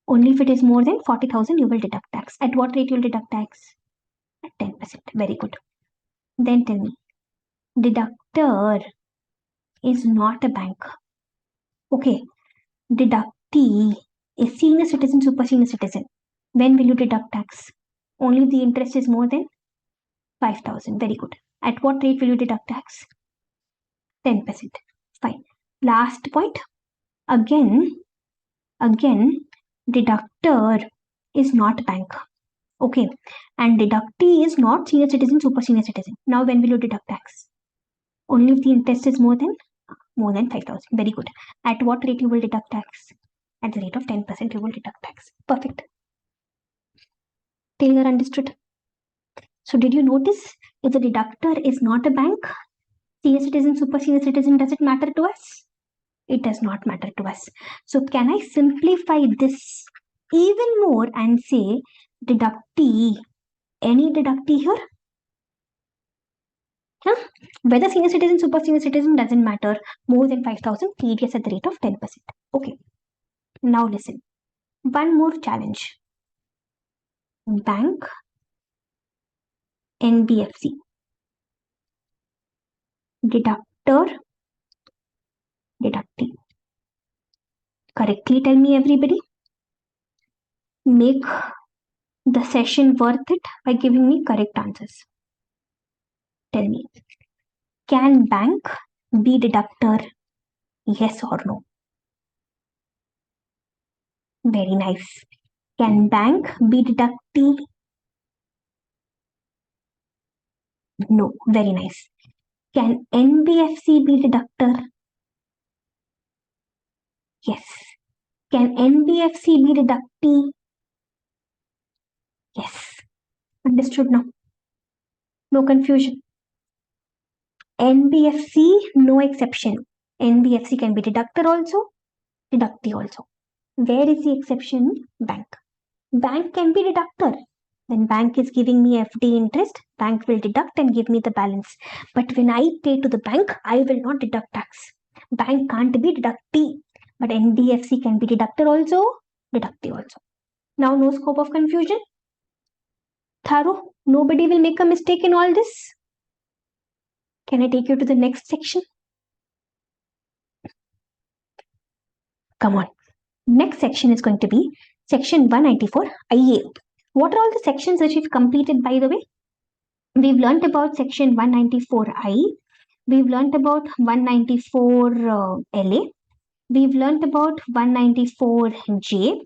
Only if it is more than 40,000, you will deduct tax. At what rate you will deduct tax? At 10%. Very good. Then tell me. Deductor is not a bank. Okay. Deductee is senior citizen, super senior citizen. When will you deduct tax? Only if the interest is more than 5,000. Very good. At what rate will you deduct tax? 10%. Fine. Last point. Again, deductor is not bank. Okay. And deductee is not senior citizen, super senior citizen. Now when will you deduct tax? Only if the interest is more than 5,000. Very good. At what rate you will deduct tax? At the rate of 10% you will deduct tax. Perfect. Clear, understood? So did you notice if the deductor is not a bank, senior citizen, super senior citizen, does it matter to us? It does not matter to us. So can I simplify this even more and say deductee, any deductee here? Huh? Whether senior citizen, super senior citizen doesn't matter. More than 5,000, TDS at the rate of 10%. Okay. Now listen. One more challenge. Bank, NBFC. Deductor, deductee. Correctly tell me, everybody. Make the session worth it by giving me correct answers. Tell me. Can bank be deductor? Yes or no? Very nice. Can bank be deductee? No. Very nice. Can NBFC be deductor? Yes. Can NBFC be deductee? Yes. Understood now? No confusion. NBFC, no exception. NBFC can be deductor also, deductee also. Where is the exception? Bank. Bank can be deductor. When bank is giving me FD interest, bank will deduct and give me the balance. But when I pay to the bank, I will not deduct tax. Bank can't be deductee. But NBFC can be deductor also, deductee also. Now no scope of confusion. Thorough. Nobody will make a mistake in all this. Can I take you to the next section? Come on. Next section is going to be section 194 IA. What are all the sections that we've completed, by the way? We've learnt about section 194I. We've learnt about 194 LA. We've learnt about 194J.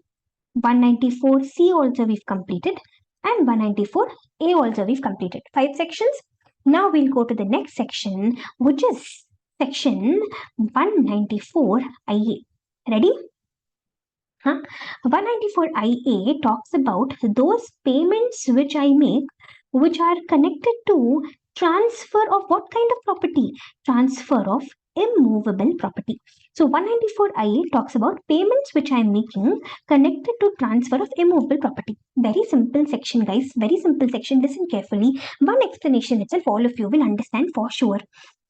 194C also we've completed, and 194A also we've completed. 5 sections. Now we'll go to the next section, which is section 194IA. Ready? 194IA talks about those payments which I make which are connected to transfer of what kind of property? Transfer of immovable property. So 194IA talks about payments which I am making connected to transfer of immovable property. Very simple section, guys. Very simple section. Listen carefully. One explanation itself, all of you will understand for sure.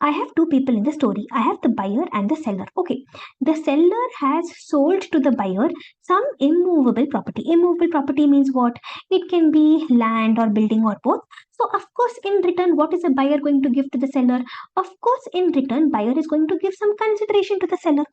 I have two people in the story. I have the buyer and the seller. Okay. The seller has sold to the buyer some immovable property. Immovable property means what? It can be land or building or both. So of course, in return, what is the buyer going to give to the seller? Of course, in return, buyer is going to give some consideration to the seller.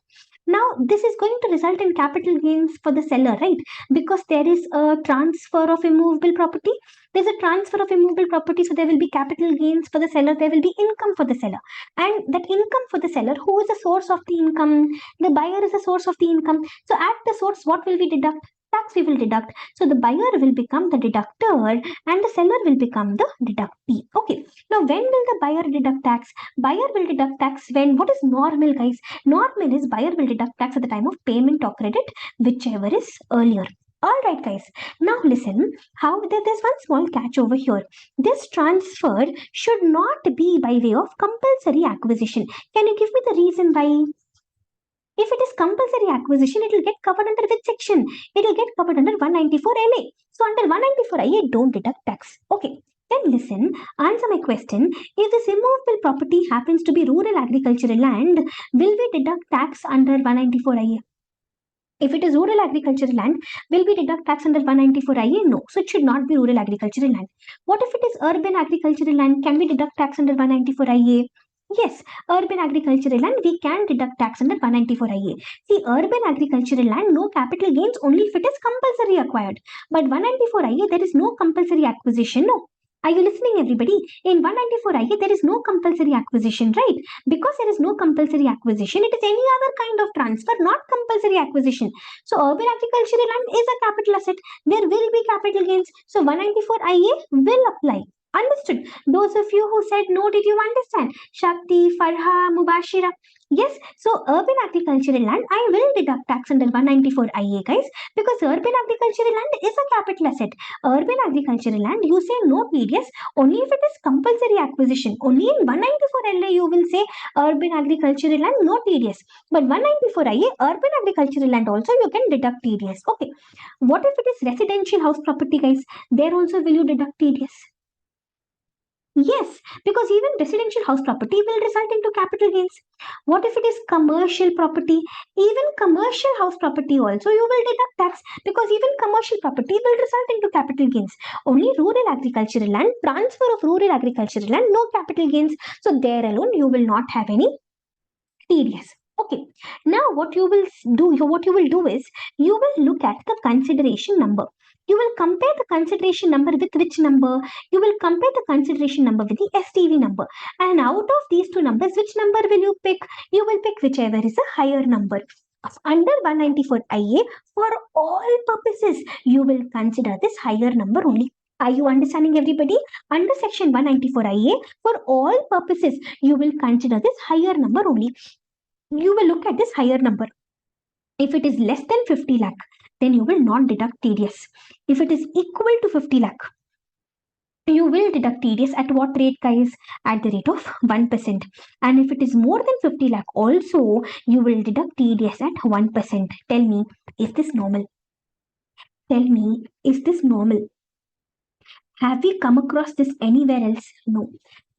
Now, this is going to result in capital gains for the seller, right? Because there is a transfer of immovable property. There's a transfer of immovable property, so there will be capital gains for the seller. There will be income for the seller. And that income for the seller, who is the source of the income? The buyer is the source of the income. So at the source, what will we deduct? Tax we will deduct. So the buyer will become the deductor and the seller will become the deductee. Okay. Now, when will the buyer deduct tax? Buyer will deduct tax when, what is normal, guys? Normal is buyer will deduct tax at the time of payment or credit, whichever is earlier. Alright, guys. Now listen, how there's one small catch over here. This transfer should not be by way of compulsory acquisition. Can you give me the reason why? If it is compulsory acquisition, it will get covered under which section? It will get covered under 194 LA. So under 194 IA, don't deduct tax. Okay. Then listen, answer my question. If this immovable property happens to be rural agricultural land, will we deduct tax under 194 IA? If it is rural agricultural land, will we deduct tax under 194 IA? No. So it should not be rural agricultural land. What if it is urban agricultural land? Can we deduct tax under 194 IA? Yes, urban agricultural land, we can deduct tax under 194 IA. See, urban agricultural land, no capital gains only if it is compulsory acquired. But 194 IA, there is no compulsory acquisition. No. Are you listening, everybody? In 194 IA, there is no compulsory acquisition, right? Because there is no compulsory acquisition, it is any other kind of transfer, not compulsory acquisition. So urban agricultural land is a capital asset. There will be capital gains. So 194 IA will apply. Understood? Those of you who said no, did you understand? Shakti, Farha, Mubashira. Yes, so urban agricultural land, I will deduct tax under 194 IA, guys, because urban agricultural land is a capital asset. Urban agricultural land, you say no TDS only if it is compulsory acquisition. Only in 194 LA you will say urban agricultural land, no TDS. But 194 IA, urban agricultural land also you can deduct TDS. Okay. What if it is residential house property, guys? There also will you deduct TDS? Yes, because even residential house property will result into capital gains. What if it is commercial property? Even commercial house property also you will deduct tax because even commercial property will result into capital gains. Only rural agricultural land, transfer of rural agricultural land, no capital gains. So there alone you will not have any TDS. Okay. Now what you will do is you will look at the consideration number. You will compare the consideration number with which number? You will compare the consideration number with the STV number. And out of these two numbers, which number will you pick? You will pick whichever is a higher number. Under 194 IA, for all purposes, you will consider this higher number only. Are you understanding, everybody? Under section 194 IA, for all purposes, you will consider this higher number only. You will look at this higher number. If it is less than 50 lakh, then you will not deduct TDS. If it is equal to 50 lakh, you will deduct TDS at what rate, guys? At the rate of 1%. And if it is more than 50 lakh, also you will deduct TDS at 1%. Tell me, is this normal? Tell me, is this normal? Have we come across this anywhere else? No.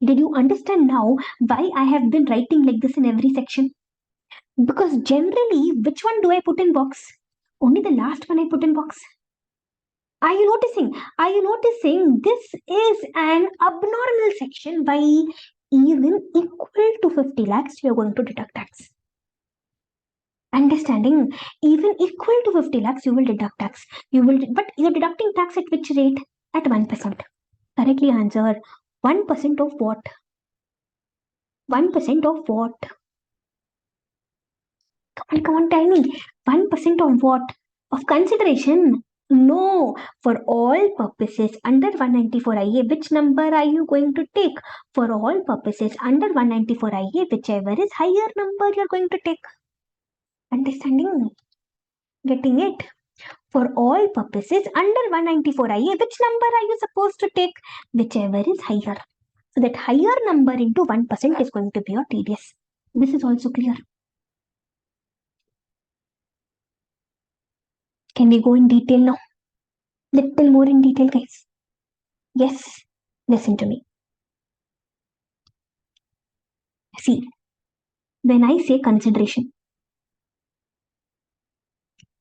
Did you understand now why I have been writing like this in every section? Because generally, which one do I put in box? Only the last one I put in box. Are you noticing? Are you noticing this is an abnormal section by even equal to 50 lakhs, you are going to deduct tax. Understanding, even equal to 50 lakhs, you will deduct tax. But you're deducting tax at which rate? At 1%. Correctly answer. 1% of what? 1% of what? Come on, tell me. 1% of what? Of consideration? No. For all purposes under 194IA, which number are you going to take? For all purposes under 194IA, whichever is higher number you're going to take. Understanding? Getting it? For all purposes under 194IA, which number are you supposed to take? Whichever is higher. So that higher number into 1% is going to be your TDS. This is also clear. Can we go in detail now? Little more in detail, guys. Yes, listen to me. See, when I say consideration,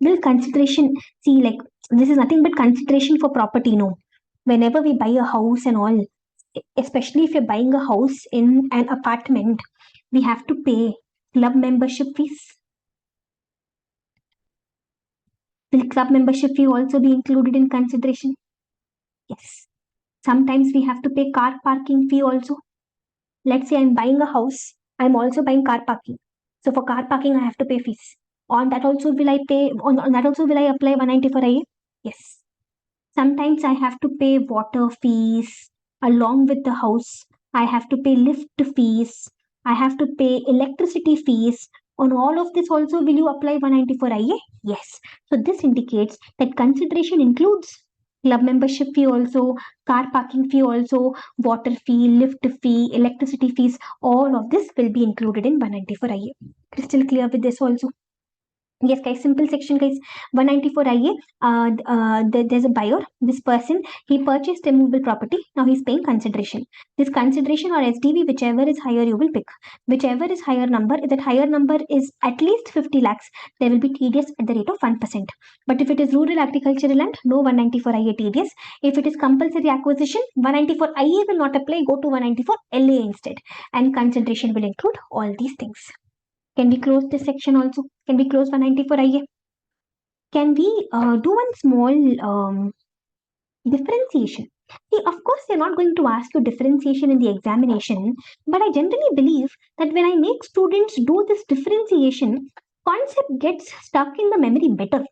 will consideration, see, like, this is nothing but consideration for property, no? Whenever we buy a house and all, especially if you're buying a house in an apartment, we have to pay club membership fees. Will club membership fee also be included in consideration? Yes. Sometimes we have to pay car parking fee also. Let's say I'm buying a house, I'm also buying car parking. So for car parking, I have to pay fees. On that also will I pay, on that also will I apply 194IA? Yes. Sometimes I have to pay water fees along with the house. I have to pay lift fees. I have to pay electricity fees. On all of this also, will you apply 194IA? Yes. So this indicates that consideration includes club membership fee also, car parking fee also, water fee, lift fee, electricity fees. All of this will be included in 194IA. Crystal clear with this also? Yes, guys, simple section, guys. 194IA, there's a buyer. This person, he purchased a movable property. Now he's paying consideration. This consideration or SDV, whichever is higher, you will pick. Whichever is higher number, if that higher number is at least 50 lakhs, there will be TDS at the rate of 1%. But if it is rural agricultural land, no 194IA TDS. If it is compulsory acquisition, 194IA will not apply. Go to 194LA instead. And consideration will include all these things. Can we close this section also? Can we close 194IA? Can we do one small differentiation? See, of course, they're not going to ask you differentiation in the examination, but I generally believe that when I make students do this differentiation, concept gets stuck in the memory better.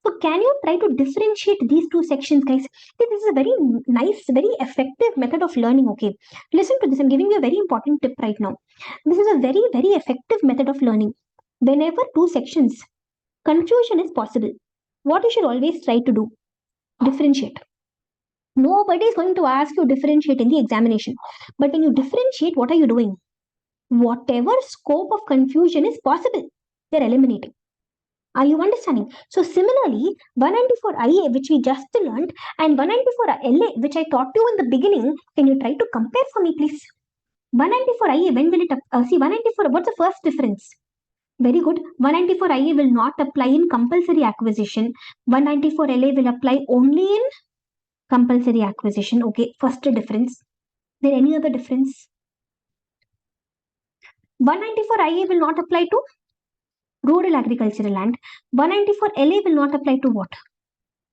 So can you try to differentiate these two sections, guys? See, this is a very nice, very effective method of learning, okay? Listen to this. I'm giving you a very important tip right now. This is a very, very effective method of learning. Whenever two sections, confusion is possible. What you should always try to do? Differentiate. Nobody is going to ask you differentiate in the examination. But when you differentiate, what are you doing? Whatever scope of confusion is possible, they're eliminating. Are you understanding? So similarly, 194IA, which we just learned, and 194LA, which I taught you in the beginning, can you try to compare for me, please? 194IA, when will it, see 194, what's the first difference? Very good. 194IA will not apply in compulsory acquisition. 194LA will apply only in compulsory acquisition. Okay, first difference. Is there any other difference? 194IA will not apply to rural agricultural land. 194LA will not apply to what?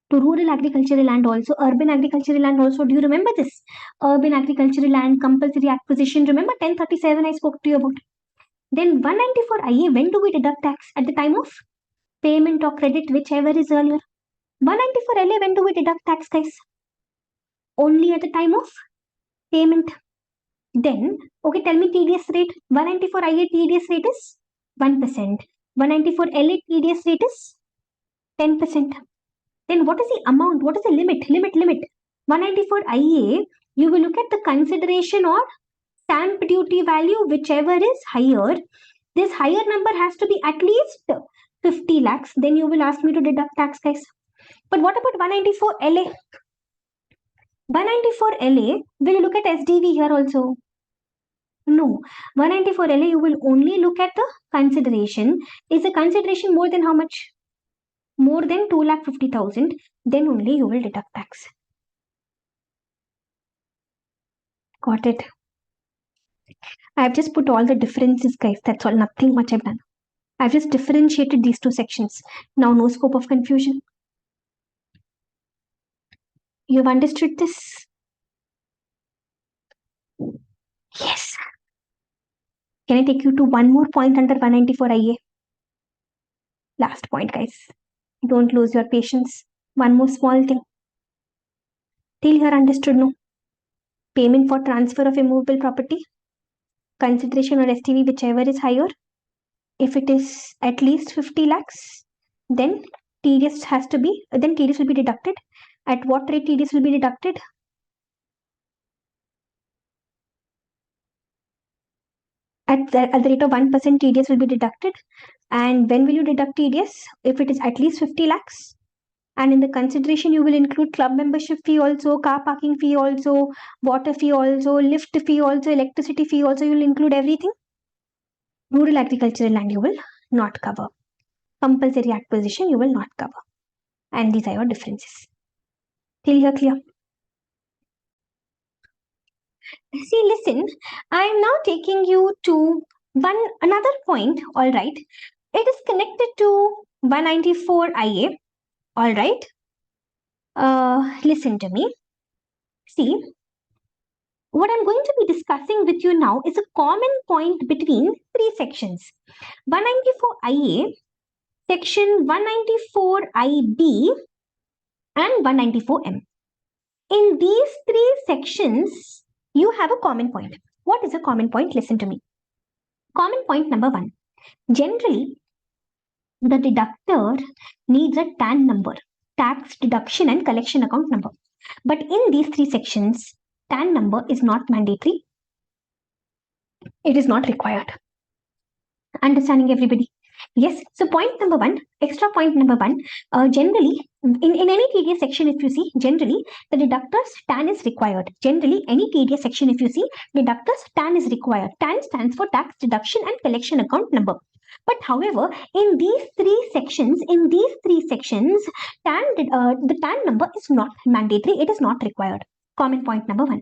To rural agricultural land also, urban agricultural land also. Do you remember this? Urban agricultural land, compulsory acquisition. Remember 1037 I spoke to you about. Then 194IA, when do we deduct tax? At the time of payment or credit, whichever is earlier. 194LA, when do we deduct tax, guys? Only at the time of payment. Then, okay, tell me TDS rate. 194IA TDS rate is 1%. 194LA TDS rate is 10%. Then what is the amount? What is the limit? Limit. 194IA, you will look at the consideration or stamp duty value, whichever is higher. This higher number has to be at least 50 lakhs. Then you will ask me to deduct tax, guys. But what about 194LA? 194LA, will you look at SDV here also? No. 194LA, you will only look at the consideration. Is the consideration more than how much? More than 2,50,000, then only you will deduct tax. Got it. I've just put all the differences, guys. That's all. Nothing much I've done. I've just differentiated these two sections. Now, no scope of confusion. You've understood this? Yes. Can I take you to one more point under 194 IA? Last point, guys. Don't lose your patience. One more small thing. Till here, understood, no? Payment for transfer of immovable property, consideration or STV, whichever is higher. If it is at least 50 lakhs, then TDS will be deducted. At what rate TDS will be deducted? At the rate of 1% TDS will be deducted. And when will you deduct TDS? If it is at least 50 lakhs. And in the consideration, you will include club membership fee also, car parking fee also, water fee also, lift fee also, electricity fee also. You will include everything. Rural agricultural land you will not cover. Compulsory acquisition you will not cover. And these are your differences. Till here clear? See, listen, I am now taking you to another point, all right. It is connected to 194 IA, all right. Listen to me. See, what I'm going to be discussing with you now is a common point between three sections. 194 IA, section 194 IB, and 194M. In these three sections, you have a common point. What is a common point? Listen to me. Common point number one. Generally, the deductor needs a TAN number, tax deduction and collection account number. But in these three sections, TAN number is not mandatory. It is not required. Understanding, everybody? Yes. So point number one, extra point number one, generally, in any TDS section, if you see, generally, the deductor's TAN is required. Generally, any TDS section, if you see, deductor's TAN is required. TAN stands for tax deduction and collection account number. But however, in these three sections, the TAN number is not mandatory. It is not required. Common point number one.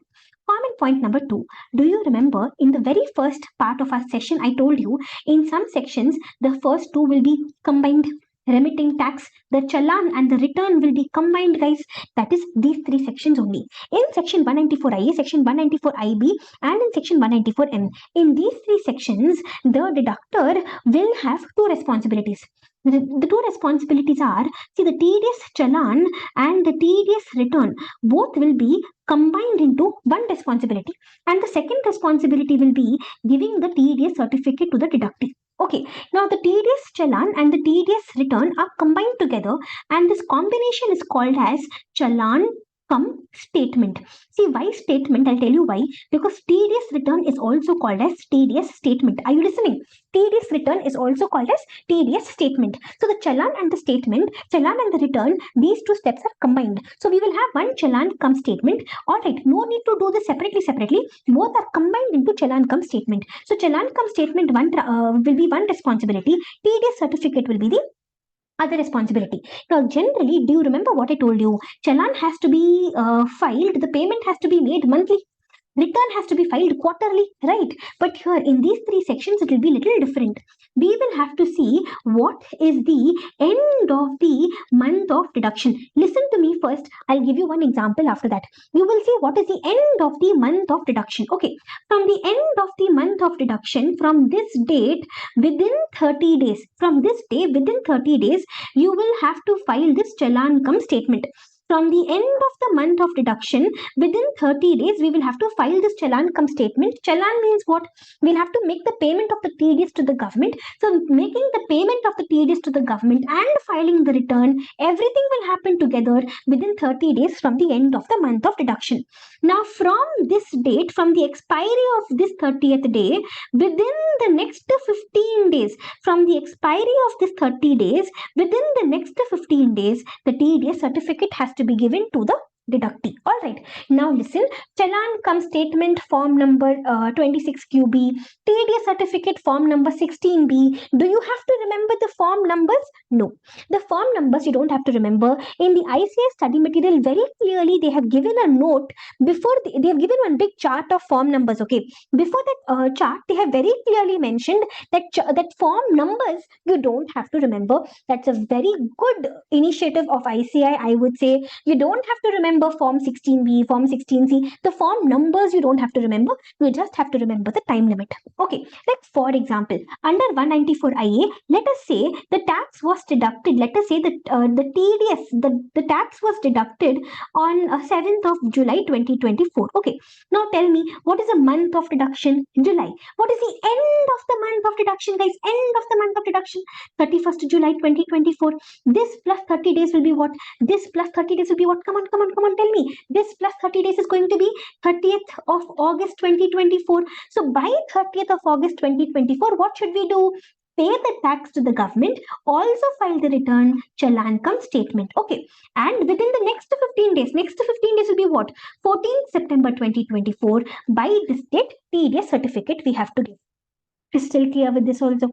Common point number two. Do you remember in the very first part of our session, I told you in some sections, the first two will be combined. Remitting tax, the challan and the return will be combined, guys. That is these three sections only. In section 194 IA, section 194 IB, and in section 194 M. In these three sections, the deductor will have two responsibilities. The two responsibilities are, see, the TDS challan and the TDS return, both will be combined into one responsibility, and the second responsibility will be giving the TDS certificate to the deductee. Okay, now the TDS challan and the TDS return are combined together, and this combination is called as challan cum statement. See, why statement? I'll tell you why. Because TDS return is also called as TDS statement. Are you listening? TDS return is also called as TDS statement. So the challan and the statement, challan and the return, these two steps are combined. So we will have one challan cum statement. All right, no need to do this separately. Both are combined into challan cum statement. So challan cum statement will be one responsibility. TDS certificate will be the other responsibility. Now, generally, do you remember what I told you? Challan has to be filed. The payment has to be made monthly. Return has to be filed quarterly, right? But here in these three sections, it will be a little different. We will have to see what is the end of the month of deduction. Listen to me first. I'll give you one example after that. You will see what is the end of the month of deduction. Okay, from the end of the month of deduction, from this date, within 30 days, from this day, within 30 days, you will have to file this challan cum statement. From the end of the month of deduction, within 30 days, we will have to file this challan cum statement. Challan means what? We'll have to make the payment of the TDS to the government. So making the payment of the TDS to the government and filing the return, everything will happen together within 30 days from the end of the month of deduction. Now, from this date, from the expiry of this 30th day, within the next 15 days, from the expiry of this 30 days, within the next 15 days, the TDS certificate has to be given to the deductee. All right. Now listen. Challan cum statement form number 26QB. TDS certificate form number 16B. Do you have to remember the form numbers? No. The form numbers you don't have to remember. In the ICA study material, very clearly they have given a note before they have given one big chart of form numbers. Okay. Before that chart, they have very clearly mentioned that that form numbers you don't have to remember. That's a very good initiative of ICI, I would say. You don't have to remember form 16B, form 16C. The form numbers you don't have to remember. You just have to remember the time limit. Okay, like for example, under 194 IA, let us say the tax was deducted. Let us say that the TDS, the tax was deducted on 7th of July 2024. Okay, now tell me, what is a month of deduction? July. What is the end of the month of deduction, guys? End of the month of deduction, 31st July 2024. This plus 30 days will be what? This plus 30 days will be what? Come on, come on, come on, tell me. This plus 30 days is going to be 30th of August 2024. So by 30th of August 2024, what should we do? Pay the tax to the government, also file the return challan cum statement. Okay, and within the next 15 days, will be what? 14th September 2024. By this date, TDS certificate we have to give. Is still clear with this also?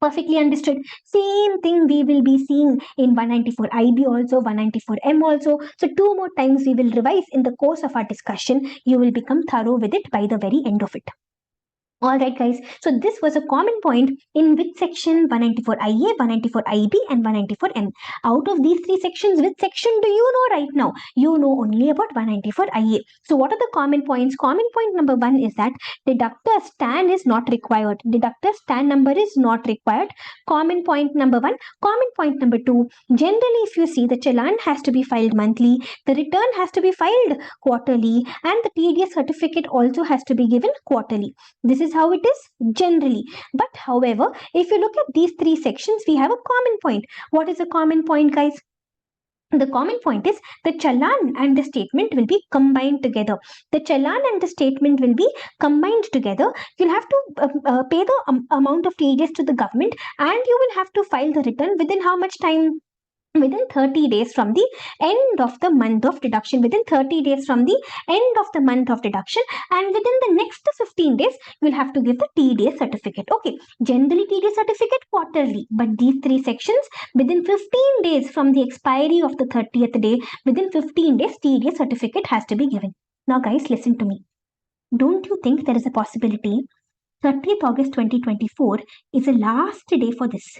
Perfectly understood. Same thing we will be seeing in 194 IB also, 194 M also. So two more times we will revise in the course of our discussion. You will become thorough with it by the very end of it. All right, guys. So this was a common point in which section? 194 IA, 194 IB, and 194 M. Out of these three sections, which section do you know right now? You know only about 194 IA. So what are the common points? Common point number 1 is that deductor stand is not required. Deductor stand number is not required. Common point number 1. Common point number 2. Generally, if you see, the challan has to be filed monthly, the return has to be filed quarterly, and the TDS certificate also has to be given quarterly. This is how it is generally. But however, if you look at these three sections, we have a common point. What is a common point, guys? The common point is the challan and the statement will be combined together. The challan and the statement will be combined together. You'll have to pay the amount of TDS to the government, and you will have to file the return within how much time? Within 30 days from the end of the month of deduction. Within 30 days from the end of the month of deduction, and within the next 15 days, you'll have to give the TDS certificate. Okay, generally TDS certificate quarterly, but these three sections, within 15 days from the expiry of the 30th day, within 15 days, TDS certificate has to be given. Now, guys, listen to me. Don't you think there is a possibility 30th August 2024 is the last day for this?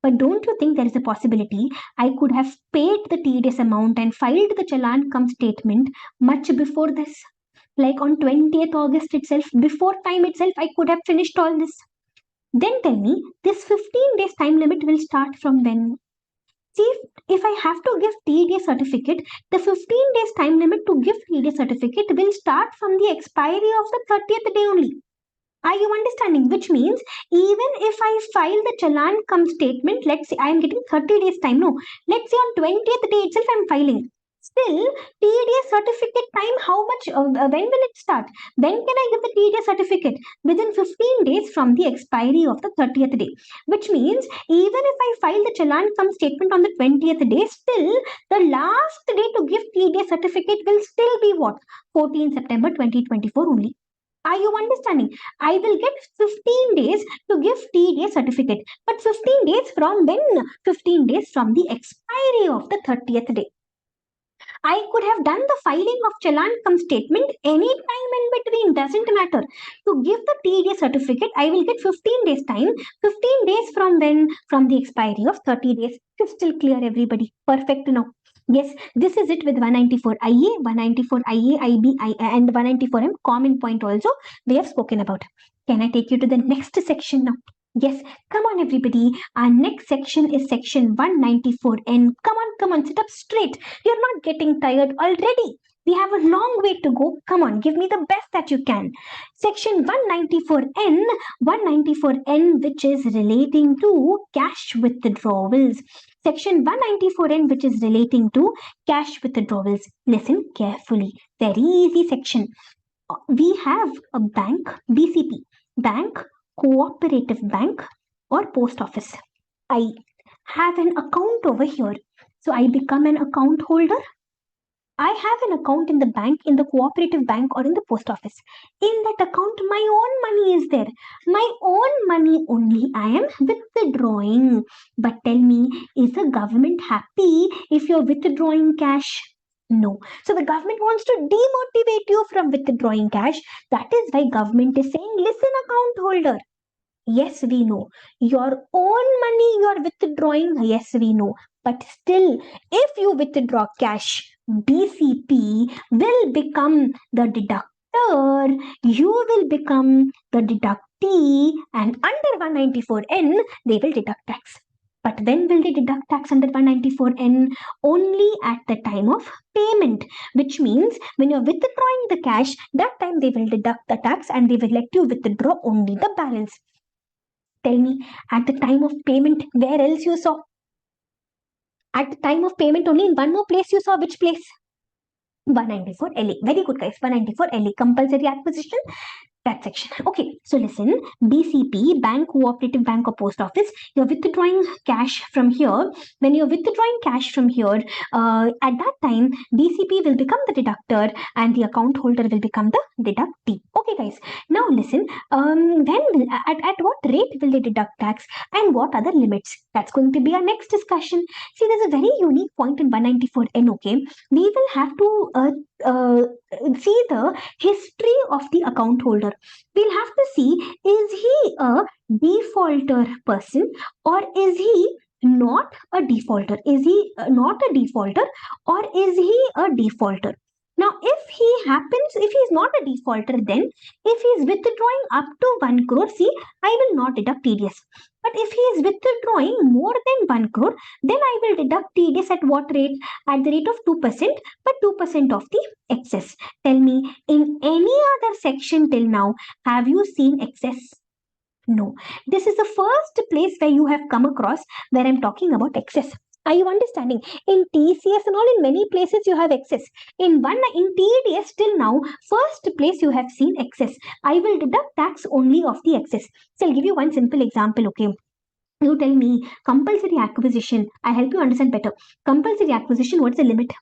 But don't you think there is a possibility I could have paid the TDS amount and filed the challan cum statement much before this? Like on 20th August itself, before time itself, I could have finished all this. Then tell me, this 15 days time limit will start from when? See, if I have to give TDS certificate, the 15 days time limit to give TDS certificate will start from the expiry of the 30th day only. Are you understanding? Which means even if I file the challan cum statement, let's say I am getting 30 days time. No, let's say on 20th day itself I am filing. Still, TDS certificate time, how much, when will it start? When can I give the TDS certificate? Within 15 days from the expiry of the 30th day. Which means even if I file the challan cum statement on the 20th day, still the last day to give TDS certificate will still be what? 14 September 2024 only. Are you understanding? I will get 15 days to give TDS certificate. But 15 days from when? 15 days from the expiry of the 30th day. I could have done the filing of challan cum statement any time in between. Doesn't matter. To give the TDS certificate, I will get 15 days time. 15 days from when? From the expiry of 30 days. It's still clear, everybody. Perfect now. Yes, this is it with 194 IA, 194 IA, IB, and 194M. Common point also we have spoken about. Can I take you to the next section now? Yes, come on, everybody. Our next section is section 194N. Come on, sit up straight. You're not getting tired already. We have a long way to go. Come on, give me the best that you can. Section 194N, 194N, which is relating to cash withdrawals. Section 194N, which is relating to cash withdrawals. Listen carefully. Very easy section. We have a bank, BCP, bank, cooperative bank, or post office. I have an account over here. So I become an account holder. I have an account in the bank, in the cooperative bank, or in the post office. In that account, my own money is there. My own money only I am withdrawing. But tell me, is the government happy if you're withdrawing cash? No. So the government wants to demotivate you from withdrawing cash. That is why government is saying, listen, account holder. Yes, we know. Your own money you are withdrawing. Yes, we know. But still, if you withdraw cash, BCP will become the deductor. You will become the deductee, and under 194N, they will deduct tax. But when will they deduct tax under 194N? Only at the time of payment, which means when you're withdrawing the cash, that time they will deduct the tax and they will let you withdraw only the balance. Tell me, at the time of payment, where else you saw? At the time of payment, only in one more place you saw. Which place? 194 LE. Very good, guys. 194 LE. Compulsory acquisition. That section. Okay, so listen, BCP, bank, cooperative bank, or post office, you're withdrawing cash from here. When you're withdrawing cash from here, at that time, BCP will become the deductor and the account holder will become the deductee. Okay, guys. Now listen, at what rate will they deduct tax and what other limits? That's going to be our next discussion. See, there's a very unique point in 194N. Okay, we will have to see the history of the account holder. We'll have to see, is he a defaulter person or is he not a defaulter? Is he not a defaulter or is he a defaulter? Now, if he's not a defaulter, then if he's withdrawing up to 1 crore, see, I will not deduct TDS. But if he is withdrawing more than 1 crore, then I will deduct TDS at what rate? At the rate of 2%, but 2% of the excess. Tell me, in any other section till now, have you seen excess? No. This is the first place where you have come across where I'm talking about excess. Are you understanding? In TCS and all, in many places you have excess. In TDS till now, first place you have seen excess. I will deduct tax only of the excess. So I'll give you one simple example, okay? You tell me, compulsory acquisition. I'll help you understand better. Compulsory acquisition, what's the limit?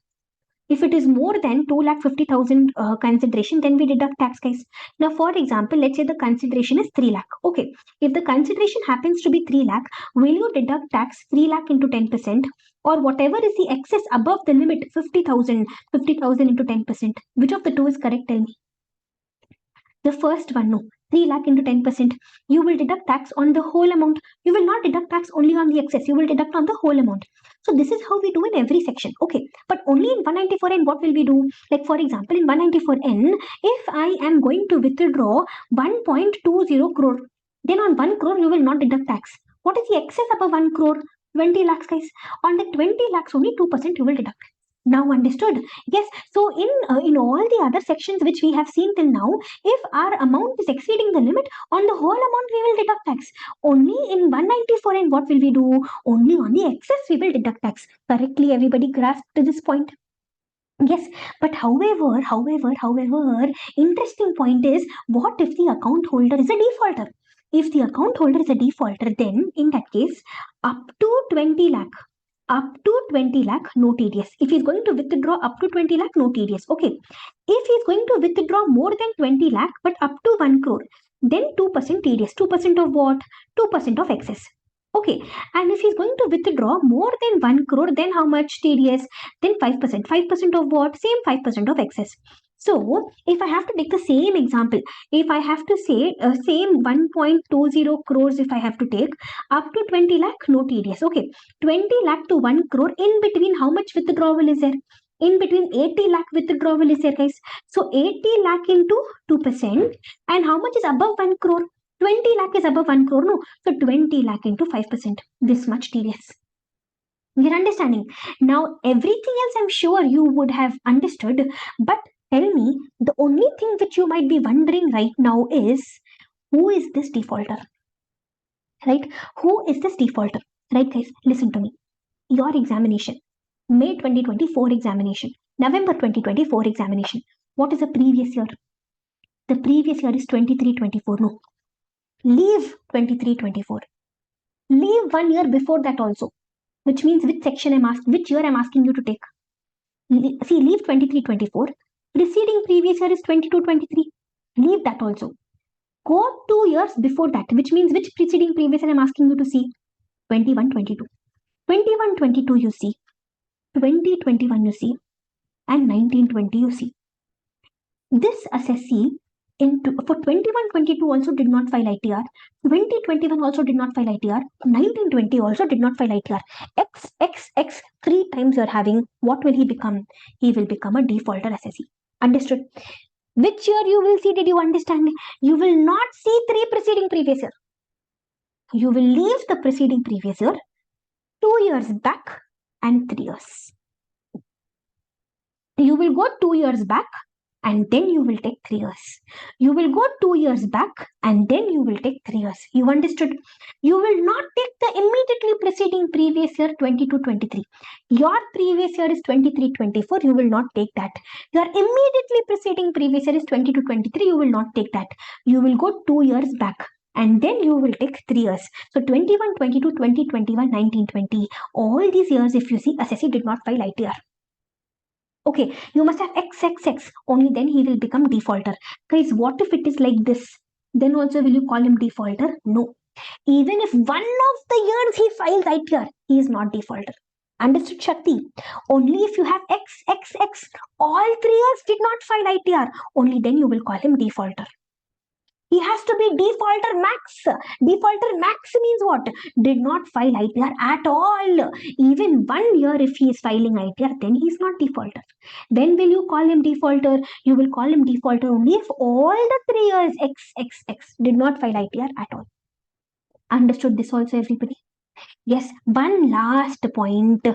If it is more than 2,50,000 consideration, then we deduct tax, guys. Now, for example, let's say the consideration is 3 lakh. Okay, if the consideration happens to be 3 lakh, will you deduct tax 3 lakh into 10%? Or whatever is the excess above the limit, 50,000 into 10%. Which of the two is correct? Tell me. The first one, no. 3 lakh into 10%. You will deduct tax on the whole amount. You will not deduct tax only on the excess. You will deduct on the whole amount. So this is how we do in every section. Okay. But only in 194N, what will we do? Like for example, in 194N, if I am going to withdraw 1.20 crore, then on 1 crore, you will not deduct tax. What is the excess above 1 crore? 20 lakhs, guys. On the 20 lakhs, only 2% you will deduct. Now understood? Yes. So in all the other sections which we have seen till now, if our amount is exceeding the limit, on the whole amount we will deduct tax. Only in 194, and what will we do? Only on the excess we will deduct tax. Correctly, everybody grasped this point. Yes, but however, interesting point is, what if the account holder is a defaulter? If the account holder is a defaulter, then in that case, up to 20 lakh, no TDS. If he's going to withdraw up to 20 lakh, no TDS. Okay. If he's going to withdraw more than 20 lakh, but up to 1 crore, then 2% TDS. 2% of what? 2% of excess. Okay. And if he's going to withdraw more than 1 crore, then how much TDS? Then 5%. 5% of what? Same 5% of excess. So, if I have to take the same example, if I have to say same 1.20 crores, if I have to take up to 20 lakh, no TDS. Okay, 20 lakh to 1 crore, in between how much withdrawal is there? In between 80 lakh withdrawal is there, guys. So, 80 lakh into 2%, and how much is above 1 crore? 20 lakh is above 1 crore, no? So, 20 lakh into 5%, this much TDS. You're understanding? Now, everything else I'm sure you would have understood, but tell me, the only thing which you might be wondering right now is, who is this defaulter? Right? Who is this defaulter? Right, guys? Listen to me. Your examination, May 2024 examination, November 2024 examination. What is the previous year? The previous year is 23-24. No. Leave 23-24. Leave 1 year before that also. Which means which section which year I'm asking you to take. See, leave 23-24. Preceding previous year is 22-23. Leave that also. Go 2 years before that, which means which preceding previous year I'm asking you to see? 21-22. 21-22 you see. 2021 you see. And 19-20 you see. This assessee for 21-22 also did not file ITR. 2021 also did not file ITR. 19-20 also did not file ITR. X 3 times you're having. What will he become? He will become a defaulter assessee. Understood? Which year you will see? Did you understand? You will not see 3 preceding previous year. You will leave the preceding previous year 2 years back and 3 years. You will go 2 years back and then you will take 3 years. You will go 2 years back and then you will take 3 years. You understood? You will not take the immediately preceding previous year 22-23. Your previous year is 23-24. You will not take that. Your immediately preceding previous year is 22-23. You will not take that. You will go 2 years back. And then you will take 3 years. So 21-22, 2021, 19-20. All these years, if you see, assessee did not file ITR. Okay, you must have XXX, only then he will become defaulter. Guys, what if it is like this? Then also will you call him defaulter? No. Even if one of the years he files ITR, he is not defaulter. Understood, Shakti? Only if you have XXX, all 3 years did not file ITR, only then you will call him defaulter. He has to be defaulter max. Defaulter max means what? Did not file ITR at all. Even 1 year if he is filing ITR, then he is not defaulter. When will you call him defaulter? You will call him defaulter only if all the 3 years XXX did not file ITR at all. Understood this also, everybody? Yes, one last point.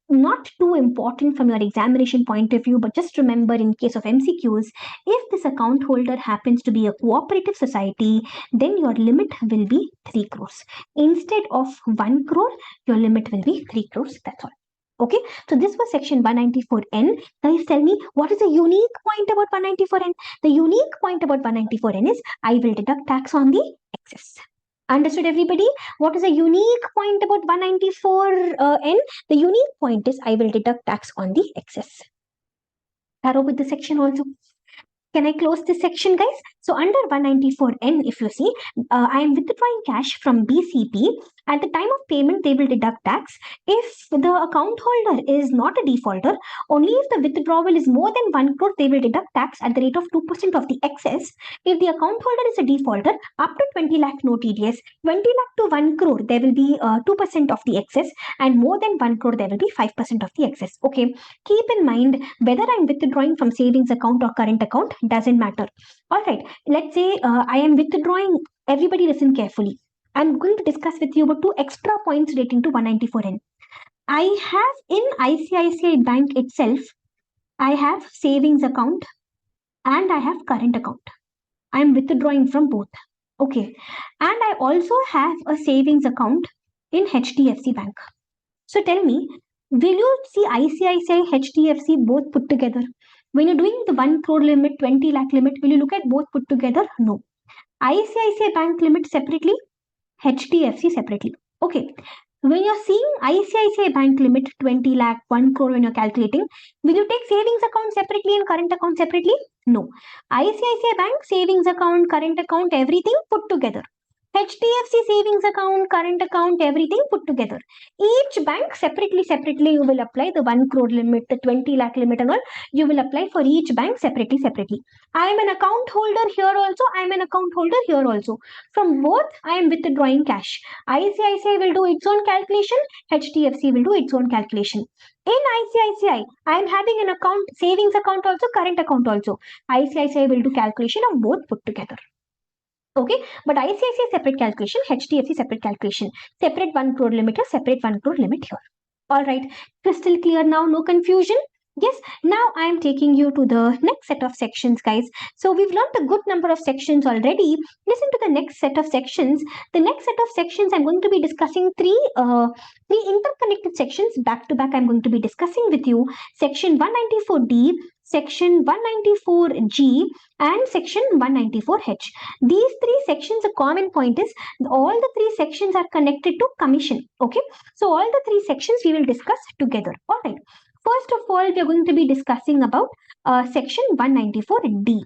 Not too important from your examination point of view, but just remember in case of MCQs, if this account holder happens to be a cooperative society, then your limit will be 3 crores. Instead of 1 crore, your limit will be 3 crores. That's all. Okay, so this was section 194N. Guys, tell me, what is the unique point about 194N? The unique point about 194N is I will deduct tax on the excess. Understood, everybody? What is the unique point about 194N? The unique point is I will deduct tax on the excess. Thorough with the section also. Can I close this section, guys? So under 194N, if you see, I am withdrawing cash from BCP. At the time of payment, they will deduct tax. If the account holder is not a defaulter, only if the withdrawal is more than 1 crore, they will deduct tax at the rate of 2% of the excess. If the account holder is a defaulter, up to 20 lakh no TDS, 20 lakh to 1 crore, there will be 2% of the excess, and more than 1 crore, there will be 5% of the excess. Okay, keep in mind whether I'm withdrawing from savings account or current account, doesn't matter. All right, let's say I am withdrawing. Everybody listen carefully. I'm going to discuss with you about 2 extra points relating to 194N. I have in ICICI Bank itself, I have savings account and I have current account. I am withdrawing from both. Okay, and I also have a savings account in HDFC Bank. So tell me, will you see ICICI, HDFC both put together? When you're doing the 1 crore limit, 20 lakh limit, will you look at both put together? No. ICICI Bank limit separately, HDFC separately. Okay. When you're seeing ICICI Bank limit 20 lakh, 1 crore when you're calculating, will you take savings account separately and current account separately? No. ICICI Bank, savings account, current account, everything put together. HDFC savings account, current account, everything put together. Each bank separately, you will apply the 1 crore limit, the 20 lakh limit and all. You will apply for each bank separately. I am an account holder here also. I am an account holder here also. From both, I am withdrawing cash. ICICI will do its own calculation. HDFC will do its own calculation. In ICICI, I am having an account, savings account also, current account also. ICICI will do calculation of both put together. Okay, but ICICI separate calculation, HDFC separate calculation, separate 1 crore limit here, separate 1 crore limit here. All right, crystal clear now, no confusion. Yes, now I am taking you to the next set of sections, guys. So we've learned a good number of sections already. Listen to the next set of sections. The next set of sections, I'm going to be discussing three interconnected sections back to back. I'm going to be discussing with you section 194D, section 194G, and section 194H. These 3 sections, a common point is all the 3 sections are connected to commission. Okay, so all the 3 sections we will discuss together. All right. First of all, we are going to be discussing about section 194D.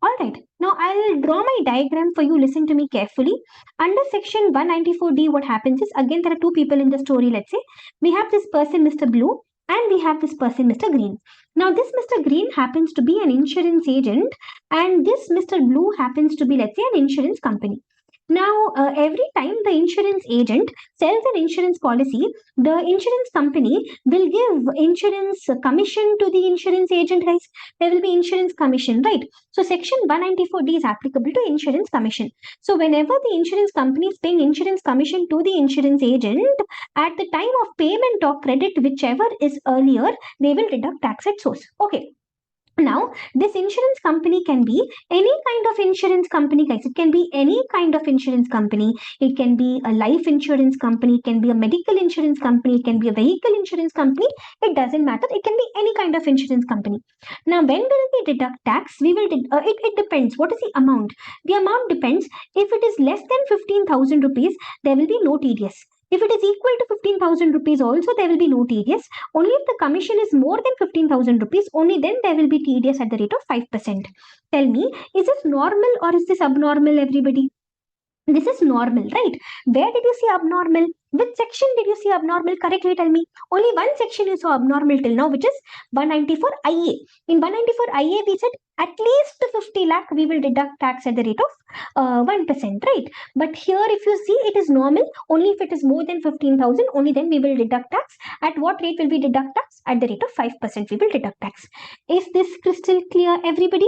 Alright, now I'll draw my diagram for you. Listen to me carefully. Under section 194D, what happens is, again, there are two people in the story. Let's say we have this person, Mr. Blue, and we have this person, Mr. Green. Now, this Mr. Green happens to be an insurance agent, and this Mr. Blue happens to be, let's say, an insurance company. Now, every time the insurance agent sells an insurance policy, the insurance company will give insurance commission to the insurance agent, guys. There will be insurance commission, right? So, section 194D is applicable to insurance commission. So, whenever the insurance company is paying insurance commission to the insurance agent, at the time of payment or credit, whichever is earlier, they will deduct tax at source. Okay. Now, this insurance company can be any kind of insurance company, guys. It can be any kind of insurance company. It can be a life insurance company, it can be a medical insurance company, it can be a vehicle insurance company. It doesn't matter. It can be any kind of insurance company. Now, when will we deduct tax? We will, it depends. What is the amount? The amount depends. If it is less than 15,000 rupees, there will be no TDS. If it is equal to 15,000 rupees also, there will be no TDS. Only if the commission is more than 15,000 rupees, only then there will be TDS at the rate of 5%. Tell me, is this normal or is this abnormal, everybody? This is normal, right? Where did you see abnormal? Which section did you see abnormal? Correctly tell me. Only one section you saw abnormal till now, which is 194 IA. In 194 IA, we said at least 50 lakh we will deduct tax at the rate of 1%, right? But here, if you see, it is normal. Only if it is more than 15,000, only then we will deduct tax. At what rate will we deduct tax? At the rate of 5% we will deduct tax. Is this crystal clear, everybody?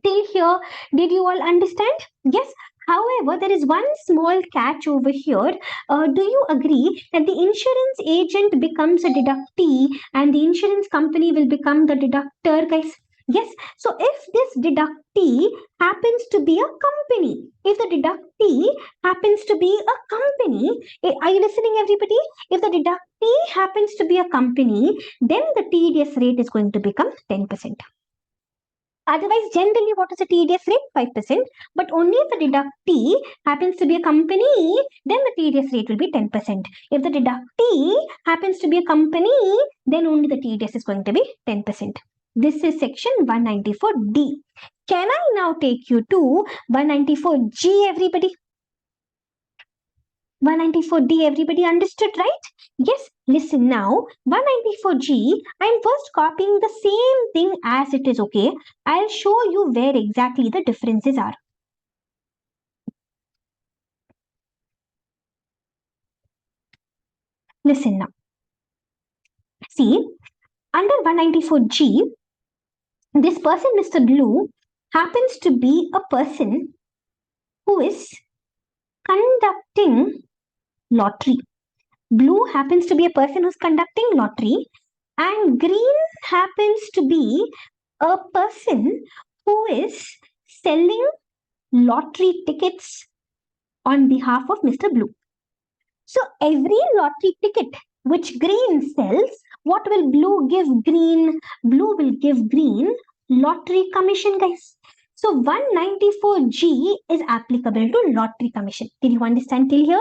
Till here, did you all understand? Yes. However, there is one small catch over here. Do you agree that the insurance agent becomes a deductee and the insurance company will become the deductor, guys? Yes. So, if this deductee happens to be a company, if the deductee happens to be a company, are you listening, everybody? If the deductee happens to be a company, then the TDS rate is going to become 10%. Otherwise, generally, what is the TDS rate? 5%. But only if the deductee happens to be a company, then the TDS rate will be 10%. If the deductee happens to be a company, then only the TDS is going to be 10%. This is section 194D. Can I now take you to 194G, everybody? 194D, everybody understood, right? Yes, listen now. 194G, I'm first copying the same thing as it is, okay? I'll show you where exactly the differences are. Listen now. See, under 194G, this person, Mr. Blue, happens to be a person who is conducting lottery. Blue happens to be a person who's conducting lottery, and green happens to be a person who is selling lottery tickets on behalf of Mr. Blue. So every lottery ticket which green sells, what will blue give green? Blue will give green lottery commission, guys. So 194G is applicable to lottery commission. Did you understand till here?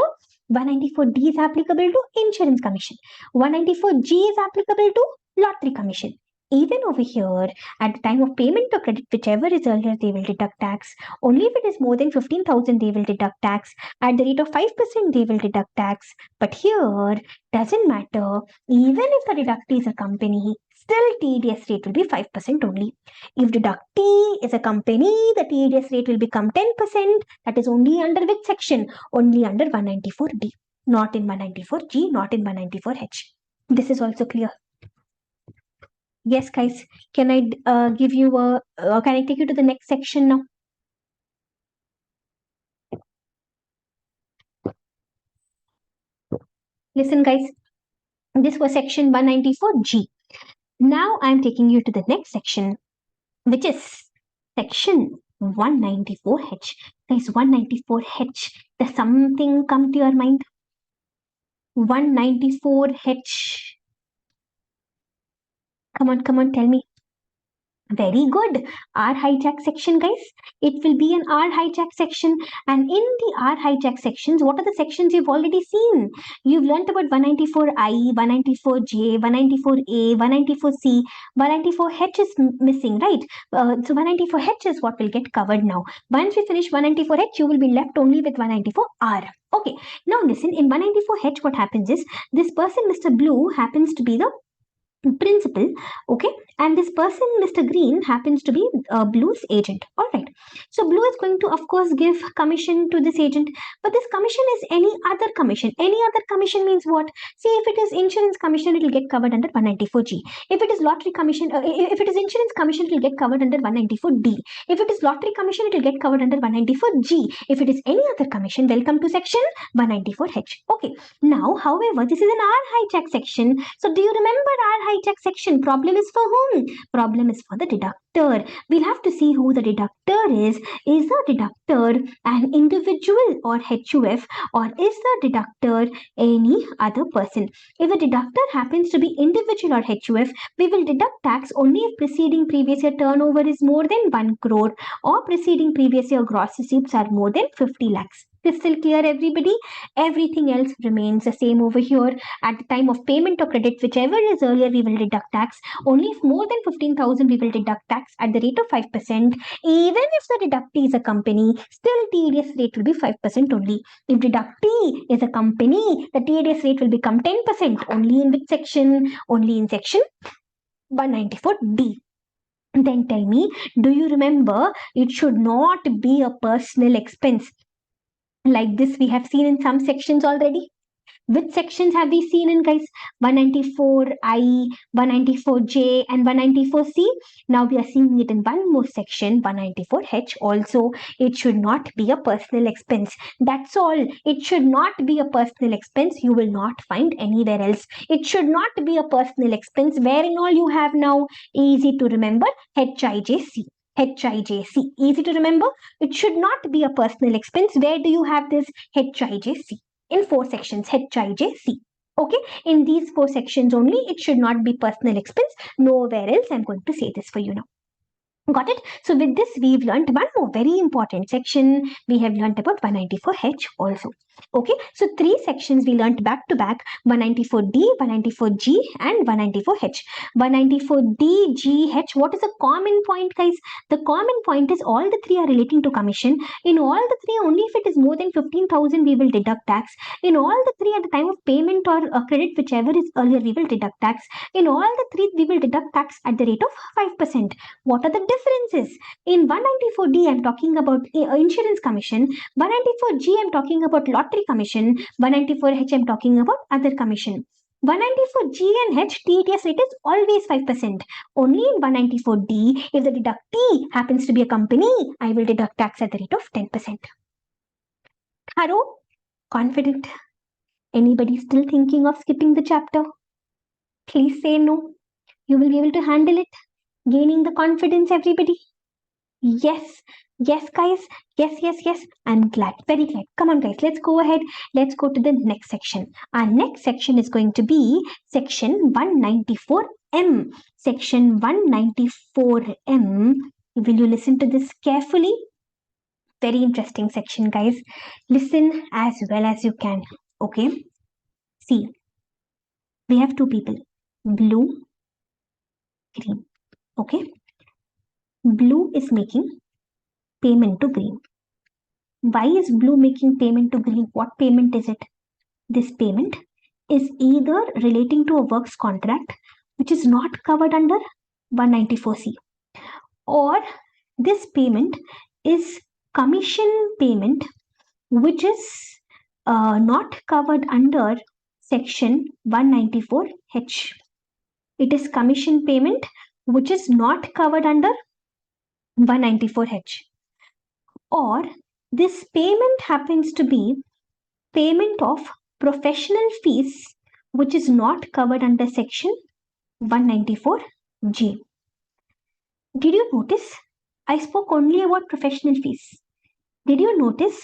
194D is applicable to insurance commission. 194G is applicable to lottery commission. Even over here, at the time of payment or credit, whichever is earlier, they will deduct tax. Only if it is more than 15,000, they will deduct tax. At the rate of 5%, they will deduct tax. But here, doesn't matter. Even if the deductee is a company, still TDS rate will be 5% only. If deductee is a company, the TDS rate will become 10%. That is only under which section? Only under 194D. Not in 194G, not in 194H. This is also clear. Yes, guys. Can I give you a? Can I take you to the next section now? Listen, guys. This was section 194G. Now I'm taking you to the next section, which is section 194H. Guys, 194H. Does something come to your mind? 194H. Come on, tell me. Very good. R hijack section, guys. It will be an R hijack section. And in the R hijack sections, what are the sections you've already seen? You've learnt about 194I, 194J, 194A, 194C, 194H is missing, right? So 194H is what will get covered now. Once we finish 194H, you will be left only with 194R. Okay. Now listen, in 194H, what happens is this person, Mr. Blue, happens to be the principal, okay, and this person, Mr. Green, happens to be Blue's agent. All right, so Blue is going to of course give commission to this agent, but this commission is any other commission. Any other commission means what? See, if it is insurance commission, it will get covered under 194G. If it is lottery commission, if it is insurance commission, it will get covered under 194D. If it is lottery commission, it will get covered under 194G. If it is any other commission, welcome to section 194H. Okay, now however, this is an R hijack section. So do you remember R hijack section? Problem is for whom? Problem is for the deductor. We'll have to see who the deductor is. Is the deductor an individual or HUF, or is the deductor any other person? If the deductor happens to be individual or HUF, we will deduct tax only if preceding previous year turnover is more than 1 crore or preceding previous year gross receipts are more than 50 lakhs. Crystal clear, everybody? Everything else remains the same over here. At the time of payment or credit, whichever is earlier, we will deduct tax. Only if more than 15,000, we will deduct tax at the rate of 5%. Even if the deductee is a company, still TDS rate will be 5% only. If deductee is a company, the TDS rate will become 10%. Only in which section? Only in section 194D. Then tell me, do you remember it should not be a personal expense? Like this, we have seen in some sections already. Which sections have we seen in, guys? 194I, 194J, and 194C. Now we are seeing it in one more section, 194H. Also, it should not be a personal expense. That's all. It should not be a personal expense. You will not find anywhere else. It should not be a personal expense. Where in all you have now? Easy to remember, HIJC. HIJC. Easy to remember. It should not be a personal expense. Where do you have this? HIJC. In 4 sections, HIJC. Okay, in these 4 sections only, it should not be personal expense. Nowhere else. I'm going to say this for you now. Got it? So with this, we've learned one more very important section. We have learned about 194H also. Okay, so 3 sections we learned back to back: 194D, 194G, and 194H. 194D, G, H. What is the common point, guys? The common point is all the 3 are relating to commission. In all the 3, only if it is more than 15,000, we will deduct tax. In all the 3, at the time of payment or credit, whichever is earlier, we will deduct tax. In all the 3, we will deduct tax at the rate of 5%. What are the differences? In 194D, I'm talking about insurance commission. 194G, I'm talking about lottery commission. 194H, I'm talking about other commission. 194G and H, TDS rate is always 5%. Only in 194D, if the deductee happens to be a company, I will deduct tax at the rate of 10%. Thorough? Confident? Anybody still thinking of skipping the chapter? Please say no. You will be able to handle it. Gaining the confidence, everybody? Yes, yes, guys. Yes. I'm glad, very glad. Come on, guys. Let's go ahead. Let's go to the next section. Our next section is going to be section 194M. Section 194M. Will you listen to this carefully? Very interesting section, guys. Listen as well as you can. Okay. See, we have 2 people. Blue, green. Okay. Blue is making payment to green. Why is blue making payment to green? What payment is it? This payment is either relating to a works contract, which is not covered under 194C, or this payment is commission payment, which is not covered under section 194H. It is commission payment which is not covered under 194H. Or this payment happens to be payment of professional fees which is not covered under section 194G. Did you notice I spoke only about professional fees? Did you notice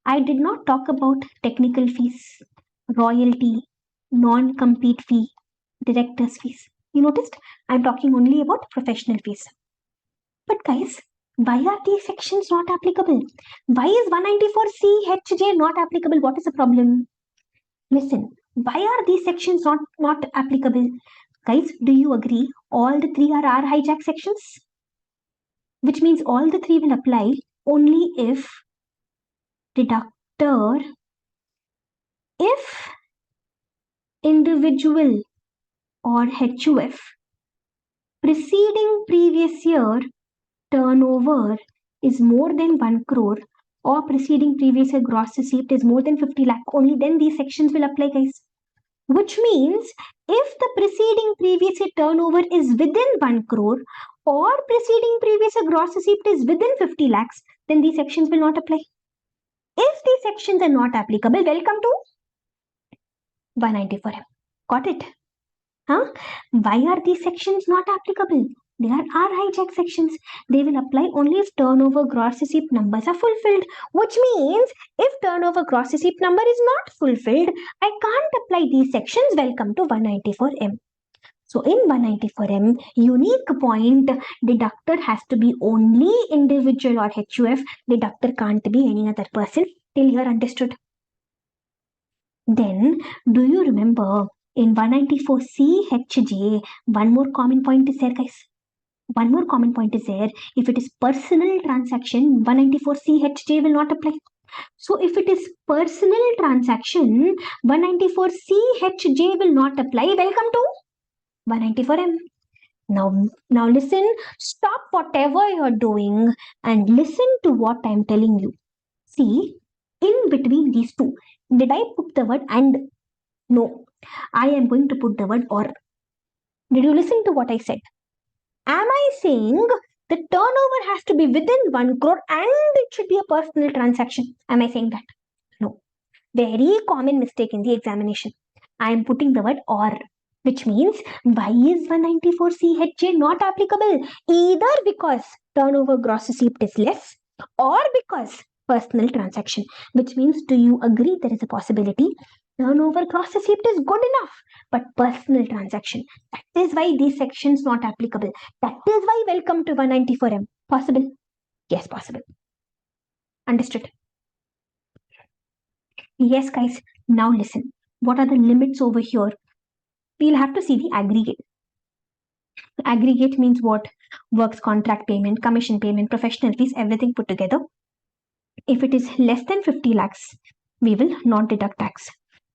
I did not talk about technical fees, royalty, non-compete fee, director's fees? You noticed I'm talking only about professional fees. But guys, why are these sections not applicable? Why is 194CHJ not applicable? What is the problem? Listen, why are these sections not applicable? Guys, do you agree all the three are R hijack sections? Which means all the three will apply only if deductor, if individual or HUF preceding previous year turnover is more than 1 crore or preceding previous year gross receipt is more than 50 lakh, only then these sections will apply, guys. Which means if the preceding previous year turnover is within 1 crore or preceding previous year gross receipt is within 50 lakhs, then these sections will not apply. If these sections are not applicable, welcome to 194M. Got it? Huh? Why are these sections not applicable? They are R hijack sections. They will apply only if turnover gross receipt numbers are fulfilled. Which means if turnover gross receipt number is not fulfilled, I can't apply these sections. Welcome to 194M. So in 194M, unique point, deductor has to be only individual or HUF. Deductor can't be any other person. Till here understood? Then, do you remember in 194CHJ, one more common point is there, guys. One more common point is there. If it is personal transaction, 194CHJ will not apply. So if it is personal transaction, 194CHJ will not apply. Welcome to 194M. Now listen, stop whatever you're doing and listen to what I'm telling you. See, in between these two, did I put the word and? No, I am going to put the word or. Did you listen to what I said? Am I saying the turnover has to be within 1 crore and it should be a personal transaction? Am I saying that? No. Very common mistake in the examination. I am putting the word or, which means why is 194CHJ not applicable? Either because turnover gross receipt is less or because personal transaction. Which means, do you agree there is a possibility turnover gross receipt is good enough, but personal transaction? That is why these sections not applicable. That is why welcome to 194M. Possible? Yes, possible. Understood? Yes, guys. Now listen. What are the limits over here? We'll have to see the aggregate. Aggregate means what? Works contract payment, commission payment, professional fees, everything put together. If it is less than 50 lakhs, we will not deduct tax.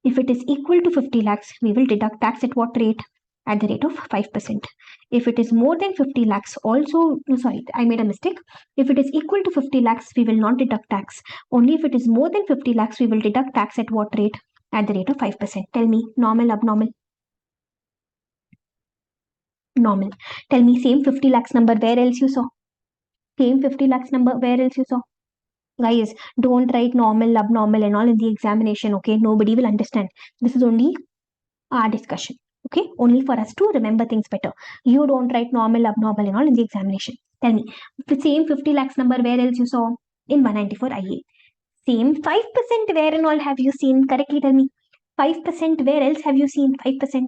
If it is equal to 50 lakhs, we will deduct tax at what rate? At the rate of 5%. If it is more than 50 lakhs, also, sorry, I made a mistake. If it is equal to 50 lakhs, we will not deduct tax. Only if it is more than 50 lakhs, we will deduct tax at what rate? At the rate of 5%. Tell me, normal, abnormal? Normal. Tell me, same 50 lakhs number, where else you saw? Same 50 lakhs number, where else you saw? Guys, don't write normal, abnormal and all in the examination, okay? Nobody will understand. This is only our discussion, okay? Only for us to remember things better. You don't write normal, abnormal and all in the examination. Tell me, the same 50 lakhs number, where else you saw? In 194 IA. Same 5%, where and all have you seen? Correctly tell me. 5%, where else have you seen 5%?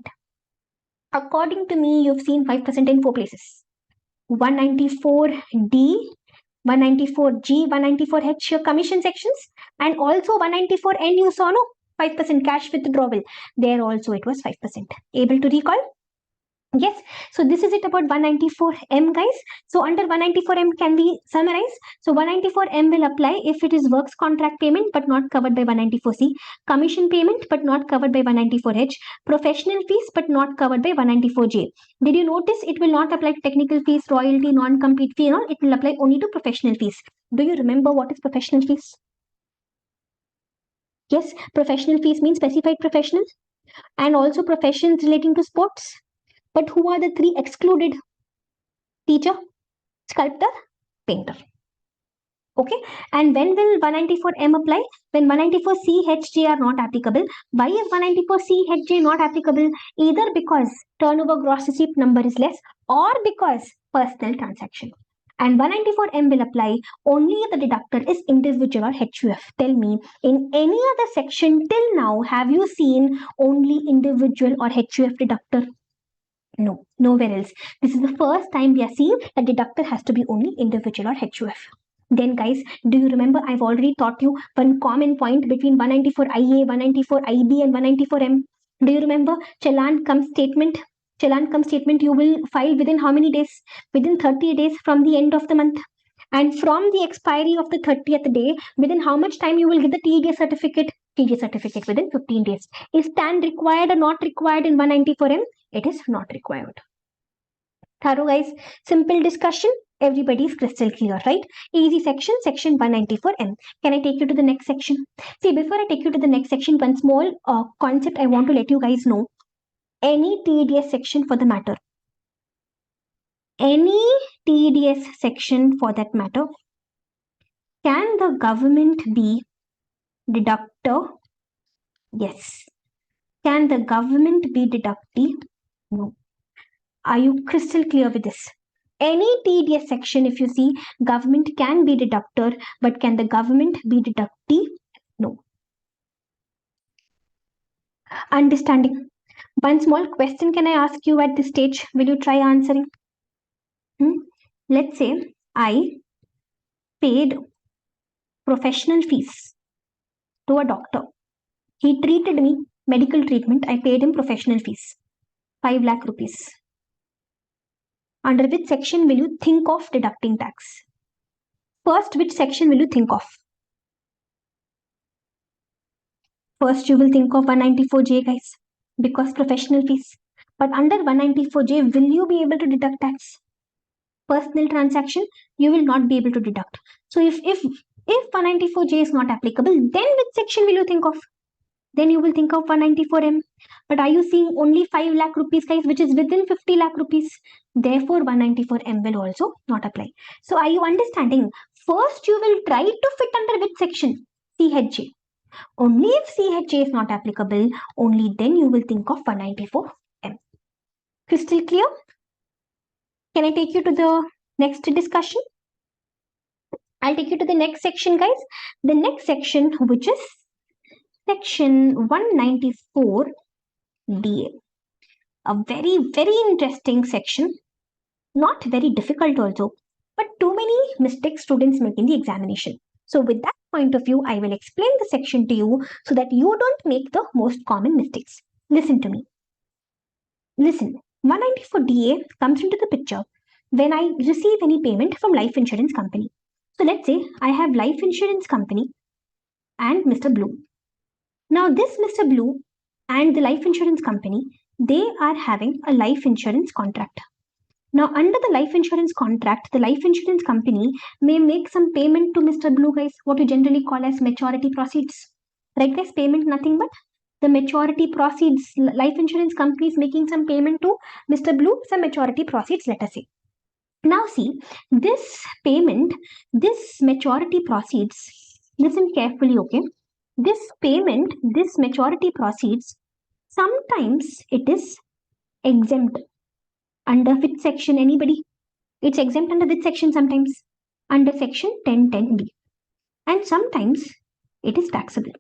According to me, you've seen 5% in 4 places. 194D, 194G, 194H, your commission sections, and also 194N you saw, no? 5% cash withdrawal. There also it was 5%. Able to recall? Yes. So this is it about 194M, guys. So under 194M, can we summarize? So 194M will apply if it is works contract payment but not covered by 194C, commission payment but not covered by 194H, professional fees but not covered by 194J. Did you notice it will not apply to technical fees, royalty, non-compete fee and all? It will apply only to professional fees. Do you remember what is professional fees? Yes, professional fees means specified professionals and also professions relating to sports. But who are the 3 excluded? Teacher, sculptor, painter. Okay, and when will 194M apply? When 194CHJ are not applicable. Why is 194CHJ not applicable? Either because turnover gross receipt number is less or because personal transaction. And 194M will apply only if the deductor is individual or HUF. Tell me, in any other section till now, have you seen only individual or HUF deductor? No, nowhere else. This is the first time we are seeing that deductor has to be only individual or HUF. Then guys, do you remember I've already taught you one common point between 194 IA, 194 IB and 194M? Do you remember Challan come statement? Challan come statement you will file within how many days? Within 30 days from the end of the month. And from the expiry of the 30th day, within how much time you will get the TDS certificate? TDS certificate within 15 days. Is TAN required or not required in 194M? It is not required. Thorough guys, simple discussion. Everybody is crystal clear, right? Easy section, section 194M. Can I take you to the next section? See, before I take you to the next section, one small concept I want to let you guys know. Any TDS section for the matter. Any TDS section for that matter. Can the government be deductor? Yes. Can the government be deductee? No. Are you crystal clear with this? Any TDS section, if you see, government can be deductor, but can the government be deductee? No. Understanding. One small question can I ask you at this stage? Will you try answering? Let's say I paid professional fees to a doctor. He treated me, medical treatment. I paid him professional fees, 5 lakh rupees. Under which section will you think of deducting tax? First, which section will you think of? First, you will think of 194J, guys, because professional fees. But under 194J, will you be able to deduct tax? Personal transaction, you will not be able to deduct. So if 194J is not applicable, then which section will you think of? Then you will think of 194M. But are you seeing only 5 lakh rupees, guys, which is within 50 lakh rupees? Therefore, 194M will also not apply. So are you understanding? First, you will try to fit under which section? CHJ. Only if CHJ is not applicable, only then you will think of 194M. Crystal clear? Can I take you to the next discussion? I'll take you to the next section, guys. The next section, which is section 194 DA. A very, very interesting section. Not very difficult also, but too many mistakes students make in the examination. So with that point of view, I will explain the section to you so that you don't make the most common mistakes. Listen to me. Listen, 194 DA comes into the picture when I receive any payment from life insurance company. So let's say I have life insurance company and Mr. Blue. Now this Mr. Blue and the life insurance company, they are having a life insurance contract. Now under the life insurance contract, the life insurance company may make some payment to Mr. Blue, guys, what we generally call as maturity proceeds. Right guys, payment nothing but the maturity proceeds. Life insurance company is making some payment to Mr. Blue, some maturity proceeds, let us say. Now see, this payment, this maturity proceeds, listen carefully, okay? This payment, this maturity proceeds, sometimes it is exempt. Under which section, anybody? It's exempt under which section sometimes? Under section 1010B. And sometimes it is taxable.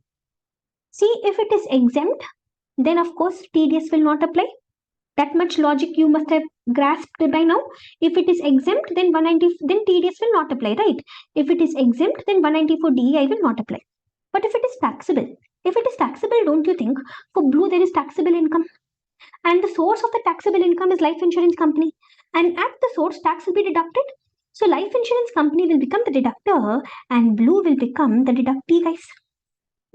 See, if it is exempt, then of course TDS will not apply. That much logic you must have grasped by now. If it is exempt, then 190, then TDS will not apply, right? If it is exempt, then 194 DEI will not apply. But if it is taxable, don't you think for Blue there is taxable income? And the source of the taxable income is life insurance company. And at the source, tax will be deducted. So life insurance company will become the deductor and Blue will become the deductee, guys.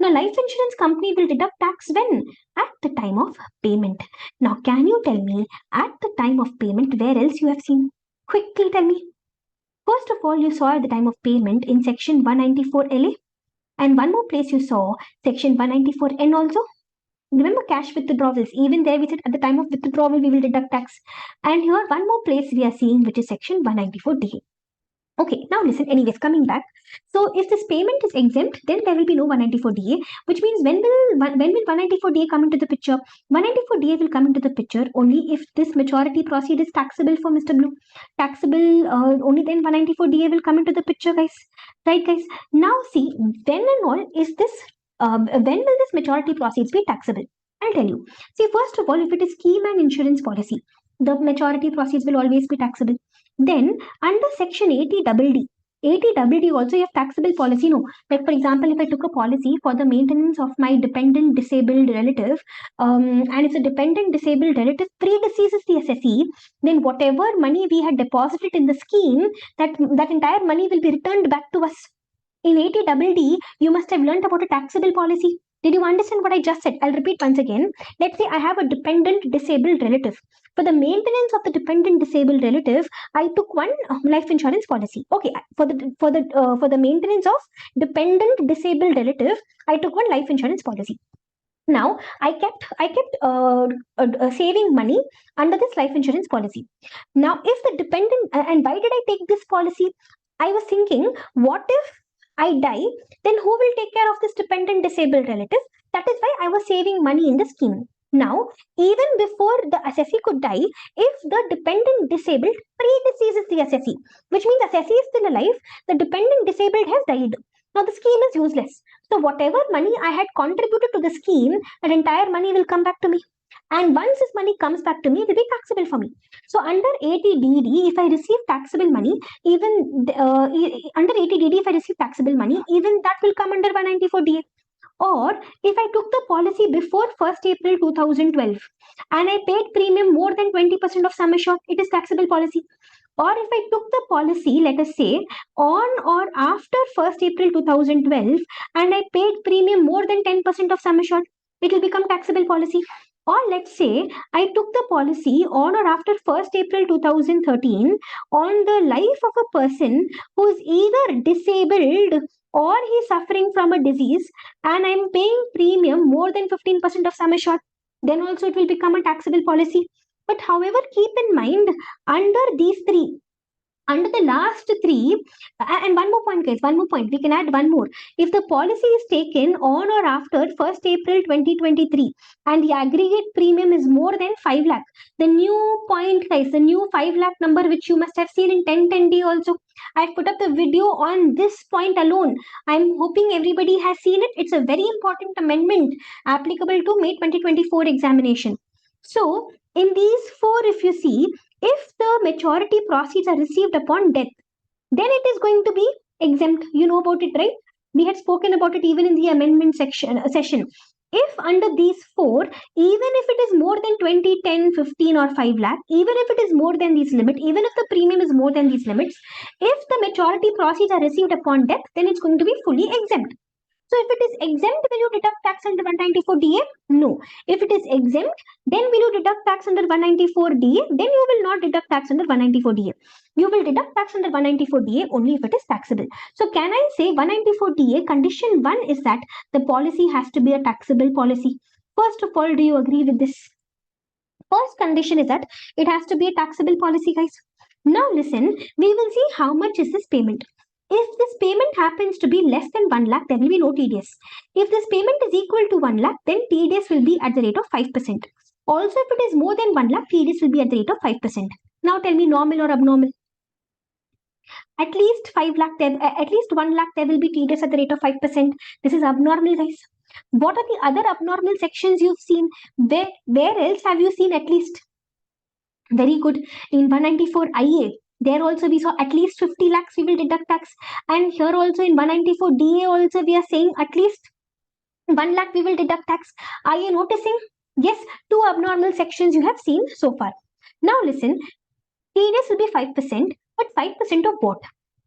Now, life insurance company will deduct tax when? At the time of payment. Now, can you tell me at the time of payment where else you have seen? Quickly tell me. First of all, you saw at the time of payment in section 194 LA. And one more place you saw section 194N also. Remember cash withdrawals. Even there we said at the time of withdrawal we will deduct tax. And here one more place we are seeing which is section 194D. Okay, now listen, anyways, coming back. So if this payment is exempt, then there will be no 194DA, which means when will 194DA come into the picture? 194DA will come into the picture only if this maturity proceed is taxable for Mr. Blue. Taxable, only then 194DA will come into the picture, guys. Right, guys? Now see, when and all is this, when will this maturity proceeds be taxable? I'll tell you. See, first of all, if it is scheme and insurance policy, the maturity proceeds will always be taxable. Then under section 80 80 also you have taxable policy. No, like for example, if I took a policy for the maintenance of my dependent disabled relative, and if the dependent disabled relative predeceases the assessee, then whatever money we had deposited in the scheme, that entire money will be returned back to us. In 80 you must have learnt about a taxable policy. Did you understand what I just said? I'll repeat once again. Let's say I have a dependent disabled relative. For the maintenance of the dependent disabled relative, I took one life insurance policy. Okay, for the maintenance of dependent disabled relative, I took one life insurance policy. Now I kept saving money under this life insurance policy. Now, if the dependent and why did I take this policy? I was thinking, what if I die? Then who will take care of this dependent disabled relative? That is why I was saving money in the scheme. Now, even before the assessee could die, if the dependent disabled predeceases the assessee, which means assessee is still alive, the dependent disabled has died. Now the scheme is useless. So whatever money I had contributed to the scheme, that entire money will come back to me. And once this money comes back to me, it will be taxable for me. So under 80DD, if I receive taxable money, even under 80DD, if I receive taxable money, even that will come under 194DA. Or if I took the policy before 1st April 2012 and I paid premium more than 20% of sum assured, it is taxable policy. Or if I took the policy, let us say, on or after 1st April 2012 and I paid premium more than 10% of sum assured, it will become taxable policy. Or let's say I took the policy on or after 1st April 2013 on the life of a person who is either disabled or he's suffering from a disease and I'm paying premium more than 15% of sum assured, then also it will become a taxable policy. But however, keep in mind, under these three, under the last three, and one more point, guys, one more point, we can add one more. If the policy is taken on or after 1st April 2023 and the aggregate premium is more than 5 lakh, the new point, guys, the new 5 lakh number which you must have seen in 1010D also, I've put up the video on this point alone. I'm hoping everybody has seen it. It's a very important amendment applicable to May 2024 examination. So in these four, if you see, if the maturity proceeds are received upon death, then it is going to be exempt. You know about it, right? We had spoken about it even in the amendment session. If under these four, even if it is more than 20, 10, 15 or 5 lakh, even if it is more than these limit, even if the premium is more than these limits, if the maturity proceeds are received upon death, then it's going to be fully exempt. So if it is exempt, will you deduct tax under 194DA? No. If it is exempt, then will you deduct tax under 194DA? Then you will not deduct tax under 194DA. You will deduct tax under 194DA only if it is taxable. So can I say 194DA condition 1 is that the policy has to be a taxable policy? First of all, do you agree with this? First condition is that it has to be a taxable policy, guys. Now listen, we will see how much is this payment. If this payment happens to be less than 1 lakh, there will be no TDS. If this payment is equal to 1 lakh, then TDS will be at the rate of 5%. Also, if it is more than 1 lakh, TDS will be at the rate of 5%. Now tell me, normal or abnormal? At least 5 lakh, at least 1 lakh, there will be TDS at the rate of 5%. This is abnormal, guys. What are the other abnormal sections you've seen? Where else have you seen at least? Very good. In 194 IA, there also we saw at least 50 lakhs we will deduct tax. And here also in 194 DA also we are saying at least 1 lakh we will deduct tax. Are you noticing? Yes, two abnormal sections you have seen so far. Now listen, TDS will be 5%, but 5% of what?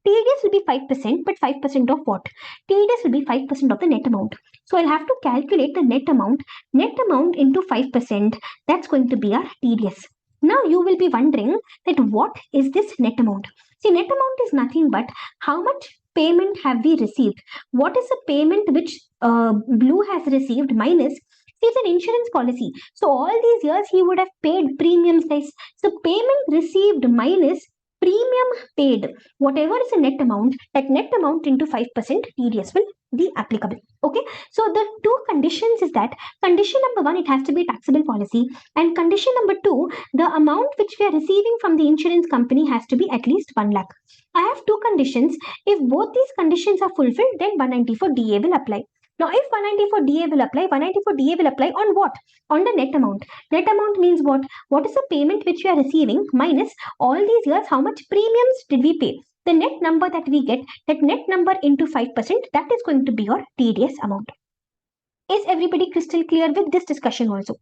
TDS will be 5%, but 5% of what? TDS will be 5% of the net amount. So I'll have to calculate the net amount. Net amount into 5%, that's going to be our TDS. Now you will be wondering that what is this net amount? See, net amount is nothing but how much payment have we received? What is the payment which Blue has received minus? See, it's an insurance policy. So all these years he would have paid premiums, guys. So payment received minus premium paid. Whatever is the net amount, that net amount into 5% TDS will be applicable. Okay. So the two conditions is that condition number 1, it has to be a taxable policy, and condition number 2, the amount which we are receiving from the insurance company has to be at least 1 lakh. I have two conditions. If both these conditions are fulfilled, then 194 DA will apply. Now, if 194DA will apply, 194DA will apply on what? On the net amount. Net amount means what? What is the payment which we are receiving minus all these years, how much premiums did we pay? The net number that we get, that net number into 5%, that is going to be your TDS amount. Is everybody crystal clear with this discussion also?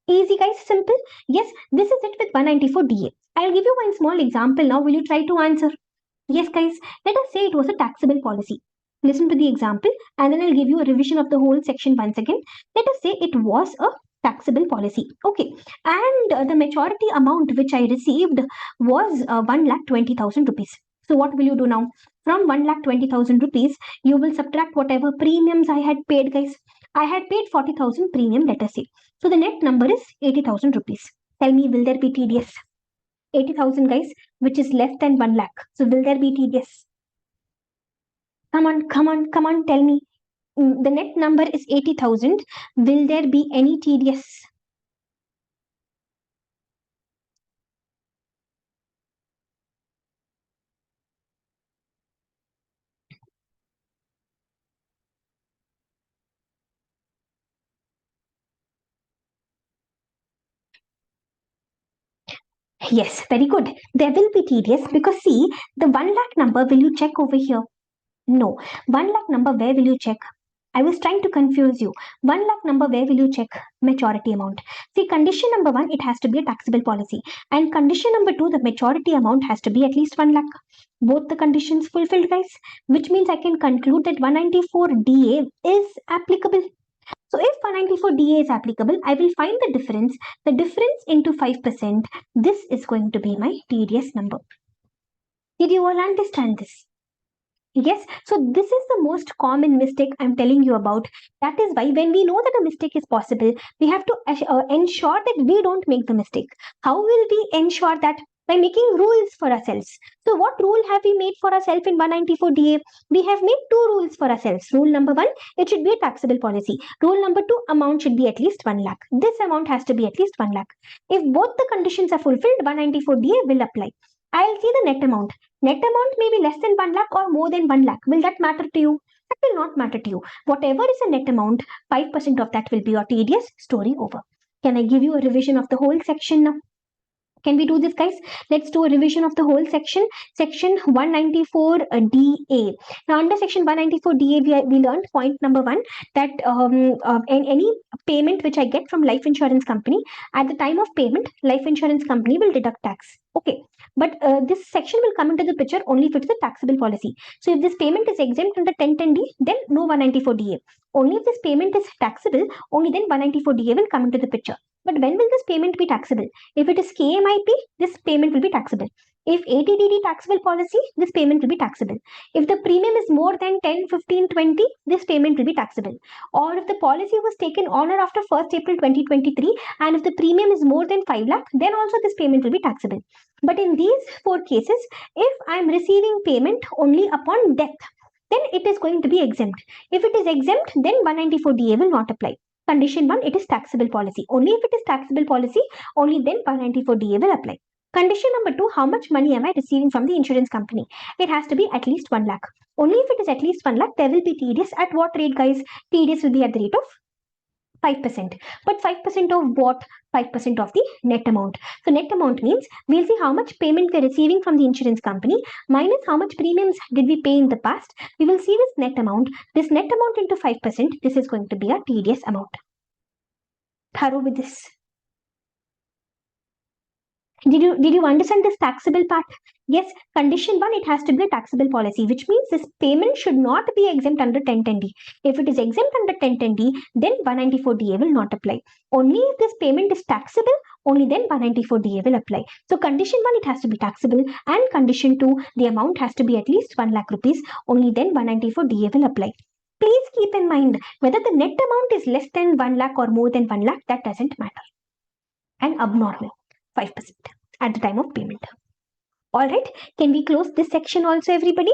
Easy, guys, simple. Yes, this is it with 194DA. I'll give you one small example now. Will you try to answer? Yes, guys, let us say it was a taxable policy. Listen to the example and then I'll give you a revision of the whole section once again. Let us say it was a taxable policy. Okay, and the maturity amount which I received was 1,20,000 rupees. So what will you do now? From 1,20,000 rupees, you will subtract whatever premiums I had paid, guys. I had paid 40,000 premium, let us say. So the net number is 80,000 rupees. Tell me, will there be TDS? 80,000, guys, which is less than 1 lakh. So will there be TDS? Come on, tell me. The net number is 80,000. Will there be any TDS? Yes, very good. There will be TDS because see, the 1 lakh number, will you check over here? No. 1 lakh number, where will you check? I was trying to confuse you. 1 lakh number, where will you check? Maturity amount. See, condition number 1, it has to be a taxable policy. And condition number 2, the maturity amount has to be at least 1 lakh. Both the conditions fulfilled, guys. Which means I can conclude that 194DA is applicable. So if 194DA is applicable, I will find the difference. The difference into 5%, this is going to be my TDS number. Did you all understand this? Yes, so this is the most common mistake I'm telling you about. That is why when we know that a mistake is possible, we have to ensure that we don't make the mistake. How will we ensure that? By making rules for ourselves. So what rule have we made for ourselves in 194DA? We have made two rules for ourselves. Rule number 1, it should be a taxable policy. Rule number 2, amount should be at least 1 lakh. This amount has to be at least 1 lakh. If both the conditions are fulfilled, 194DA will apply. I'll see the net amount. Net amount may be less than 1 lakh or more than 1 lakh. Will that matter to you? That will not matter to you. Whatever is a net amount, 5% of that will be your TDS. Story over. Can I give you a revision of the whole section now? Can we do this, guys? Let's do a revision of the whole section. Section 194DA. Now, under section 194DA, we learned point number 1 that any payment which I get from life insurance company, at the time of payment, life insurance company will deduct tax. Okay, but this section will come into the picture only if it's a taxable policy. So if this payment is exempt under 1010D, then no 194DA. Only if this payment is taxable, only then 194DA will come into the picture. But when will this payment be taxable? If it is KMIP, this payment will be taxable. If ATDD taxable policy, this payment will be taxable. If the premium is more than 10, 15, 20, this payment will be taxable. Or if the policy was taken on or after 1st April 2023 and if the premium is more than 5 lakh, then also this payment will be taxable. But in these 4 cases, if I am receiving payment only upon death, then it is going to be exempt. If it is exempt, then 194DA will not apply. Condition 1, it is taxable policy. Only if it is taxable policy, only then 194DA will apply. Condition number 2, how much money am I receiving from the insurance company? It has to be at least 1 lakh. Only if it is at least 1 lakh, there will be TDS. At what rate, guys? TDS will be at the rate of 5%. But 5% of what? 5% of the net amount. So net amount means we'll see how much payment we're receiving from the insurance company minus how much premiums did we pay in the past. We will see this net amount. This net amount into 5%, this is going to be a TDS amount. Thorough with this. Did you understand this taxable part? Yes, condition 1, it has to be a taxable policy, which means this payment should not be exempt under 1010D. If it is exempt under 1010D, then 194DA will not apply. Only if this payment is taxable, only then 194DA will apply. So condition 1, it has to be taxable, and condition 2, the amount has to be at least 1 lakh rupees, only then 194DA will apply. Please keep in mind whether the net amount is less than 1 lakh or more than 1 lakh, that doesn't matter. And abnormal. 5% at the time of payment. All right, can we close this section also, everybody?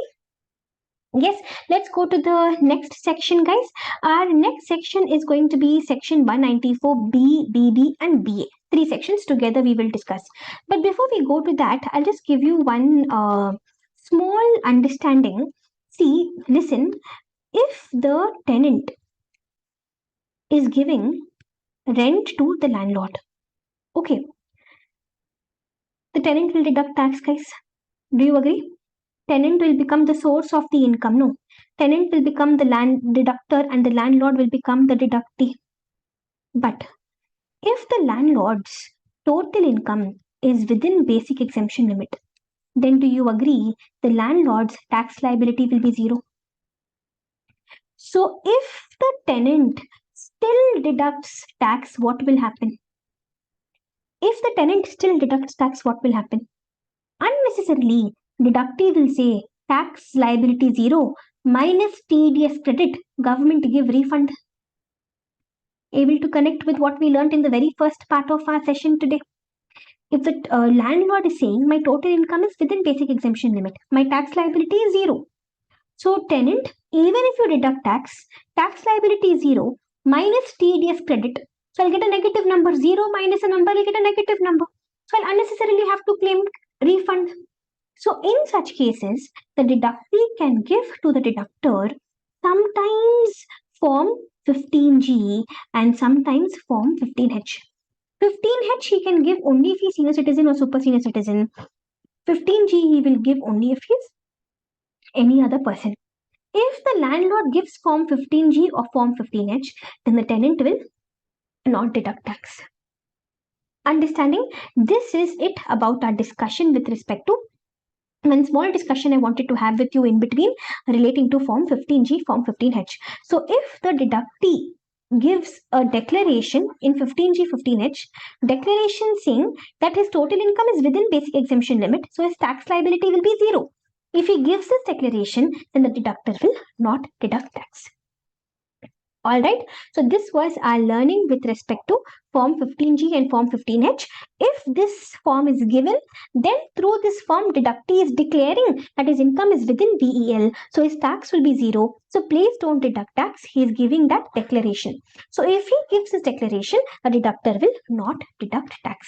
Yes, let's go to the next section, guys. Our next section is going to be section 194B, BB, and BA. 3 sections together we will discuss. But before we go to that, I'll just give you one small understanding. See, listen, if the tenant is giving rent to the landlord. Okay, the tenant will deduct tax, guys. Do you agree? Tenant will become the source of the income. No, tenant will become the land deductor and the landlord will become the deductee. But if the landlord's total income is within basic exemption limit, then do you agree the landlord's tax liability will be zero? So if the tenant still deducts tax, what will happen? If the tenant still deducts tax, what will happen? Unnecessarily, deductee will say tax liability zero minus TDS credit, government give refund. Able to connect with what we learned in the very first part of our session today. If the landlord is saying my total income is within basic exemption limit, my tax liability is zero. So tenant, even if you deduct tax liability is zero minus TDS credit. So I'll get a negative number. Zero minus a number, I'll get a negative number. So I'll unnecessarily have to claim refund. So in such cases, the deductee can give to the deductor sometimes form 15G and sometimes form 15H. 15H he can give only if he's senior citizen or super senior citizen. 15G he will give only if he's any other person. If the landlord gives form 15G or form 15H, then the tenant will not deduct tax. Understanding? This is it about our discussion with respect to one small discussion I wanted to have with you in between relating to form 15G, form 15H. So if the deductee gives a declaration in 15G, 15H, declaration saying that his total income is within basic exemption limit, so his tax liability will be zero. If he gives this declaration, then the deductor will not deduct tax. All right, so this was our learning with respect to form 15G and form 15H. If this form is given, then through this form deductee is declaring that his income is within BEL, so his tax will be zero. So please don't deduct tax. He is giving that declaration. So if he gives this declaration, a deductor will not deduct tax.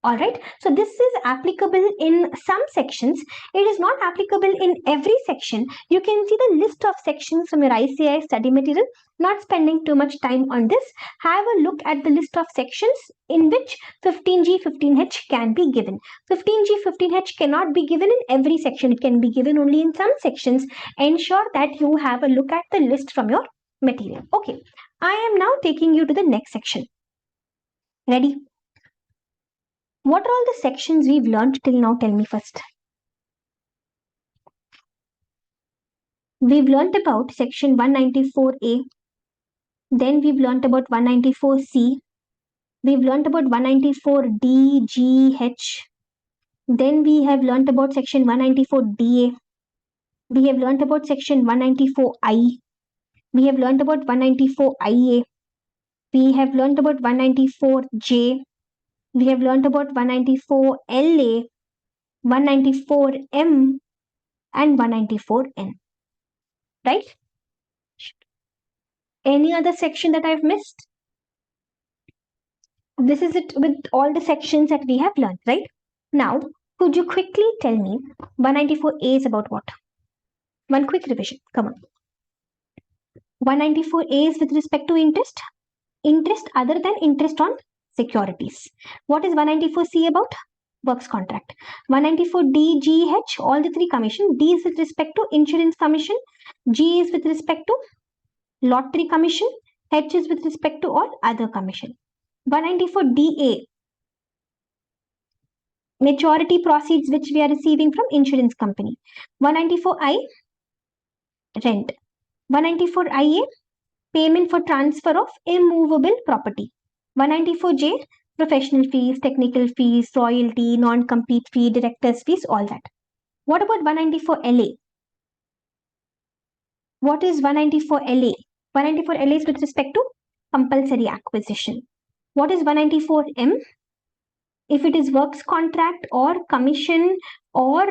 All right, so this is applicable in some sections. It is not applicable in every section. You can see the list of sections from your ICI study material. Not spending too much time on this. Have a look at the list of sections in which 15G, 15H can be given. 15G, 15H cannot be given in every section. It can be given only in some sections. Ensure that you have a look at the list from your material. Okay, I am now taking you to the next section. Ready? What are all the sections we've learned till now? Tell me first. We've learned about section 194A. Then we've learned about 194C. We've learned about 194D, G, H. Then we have learned about section 194DA. We have learned about section 194I. We have learned about 194IA. We have learned about 194J. We have learned about 194LA, 194M, and 194N. Right? Any other section that I've missed? This is it with all the sections that we have learned, right? Now, could you quickly tell me 194A is about what? One quick revision. Come on. 194A is with respect to interest. Interest other than interest on securities. What is 194C about? Works contract. 194D, G, H, all the three commission. D is with respect to insurance commission. G is with respect to lottery commission. H is with respect to all other commission. 194DA, maturity proceeds which we are receiving from insurance company. 194I, rent. 194IA, payment for transfer of immovable property. 194J, professional fees, technical fees, royalty, non-compete fee, director's fees, all that. What about 194LA? What is 194LA? 194LA is with respect to compulsory acquisition. What is 194M? If it is works contract or commission or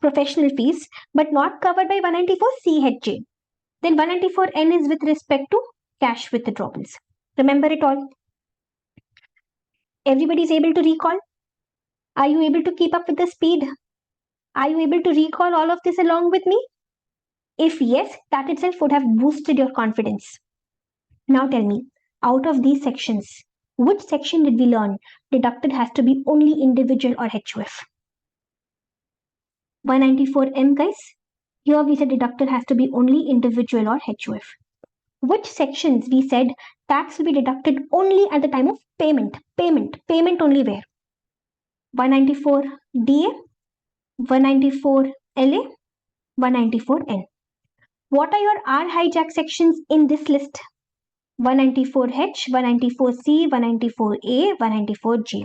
professional fees, but not covered by 194 CHJ, then 194N is with respect to cash withdrawals. Remember it all? Everybody is able to recall? Are you able to keep up with the speed? Are you able to recall all of this along with me? If yes, that itself would have boosted your confidence. Now tell me, out of these sections, which section did we learn deducted has to be only individual or HUF? 194M, guys. Here we said deducted has to be only individual or HUF. Which sections we said tax will be deducted only at the time of payment? Payment only where? 194 DA, 194 LA, 194 N. What are your R hijack sections in this list? 194H, 194C, 194A, 194G.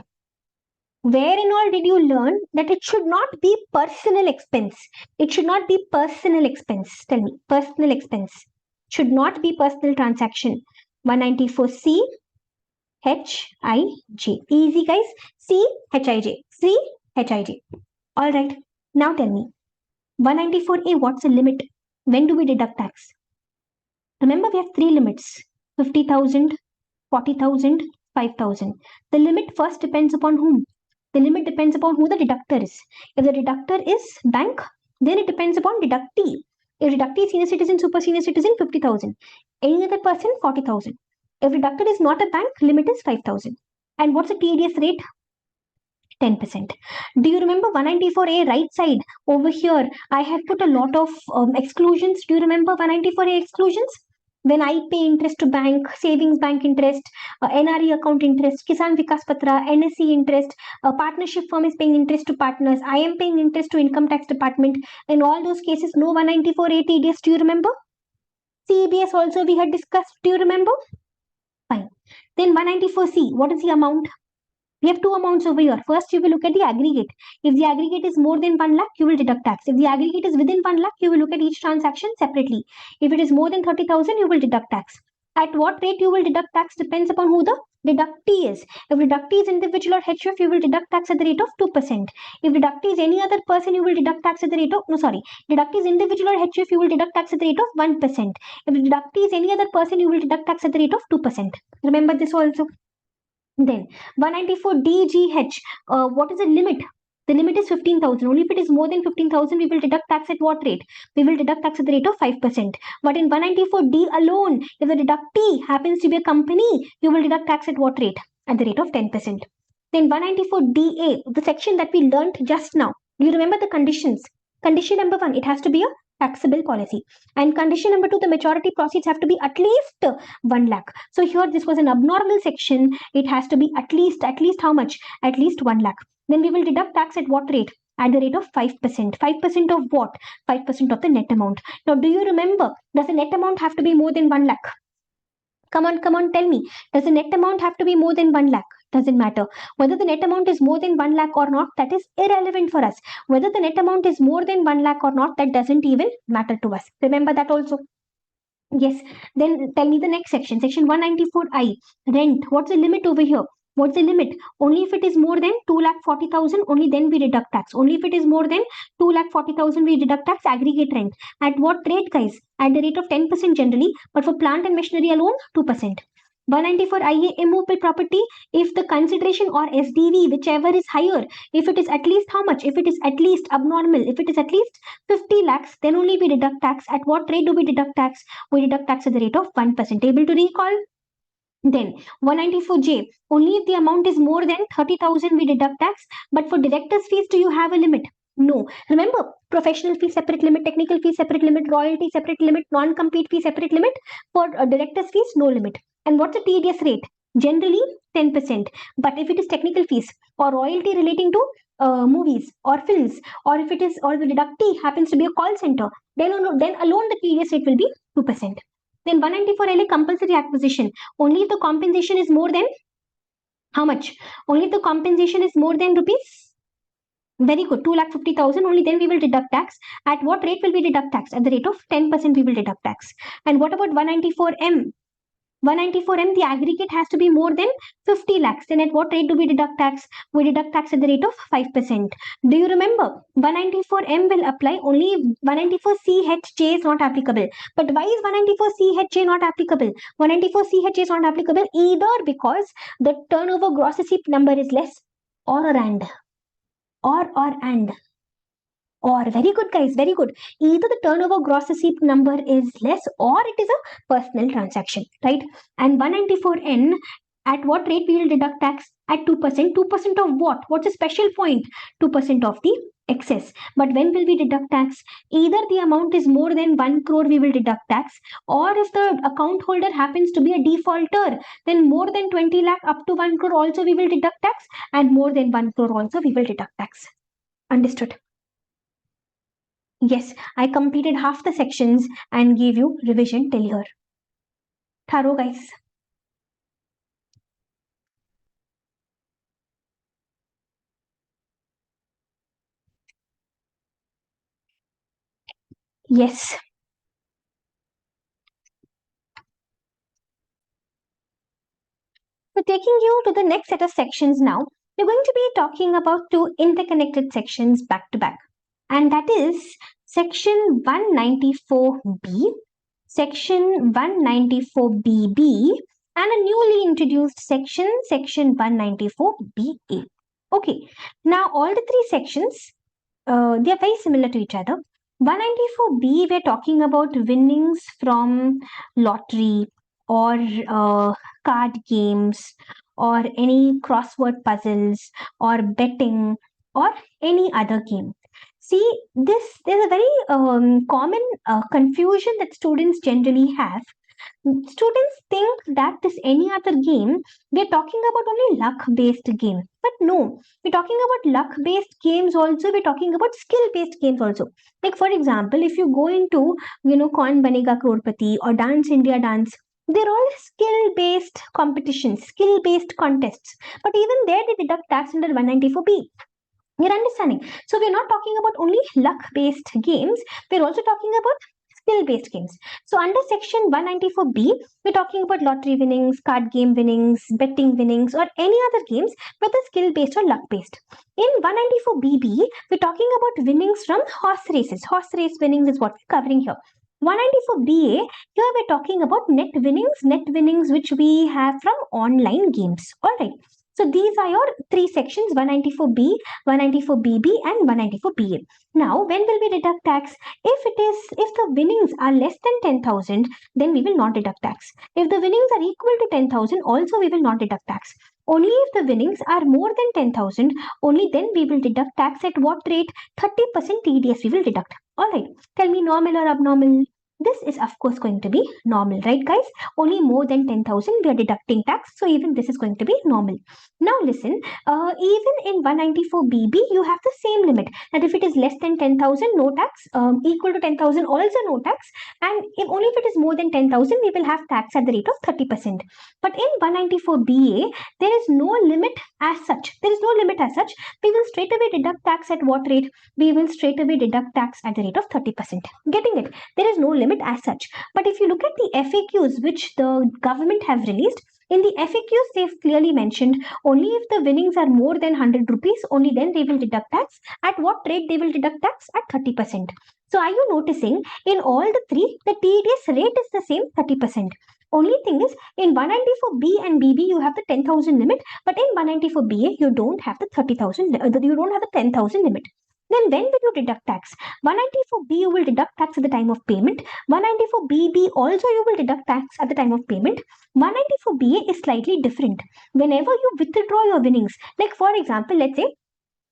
Where in all did you learn that it should not be personal expense? It should not be personal expense. Tell me, personal expense. Should not be personal transaction. 194C, HIJ. Easy, guys. C, HIJ. C, HIJ. All right. Now tell me, 194A, what's the limit? When do we deduct tax? Remember, we have three limits: 50,000, 40,000, 5,000. The limit first depends upon whom? The limit depends upon who the deductor is. If the deductor is bank, then it depends upon deductee. If deductee is senior citizen, super senior citizen, 50,000. Any other person, 40,000. If deductor is not a bank, limit is 5,000. And what's the TDS rate? 10%. Do you remember 194A right side? Over here, I have put a lot of exclusions. Do you remember 194A exclusions? When I pay interest to bank, savings bank interest, NRE account interest, Kisan Vikas Patra, NSE interest, partnership firm is paying interest to partners, I am paying interest to income tax department. In all those cases, no 194A TDS. Do you remember? CBS also we had discussed. Do you remember? Fine. Then 194C, what is the amount? We have two amounts over here. First, you will look at the aggregate. If the aggregate is more than 1 lakh, you will deduct tax. If the aggregate is within 1 lakh, you will look at each transaction separately. If it is more than 30,000, you will deduct tax. At what rate you will deduct tax depends upon who the deductee is. If deductee is individual or HUF, you will deduct tax at the rate of 2%. If deductee is any other person, you will deduct tax at the rate of, deductee is individual or HUF, you will deduct tax at the rate of 1%. If deductee is any other person, you will deduct tax at the rate of 2%. Remember this also. Then 194 DGH, what is the limit? The limit is 15,000. Only if it is more than 15,000, we will deduct tax at what rate? We will deduct tax at the rate of 5%. But in 194D alone, if the deductee happens to be a company, you will deduct tax at what rate? At the rate of 10%. Then 194DA, the section that we learnt just now. Do you remember the conditions? Condition number 1, it has to be a taxable policy. And condition number 2, the maturity proceeds have to be at least 1 lakh. So here this was an abnormal section. It has to be at least how much? At least 1 lakh. Then we will deduct tax at what rate? At the rate of 5%. 5% of what? 5% of the net amount. Now, do you remember, does the net amount have to be more than 1 lakh? Come on, tell me. Does the net amount have to be more than 1 lakh? Doesn't matter. Whether the net amount is more than 1 lakh or not, that is irrelevant for us. Whether the net amount is more than 1 lakh or not, that doesn't even matter to us. Remember that also. Yes. Then tell me the next section. Section 194I. Rent. What's the limit over here? What's the limit? Only if it is more than 2,40,000, only then we deduct tax. Only if it is more than 2,40,000, we deduct tax aggregate rent. At what rate, guys? At the rate of 10% generally, but for plant and machinery alone, 2%. 194 IA immovable property, if the consideration or SDV, whichever is higher, if it is at least how much? If it is at least abnormal, if it is at least 50 lakhs, then only we deduct tax. At what rate do we deduct tax? We deduct tax at the rate of 1%. Able to recall? Then 194J, only if the amount is more than 30,000 we deduct tax. But for director's fees, do you have a limit? No. Remember, professional fee separate limit, technical fee separate limit, royalty separate limit, non-compete fee separate limit. For director's fees, no limit. And what's the TDS rate? Generally 10%. But if it is technical fees or royalty relating to movies or films, or if it is, or the deductee happens to be a call center, then alone the TDS rate will be 2%. Then 194 LA compulsory acquisition. Only if the compensation is more than how much? Only if the compensation is more than rupees. Very good. 2,50,000. Only then we will deduct tax. At what rate will we deduct tax? At the rate of 10% we will deduct tax. And what about 194M? 194M, the aggregate has to be more than 50 lakhs. Then at what rate do we deduct tax? We deduct tax at the rate of 5%. Do you remember? 194M will apply only if 194CHJ is not applicable. But why is 194CHJ not applicable? 194CHJ is not applicable either because the turnover gross receipt number is less, or and. Or very good, guys, very good. Either the turnover gross receipt number is less or it is a personal transaction, right? And 194N, at what rate we will deduct tax? At 2%. 2% of what? What's a special point? 2% of the excess. But when will we deduct tax? Either the amount is more than 1 crore, we will deduct tax, or if the account holder happens to be a defaulter, then more than 20 lakh up to 1 crore also we will deduct tax, and more than 1 crore also we will deduct tax. Understood? Yes, I completed half the sections and gave you revision till here. Thorough, guys. Yes. So taking you to the next set of sections now, we're going to be talking about two interconnected sections back to back. And that is section 194B, section 194BB, and a newly introduced section, section 194BA. Okay, now all the three sections, they are very similar to each other. 194B, we're talking about winnings from lottery or card games or any crossword puzzles or betting or any other game. See, there's a very common confusion that students generally have. Students think that this any other game, we're talking about only luck based game. But no, we're talking about luck based games also, we're talking about skill based games also. Like for example, if you go into, Kaun Banega Crorepati or Dance India Dance, they're all skill based competitions, skill based contests. But even there, they deduct tax under 194B. You're understanding? So we're not talking about only luck based games, we're also talking about skill based games. So under section 194B, we're talking about lottery winnings, card game winnings, betting winnings, or any other games, whether skill based or luck based. In 194BB, we're talking about winnings from horse races. Horse race winnings is what we're covering here. 194BA, here we're talking about net winnings which we have from online games. All right. So these are your three sections: 194B, 194BB, and 194BA. Now, when will we deduct tax? If the winnings are less than 10,000, then we will not deduct tax. If the winnings are equal to 10,000, also we will not deduct tax. Only if the winnings are more than 10,000, only then we will deduct tax. At what rate? 30% TDS we will deduct. Alright, tell me normal or abnormal? This is of course going to be normal, right guys? Only more than 10,000 we are deducting tax, so even this is going to be normal. Now listen, even in 194BB, you have the same limit, that if it is less than 10,000, no tax, equal to 10,000, also no tax, and only if it is more than 10,000, we will have tax at the rate of 30%. But in 194BA, there is no limit as such. There is no limit as such. We will straight away deduct tax at what rate? We will straight away deduct tax at the rate of 30%. Getting it? There is no limit as such. But if you look at the FAQs which the government have released, in the FAQs, they've clearly mentioned only if the winnings are more than 100 rupees, only then they will deduct tax. At what rate they will deduct tax? At 30%. So are you noticing in all the three, the TDS rate is the same, 30%. Only thing is, in 194B and BB, you have the 10,000 limit, but in 194BA, you don't have the 30,000, you don't have the 10,000 limit. Then when will you deduct tax? 194B, you will deduct tax at the time of payment. 194BB, also you will deduct tax at the time of payment. 194BA is slightly different. Whenever you withdraw your winnings, like for example, let's say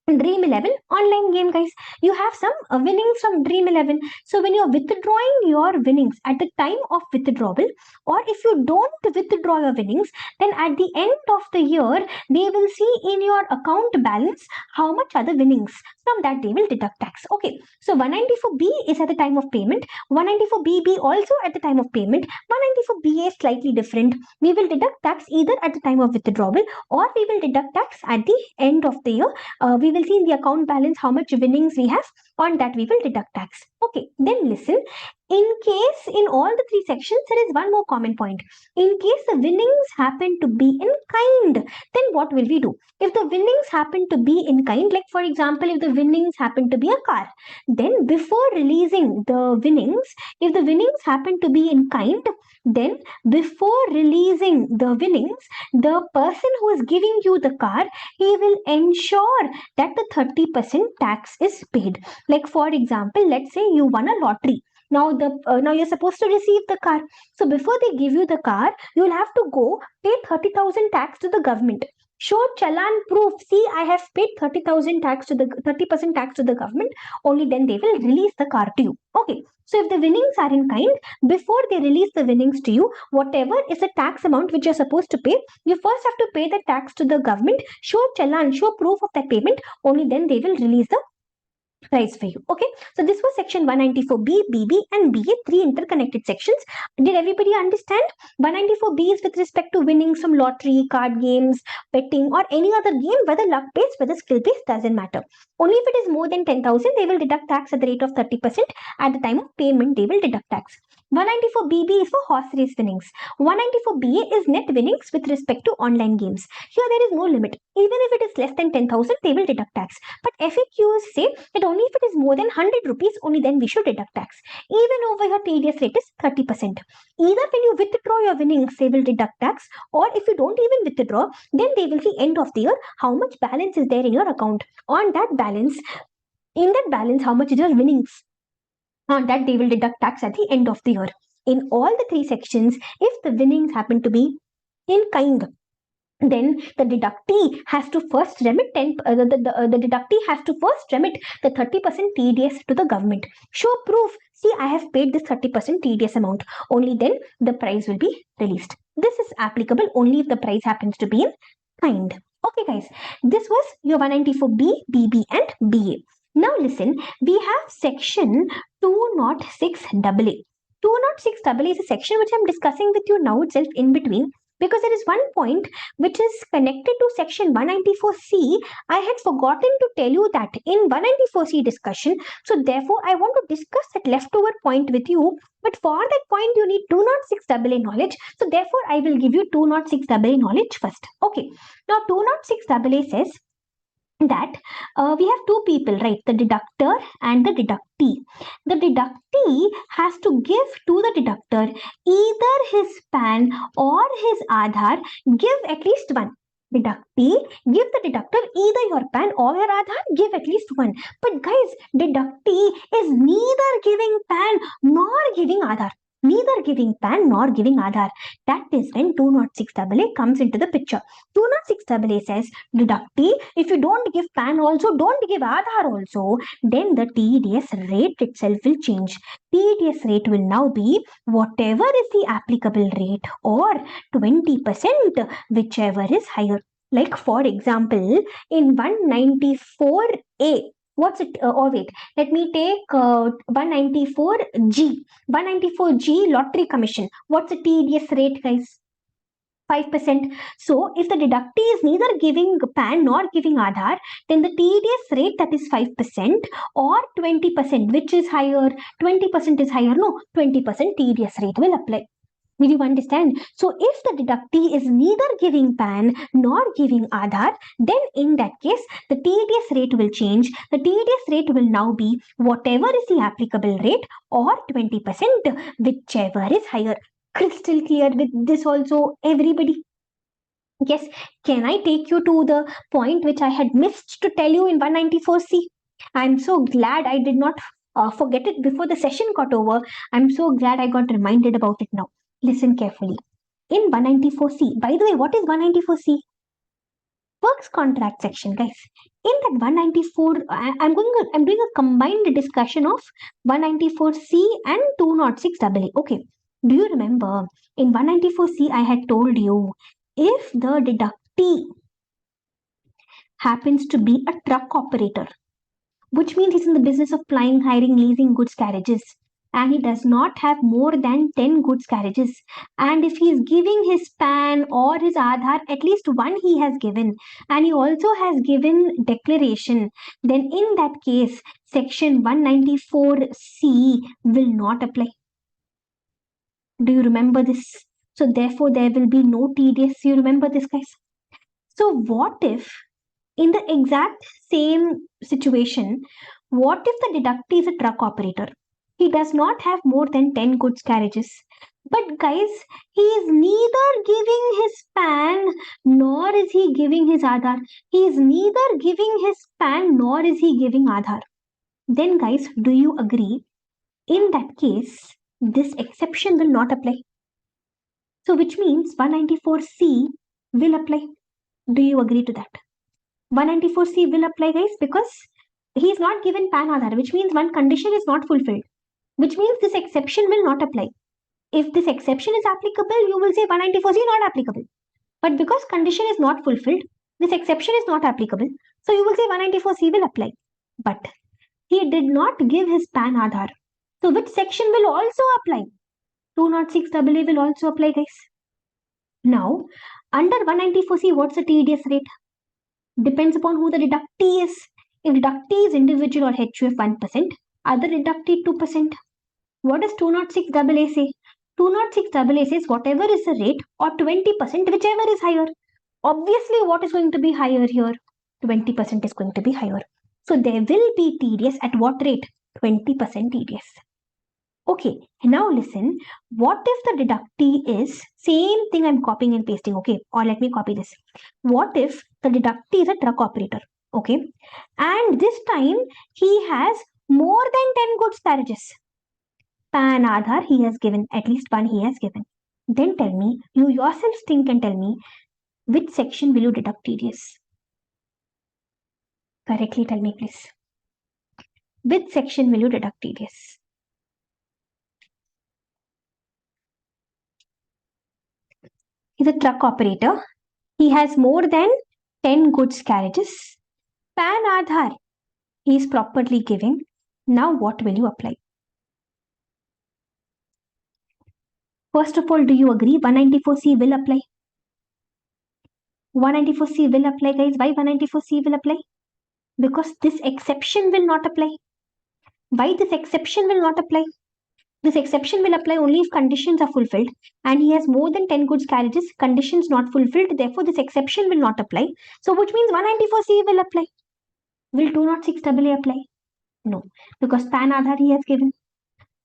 Dream 11 online game, guys, you have some winnings from Dream 11. So when you're withdrawing your winnings at the time of withdrawal, or if you don't withdraw your winnings, then at the end of the year, they will see in your account balance how much are the winnings. From that, they will deduct tax. Okay, so 194B is at the time of payment, 194BB also at the time of payment, 194BA is slightly different. We will deduct tax either at the time of withdrawal or we will deduct tax at the end of the year. We will see in the account balance how much winnings we have. On that we will deduct tax. Okay, then listen. In case in all the three sections, there is one more common point. In case the winnings happen to be in kind, then what will we do? If the winnings happen to be in kind, like for example, if the winnings happen to be a car, then before releasing the winnings, if the winnings happen to be in kind, then before releasing the winnings, the person who is giving you the car, he will ensure that the 30% tax is paid. Like for example, let's say you won a lottery. Now now you're supposed to receive the car. So before they give you the car, you'll have to go pay 30,000 tax to the government. Show challan proof. See, I have paid 30,000 tax to the 30% tax to the government. Only then they will release the car to you. Okay. So if the winnings are in kind, before they release the winnings to you, whatever is the tax amount which you're supposed to pay, you first have to pay the tax to the government. Show challan, show proof of that payment. Only then they will release the price for you. Okay, so this was section 194B, BB, and BA, three interconnected sections. Did everybody understand? 194B is with respect to winnings from lottery, card games, betting, or any other game, whether luck based, whether skill based, doesn't matter. Only if it is more than 10,000, they will deduct tax at the rate of 30%. At the time of payment, they will deduct tax. 194BB is for horse race winnings. 194BA is net winnings with respect to online games. Here there is no limit. Even if it is less than 10,000, they will deduct tax. But FAQs say that only if it is more than 100 rupees, only then we should deduct tax. Even over here, TDS rate is 30%. Either when you withdraw your winnings, they will deduct tax, or if you don't even withdraw, then they will see end of the year how much balance is there in your account. On that balance, how much is your winnings? On that, they will deduct tax at the end of the year. In all the three sections, if the winnings happen to be in kind, then the deductee has to first remit the deductee has to first remit the 30% TDS to the government. Show proof. See, I have paid this 30% TDS amount. Only then the price will be released. This is applicable only if the price happens to be in kind. Okay, guys, this was your 194B, BB, and BA. Now listen, we have section 206AA. 206AA is a section which I'm discussing with you now itself in between, because there is one point which is connected to section 194C. I had forgotten to tell you that in 194C discussion. So therefore, I want to discuss that leftover point with you. But for that point, you need 206AA knowledge. So therefore, I will give you 206AA knowledge first. Okay. Now, 206AA says that we have two people, right? The deductor and the deductee. The deductee has to give to the deductor either his PAN or his Aadhaar. Give at least one. Deductee, give the deductor either your PAN or your Aadhaar. Give at least one. But guys, deductee is neither giving PAN nor giving Aadhaar. Neither giving PAN nor giving Aadhaar. That is when 206AA comes into the picture. 206AA says, deductee, if you don't give PAN also, don't give Aadhaar also, then the TDS rate itself will change. TDS rate will now be whatever is the applicable rate, or 20%, whichever is higher. Like for example, in 194A, what's it? Or wait, let me take 194G. 194G lottery commission. What's the TDS rate, guys? 5%. So if the deductee is neither giving PAN nor giving Aadhaar, then the TDS rate, that is 5% or 20%, which is higher? 20% is higher. No, 20% TDS rate will apply. Did you understand? So if the deductee is neither giving PAN nor giving Aadhaar, then in that case, the TDS rate will change. The TDS rate will now be whatever is the applicable rate, or 20%, whichever is higher. Crystal clear with this also, everybody? Yes. Can I take you to the point which I had missed to tell you in 194C? I'm so glad I did not forget it before the session got over. I'm so glad I got reminded about it now. Listen carefully. In 194C, by the way, what is 194C? Works contract section, guys. In that 194, I'm doing a combined discussion of 194C and 206AA. Okay. Do you remember in 194C I had told you, if the deductee happens to be a truck operator, which means he's in the business of plying, hiring, leasing goods carriages, and he does not have more than 10 goods carriages, and if he is giving his PAN or his Aadhaar, at least one he has given, and he also has given declaration, then in that case, section 194C will not apply. Do you remember this? So therefore, there will be no TDS. You remember this, guys? So what if, in the exact same situation, what if the deductee is a truck operator? He does not have more than 10 goods carriages. But guys, he is neither giving his PAN nor is he giving his Aadhaar. He is neither giving his PAN nor is he giving Aadhaar. then guys, do you agree? In that case, this exception will not apply. So which means 194C will apply. Do you agree to that? 194C will apply, guys, because he is not given PAN Aadhaar, which means one condition is not fulfilled, which means this exception will not apply. If this exception is applicable, you will say 194C not applicable. But because condition is not fulfilled, this exception is not applicable. So you will say 194C will apply. But he did not give his PAN Aadhaar. So which section will also apply? 206AA will also apply, guys. Now, under 194C, what's the TDS rate? Depends upon who the deductee is. If deductee is individual or HUF 1%, other deductee 2%. What does 206AA say? 206AA says whatever is the rate or 20%, whichever is higher. Obviously, what is going to be higher here? 20% is going to be higher. So there will be TDS at what rate? 20% TDS. Okay, now listen. What if the deductee is same thing I'm copying and pasting, okay? Or let me copy this. What if the deductee is a truck operator, okay? And this time he has more than 10 goods carriages. PAN Aadhaar he has given, at least one he has given. Then tell me, you yourselves think and tell me, which section will you deduct TDS? Correctly tell me, please. Which section will you deduct TDS? He's a truck operator. He has more than 10 goods carriages. PAN Aadhaar he is properly giving. Now what will you apply? First of all, do you agree 194C will apply? 194C will apply, guys. Why 194C will apply? Because this exception will not apply. Why this exception will not apply? This exception will apply only if conditions are fulfilled and he has more than 10 goods carriages, conditions not fulfilled, therefore this exception will not apply. So which means 194C will apply. Will 206AA apply? No, because PAN Aadhaar he has given.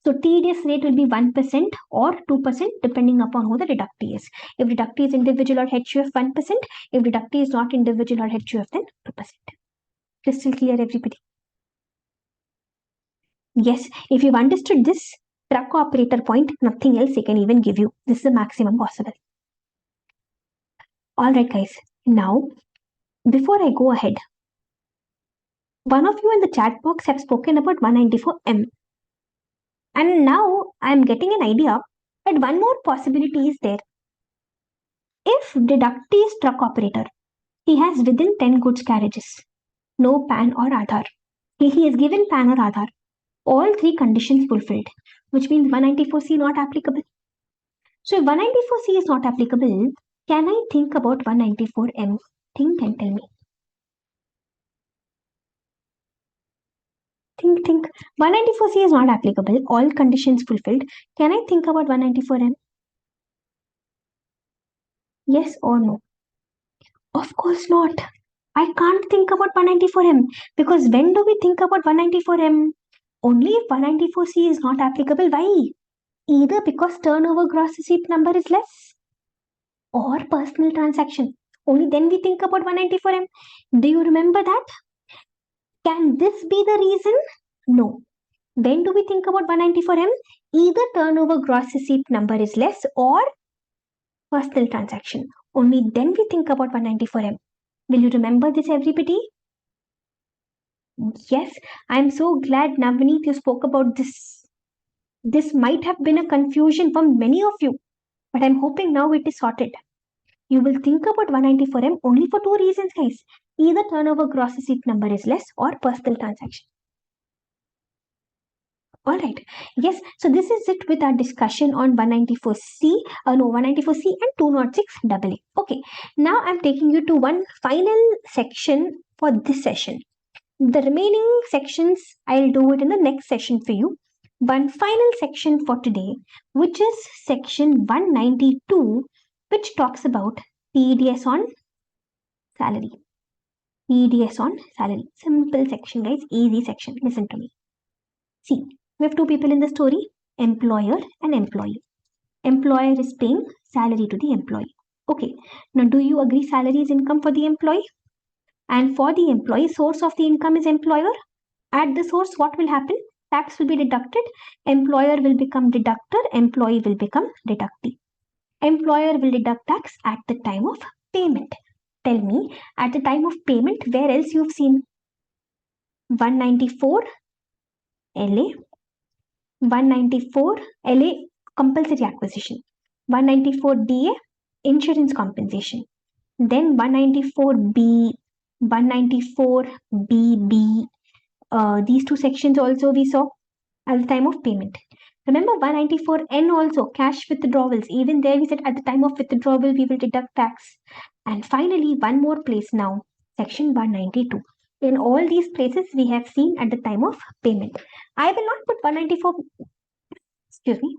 So TDS rate will be 1% or 2% depending upon who the deductee is. If deductee is individual or HUF 1%, if deductee is not individual or HUF then 2%. Crystal clear, everybody? Yes, if you've understood this truck operator point, nothing else they can even give you. This is the maximum possible. Alright guys, now before I go ahead, one of you in the chat box have spoken about 194M. And now I'm getting an idea that one more possibility is there. If deductee is truck operator, he has within 10 goods carriages, no PAN or Aadhaar. He is given PAN or Aadhaar. All three conditions fulfilled, which means 194C not applicable. So if 194C is not applicable, can I think about 194M? Think and tell me. Think. 194C is not applicable. All conditions fulfilled. Can I think about 194M? Yes or no? Of course not. I can't think about 194M because when do we think about 194M? Only if 194C is not applicable. Why? Either because turnover gross receipt number is less or personal transaction. Only then we think about 194M. Do you remember that? Can this be the reason? No. When do we think about 194M? Either turnover gross receipt number is less or personal transaction. Only then we think about 194M. Will you remember this, everybody? Yes, I'm so glad, Navneet, you spoke about this. This might have been a confusion for many of you, but I'm hoping now it is sorted. You will think about 194M only for two reasons, guys. Either turnover gross receipt number is less or personal transaction. Alright, yes, so this is it with our discussion on 194C and 206AA. Okay, now I'm taking you to one final section for this session. The remaining sections, I'll do it in the next session for you. One final section for today, which is section 192, which talks about TDS on salary. TDS on salary. Simple section, guys. Easy section. Listen to me. See, we have two people in the story, employer and employee. Employer is paying salary to the employee. Okay, now do you agree salary is income for the employee? And for the employee, source of the income is employer At the source, what will happen? Tax will be deducted, employer will become deductor, employee will become deductee. Employer will deduct tax at the time of payment. Tell me, at the time of payment, where else you've seen? 194 LA, 194 LA compulsory acquisition, 194 DA insurance compensation, then 194B, 194BB. These two sections also we saw at the time of payment. Remember 194N also, cash withdrawals. Even there we said at the time of withdrawal we will deduct tax. And finally, one more place now, section 192. In all these places we have seen at the time of payment. I will not put 194, excuse me,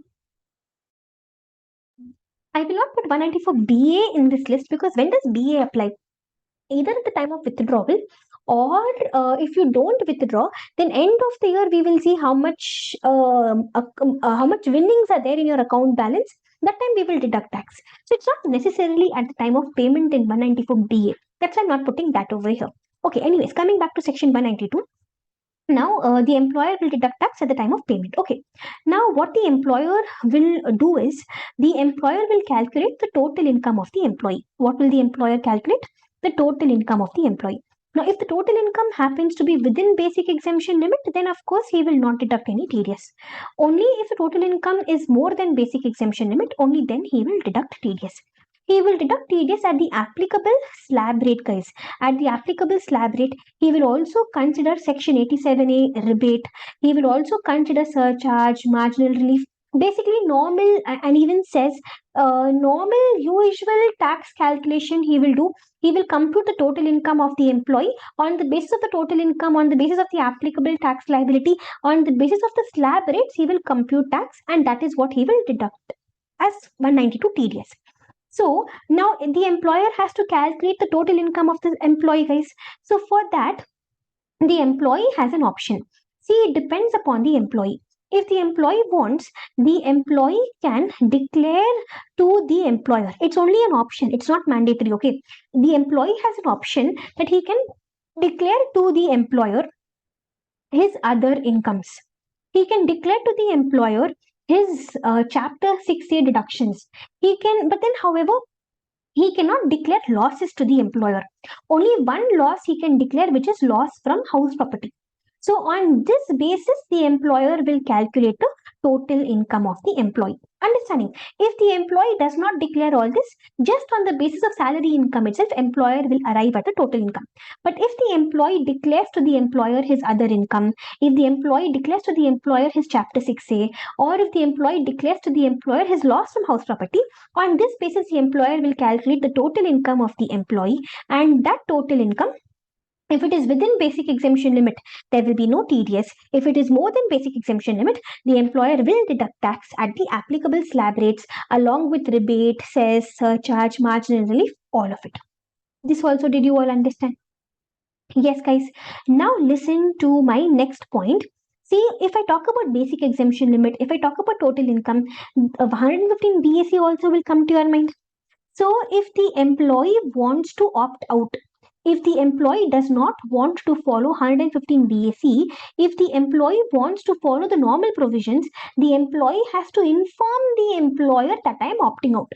I will not put 194 BA in this list, because when does BA apply? Either at the time of withdrawal, or if you don't withdraw, then end of the year we will see how much winnings are there in your account balance. That time we will deduct tax. So it's not necessarily at the time of payment in 194 BA. That's why I'm not putting that over here. Okay, anyways, coming back to section 192. Now the employer will deduct tax at the time of payment. Okay, now what the employer will do is, the employer will calculate the total income of the employee. What will the employer calculate? The total income of the employee. Now if the total income happens to be within basic exemption limit, then of course he will not deduct any TDS. Only if the total income is more than basic exemption limit, only then he will deduct TDS. He will deduct TDS at the applicable slab rate, guys. At the applicable slab rate, he will also consider section 87A rebate. He will also consider surcharge, marginal relief, basically normal, and even says normal usual tax calculation he will do. He will compute the total income of the employee on the basis of the total income, on the basis of the applicable tax liability, on the basis of the slab rates, he will compute tax, and that is what he will deduct as 192 TDS. So now the employer has to calculate the total income of the employee, guys. So for that, the employee has an option. See, it depends upon the employee. If the employee wants, the employee can declare to the employer. It's only an option. It's not mandatory, okay? The employee has an option that he can declare to the employer his other incomes. He can declare to the employer his chapter 6A deductions. He can, but then however, he cannot declare losses to the employer. Only one loss he can declare, which is loss from house property. So on this basis, the employer will calculate the total income of the employee. Understanding? If the employee does not declare all this, just on the basis of salary income itself, employer will arrive at the total income. But if the employee declares to the employer his other income, if the employee declares to the employer his chapter 6A, or if the employee declares to the employer his loss from house property, on this basis, the employer will calculate the total income of the employee, and that total income, if it is within basic exemption limit, there will be no TDS. If it is more than basic exemption limit, the employer will deduct tax at the applicable slab rates along with rebate, cess, surcharge, marginal relief, all of it. This also, did you all understand? Yes, guys. Now listen to my next point. See, if I talk about basic exemption limit, if I talk about total income, 115 BAC also will come to your mind. So if the employee wants to opt out, if the employee does not want to follow 115 BAC, if the employee wants to follow the normal provisions, the employee has to inform the employer that I am opting out.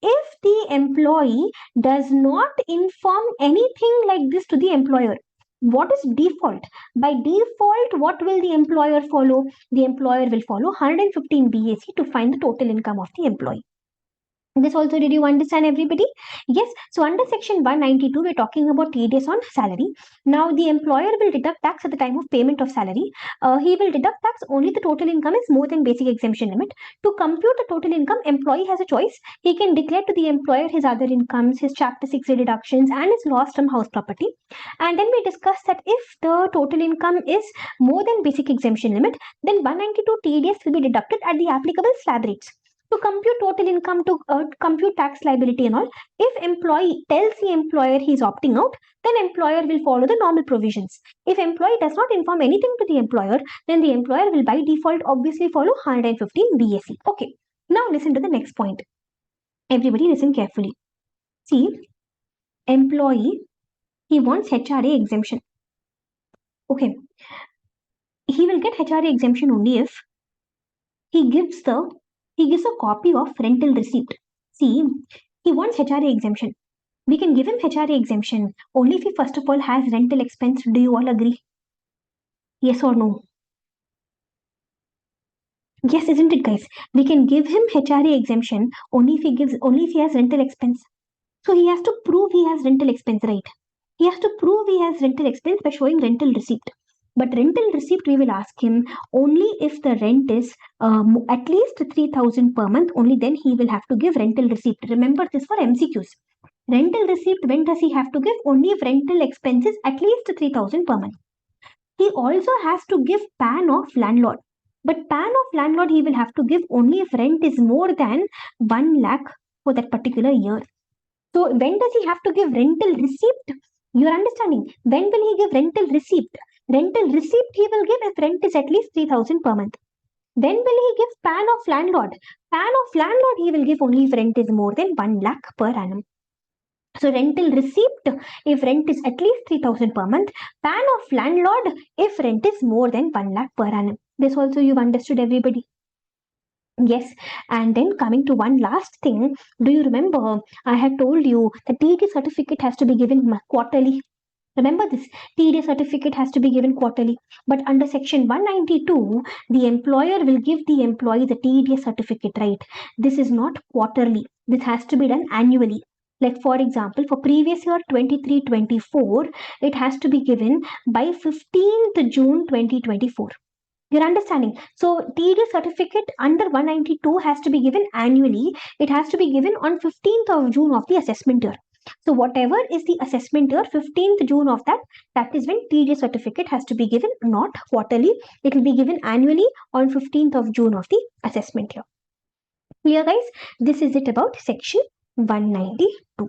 If the employee does not inform anything like this to the employer, what is default? By default, what will the employer follow? The employer will follow 115 BAC to find the total income of the employee. This also, did you understand, everybody? Yes. So under section 192, we're talking about TDS on salary. Now the employer will deduct tax at the time of payment of salary. He will deduct tax only the total income is more than basic exemption limit. To compute the total income, employee has a choice. He can declare to the employer his other incomes, his chapter 6 deductions, and his loss from house property. And then we discussed that if the total income is more than basic exemption limit, then 192 TDS will be deducted at the applicable slab rates. To compute total income, to compute tax liability and all, if employee tells the employer he is opting out, then employer will follow the normal provisions. If employee does not inform anything to the employer, then the employer will by default obviously follow 115 BAC. Okay, now listen to the next point. Everybody listen carefully. See, employee, he wants HRA exemption. Okay, he will get HRA exemption only if he gives a copy of rental receipt. See, he wants HRA exemption. We can give him HRA exemption only if he first of all has rental expense. Do you all agree? Yes or no? Yes, isn't it, guys? We can give him HRA exemption only if he has rental expense. So he has to prove he has rental expense, right? He has to prove he has rental expense by showing rental receipt. But rental receipt, we will ask him only if the rent is at least 3,000 per month. Only then he will have to give rental receipt. Remember this for MCQs. Rental receipt, when does he have to give? Only if rental expenses at least 3,000 per month. He also has to give PAN of landlord. But PAN of landlord he will have to give only if rent is more than 1 lakh for that particular year. So when does he have to give rental receipt? You're understanding. When will he give rental receipt? Rental receipt he will give if rent is at least 3,000 per month. When will he give PAN of landlord? PAN of landlord he will give only if rent is more than 1 lakh per annum. So rental receipt if rent is at least 3,000 per month. PAN of landlord if rent is more than 1 lakh per annum. This also you've understood, everybody. Yes, and then coming to one last thing, do you remember I had told you the TDS certificate has to be given quarterly? Remember this, TDS certificate has to be given quarterly. But under section 192, the employer will give the employee the TDS certificate, right? This is not quarterly. This has to be done annually. Like for example, for previous year 23-24, it has to be given by 15th June 2024. You're understanding? So TDS certificate under 192 has to be given annually. It has to be given on 15th of June of the assessment year. So whatever is the assessment year, 15th June of that is when TDS certificate has to be given, not quarterly. It will be given annually on 15th of June of the assessment year. Clear, guys? This is it about section 192.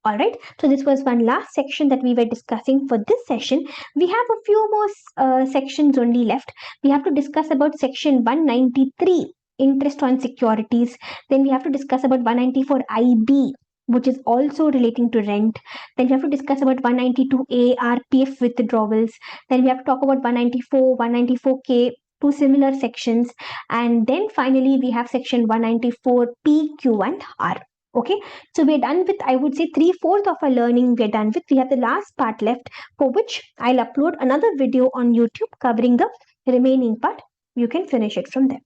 All right, so this was one last section that we were discussing for this session. We have a few more sections only left. We have to discuss about section 193, interest on securities. Then we have to discuss about 194 IB, which is also relating to rent. Then we have to discuss about 192A RPF withdrawals. Then we have to talk about 194, 194K, two similar sections. And then finally we have section 194 P, Q and R. Okay, so we're done with, I would say, 3/4 of our learning we're done with. We have the last part left, for which I'll upload another video on YouTube covering the remaining part. You can finish it from there.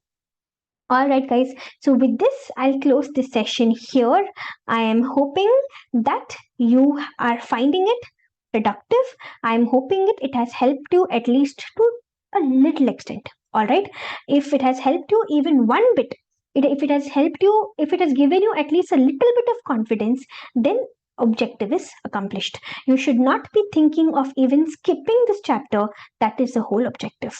All right, guys. So with this, I'll close this session here. I am hoping that you are finding it productive. I'm hoping it has helped you at least to a little extent. All right. If it has helped you even one bit, if it has helped you, if it has given you at least a little bit of confidence, then objective is accomplished. You should not be thinking of even skipping this chapter. That is the whole objective.